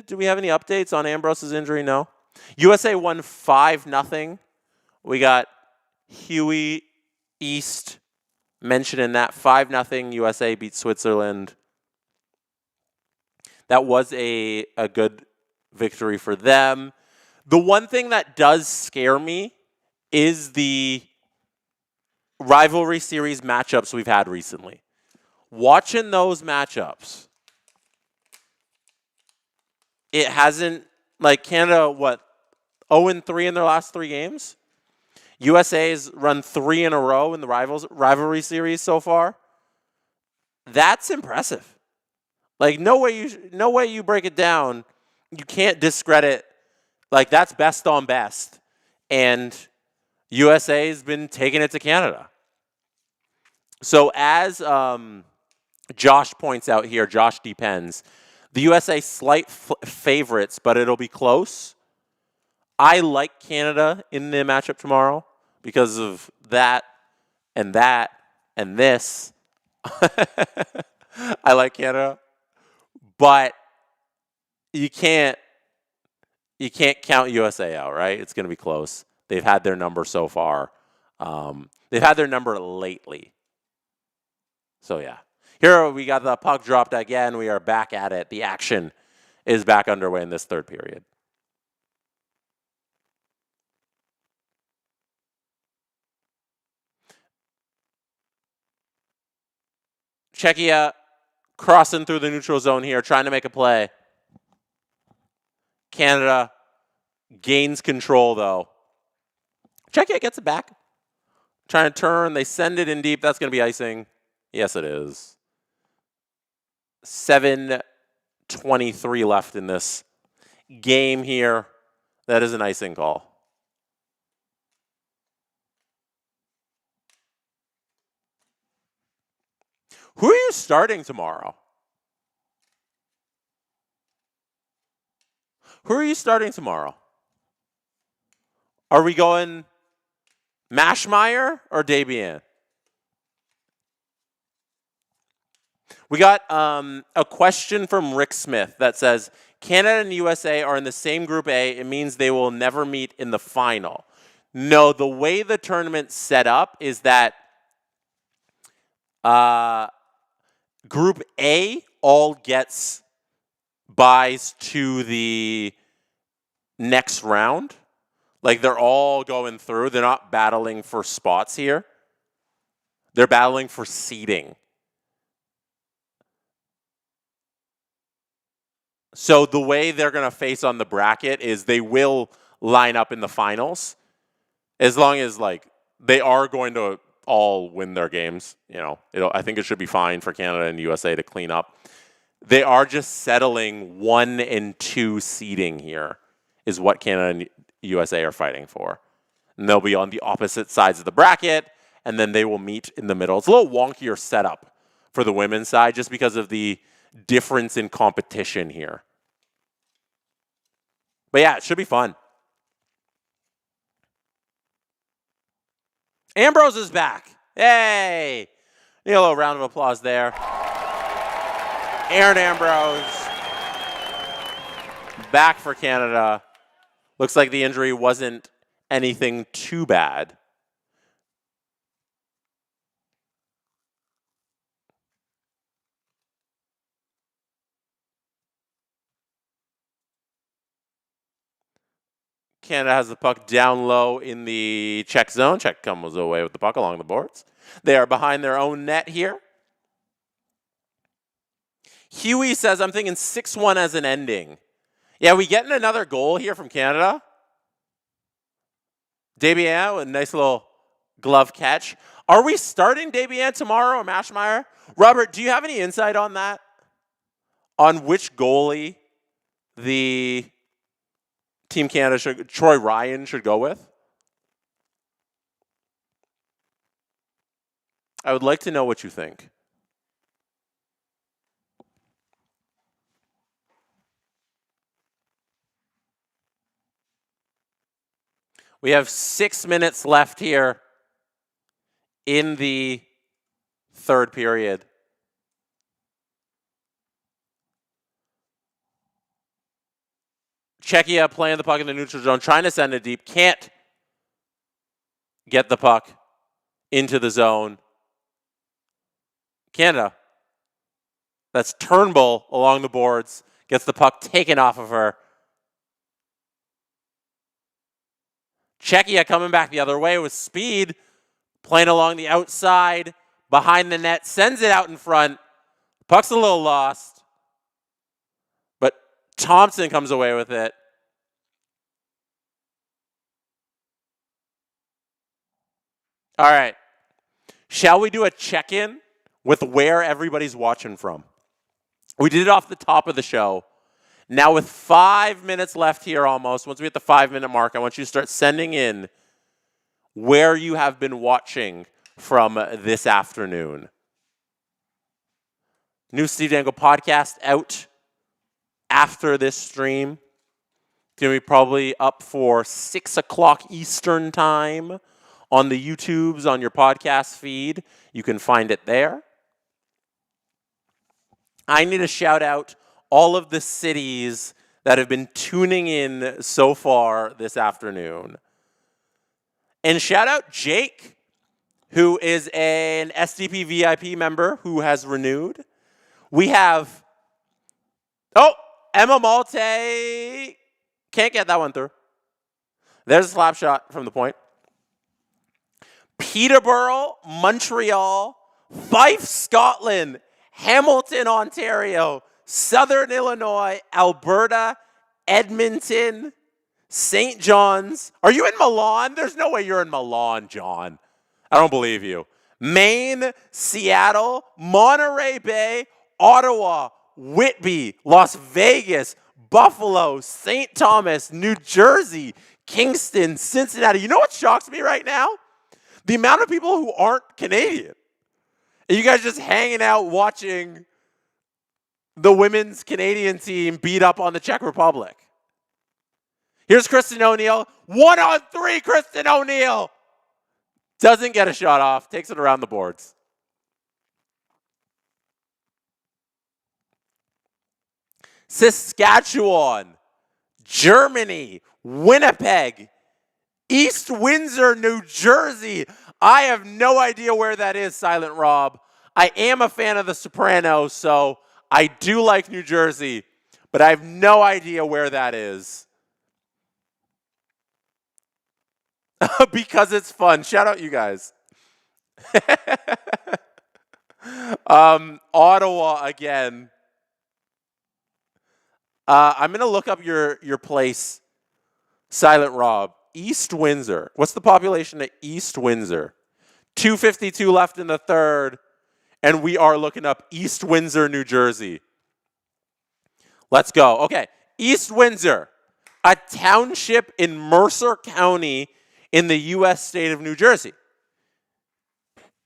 Speaker 2: do we have any updates on Ambrose's injury? No. USA won 5-0. We got Huey East mentioned in that. 5-0 USA beat Switzerland. That was a good victory for them. The one thing that does scare me is the rivalry series matchups we've had recently. Watching those matchups, it hasn't, Canada, 0-3 in their last 3 games? USA's run 3 in a row in the rivalry series so far. That's impressive. No way you break it down. You can't discredit, that's best on best. And USA's been taking it to Canada. So as Josh points out here, Josh Depends, the USA slight favorites, but it'll be close. I like Canada in the matchup tomorrow because of that and this. I like Canada, but you can't count USA out, right? It's going to be close. They've had their number so far. They've had their number lately. So yeah. Here we got the puck dropped again. We are back at it. The action is back underway in this third period. Czechia crossing through the neutral zone here, trying to make a play. Canada gains control, though. Czechia gets it back. Trying to turn. They send it in deep. That's going to be icing. Yes, it is. 7:23 left in this game here. That is an icing call. Who are you starting tomorrow? Who are you starting tomorrow? Are we going Mashmeyer or Debian? We got a question from Rick Smith that says, Canada and USA are in the same Group A. It means they will never meet in the final. No, the way the tournament's set up is that Group A all gets buys to the next round. They're all going through. They're not battling for spots here. They're battling for seeding. So the way they're going to face on the bracket is they will line up in the finals as long as like they are going to all win their games. You know, I think it should be fine for Canada and USA to clean up. They are just settling 1 and 2 seeding here is what Canada and USA are fighting for. And they'll be on the opposite sides of the bracket, and then they will meet in the middle. It's a little wonkier setup for the women's side just because of the difference in competition here. But yeah, it should be fun. Ambrose is back. Hey! Need a little round of applause there. Aaron Ambrose back for Canada. Looks like the injury wasn't anything too bad. Canada has the puck down low in the Czech zone. Czech comes away with the puck along the boards. They are behind their own net here. Huey says, I'm thinking 6-1 as an ending. Yeah, we getting another goal here from Canada. Desbiens with a nice little glove catch. Are we starting Desbiens tomorrow or Maschmeyer? Robert, do you have any insight on that? On which goalie the Team Canada Troy Ryan should go with? I would like to know what you think. We have 6 minutes left here in the third period. Czechia playing the puck in the neutral zone, trying to send it deep. Can't get the puck into the zone. Canada. That's Turnbull along the boards. Gets the puck taken off of her. Czechia coming back the other way with speed. Playing along the outside. Behind the net. Sends it out in front. Puck's a little lost. But Thompson comes away with it. All right. Shall we do a check-in with where everybody's watching from? We did it off the top of the show. Now with 5 minutes left here almost, once we hit the 5-minute mark, I want you to start sending in where you have been watching from this afternoon. New Steve Dangle podcast out after this stream. It's going to be probably up for 6 o'clock Eastern time on the YouTubes, on your podcast feed. You can find it there. I need to shout out all of the cities that have been tuning in so far this afternoon. And shout out Jake, who is an SDP VIP member who has renewed. We have, Emma Malte. Can't get that one through. There's a slap shot from the point. Peterborough, Montreal, Fife, Scotland, Hamilton, Ontario, Southern Illinois, Alberta, Edmonton, St. John's. Are you in Milan? There's no way you're in Milan, John. I don't believe you. Maine, Seattle, Monterey Bay, Ottawa, Whitby, Las Vegas, Buffalo, St. Thomas, New Jersey, Kingston, Cincinnati. You know what shocks me right now? The amount of people who aren't Canadian. And you guys just hanging out watching the women's Canadian team beat up on the Czech Republic. Here's Kristen O'Neill. 1-on-3, Kristen O'Neill. Doesn't get a shot off. Takes it around the boards. Saskatchewan, Germany, Winnipeg, East Windsor, New Jersey. I have no idea where that is, Silent Rob. I am a fan of The Sopranos, so I do like New Jersey, but I have no idea where that is. Because it's fun. Shout out you guys. Ottawa again. I'm going to look up your place, Silent Rob. East Windsor. What's the population of East Windsor? 252 left in the third, and we are looking up East Windsor, New Jersey. Let's go. Okay, East Windsor, a township in Mercer County in the U.S. state of New Jersey.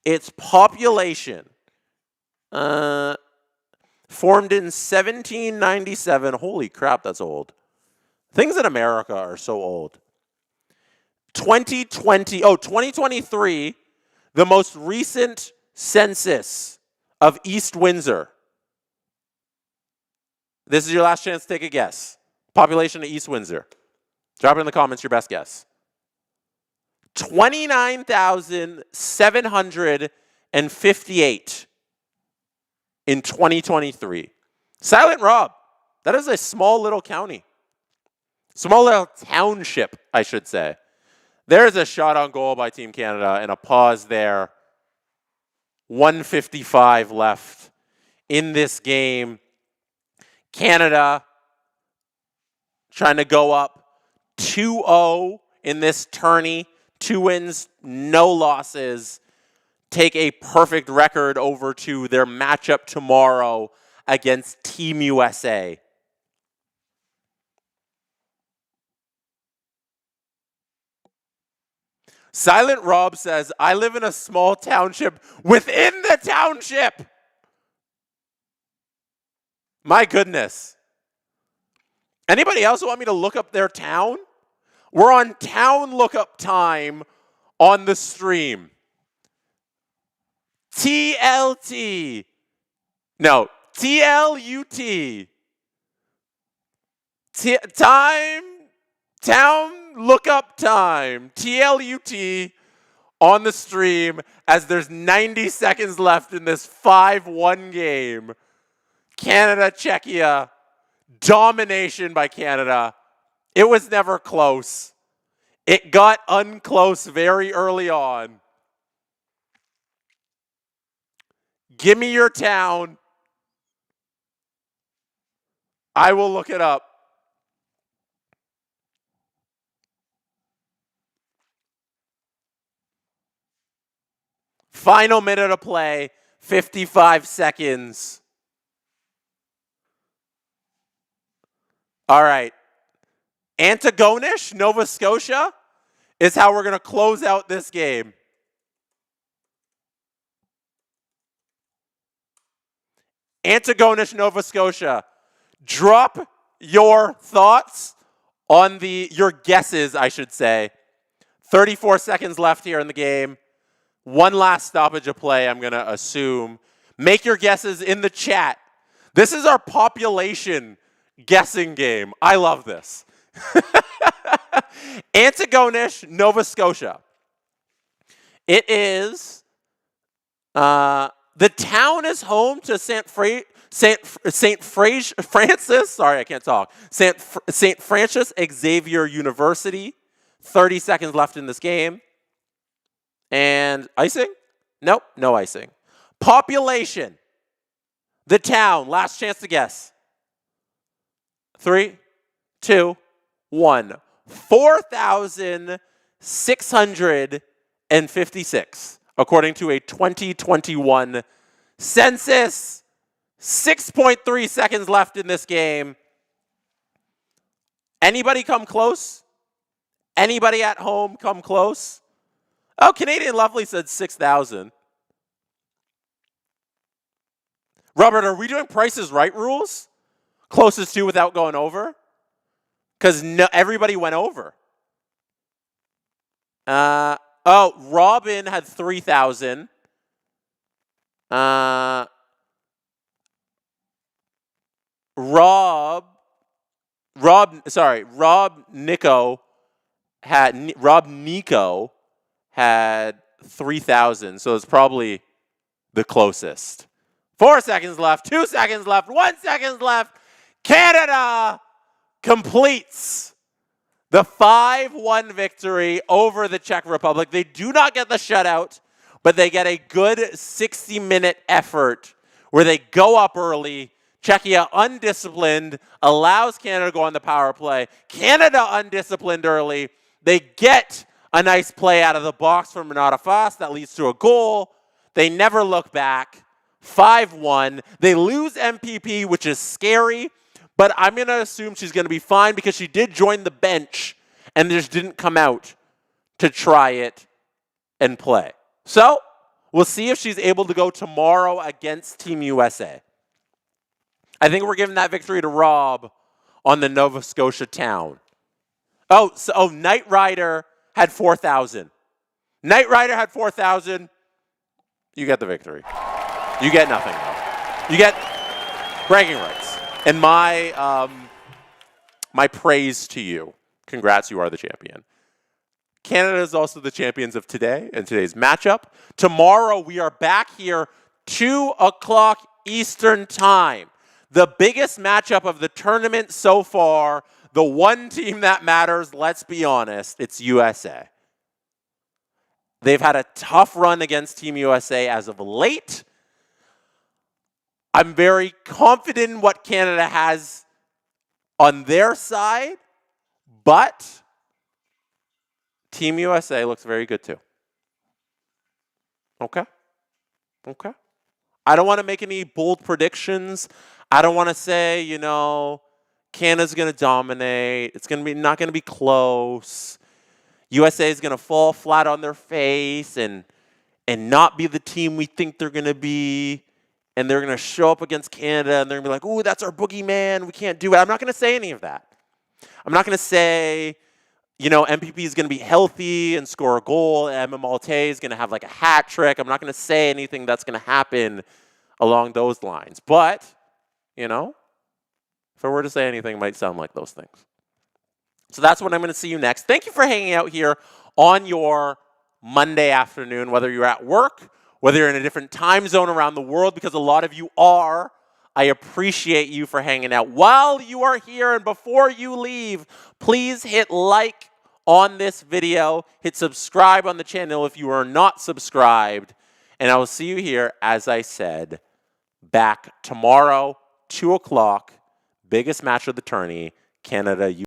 Speaker 2: Its population, formed in 1797. Holy crap, that's old. Things in America are so old. 2023, the most recent census of East Windsor. This is your last chance to take a guess. Population of East Windsor. Drop it in the comments your best guess. 29,758 in 2023. Silent Rob, that is a small little county. Small little township, I should say. There's a shot on goal by Team Canada and a pause there. 1:55 left in this game. Canada trying to go up 2-0 in this tourney. 2 wins, no losses. Take a perfect record over to their matchup tomorrow against Team USA. Silent Rob says, I live in a small township within the township. My goodness. Anybody else want me to look up their town? We're on town lookup time on the stream. TLT. No, TLUT. Town lookup time. TLUT on the stream as there's 90 seconds left in this 5-1 game. Canada, Czechia, domination by Canada. It was never close. It got unclose very early on. Give me your town. I will look it up. Final minute of play, 55 seconds. All right. Antigonish, Nova Scotia, is how we're going to close out this game. Antigonish, Nova Scotia. Drop your thoughts on your guesses, I should say. 34 seconds left here in the game. One last stoppage of play, I'm going to assume. Make your guesses in the chat. This is our population guessing game. I love this. Antigonish, Nova Scotia. It is, the town is home to St. Francis, sorry, I can't talk. St. Francis Xavier University. 30 seconds left in this game. And icing? Nope, no icing. Population. The town, last chance to guess. 3, 2, 1. 4,656, according to a 2021 census. 6.3 seconds left in this game. Anybody come close? Anybody at home come close? Oh, Canadian Lovely said 6,000. Robert, are we doing Price is Right rules? Closest to without going over? Because everybody went over. Robin had 3,000. Rob Nico had 3,000, so it's probably the closest. 4 seconds left, 2 seconds left, 1 second left. Canada completes the 5-1 victory over the Czech Republic. They do not get the shutout, but they get a good 60-minute effort where they go up early, Czechia undisciplined, allows Canada to go on the power play. Canada undisciplined early. They get a nice play out of the box from Renata Foss that leads to a goal. They never look back. 5-1. They lose MPP, which is scary, but I'm going to assume she's going to be fine because she did join the bench and just didn't come out to try it and play. So we'll see if she's able to go tomorrow against Team USA. I think we're giving that victory to Rob on the Nova Scotia town. Knight Rider had 4,000. Knight Rider had 4,000. You get the victory. You get nothing, though. You get bragging rights. And my praise to you. Congrats, you are the champion. Canada is also the champions of today and today's matchup. Tomorrow, we are back here, 2 o'clock Eastern Time. The biggest matchup of the tournament so far, the one team that matters, let's be honest, it's USA. They've had a tough run against Team USA as of late. I'm very confident in what Canada has on their side, but Team USA looks very good too. Okay? Okay. I don't want to make any bold predictions. I don't want to say, Canada's going to dominate. It's not going to be close. USA is going to fall flat on their face and not be the team we think they're going to be. And they're going to show up against Canada and they're going to be like, ooh, that's our boogeyman. We can't do it. I'm not going to say any of that. I'm not going to say, MPP is going to be healthy and score a goal. Emma Malte is going to have like a hat trick. I'm not going to say anything that's going to happen along those lines. But, if I were to say anything, it might sound like those things. So that's when I'm going to see you next. Thank you for hanging out here on your Monday afternoon, whether you're at work, whether you're in a different time zone around the world, because a lot of you are. I appreciate you for hanging out. While you are here and before you leave, please hit like on this video. Hit subscribe on the channel if you are not subscribed. And I will see you here, as I said, back tomorrow, 2 o'clock, biggest match of the tourney, Canada.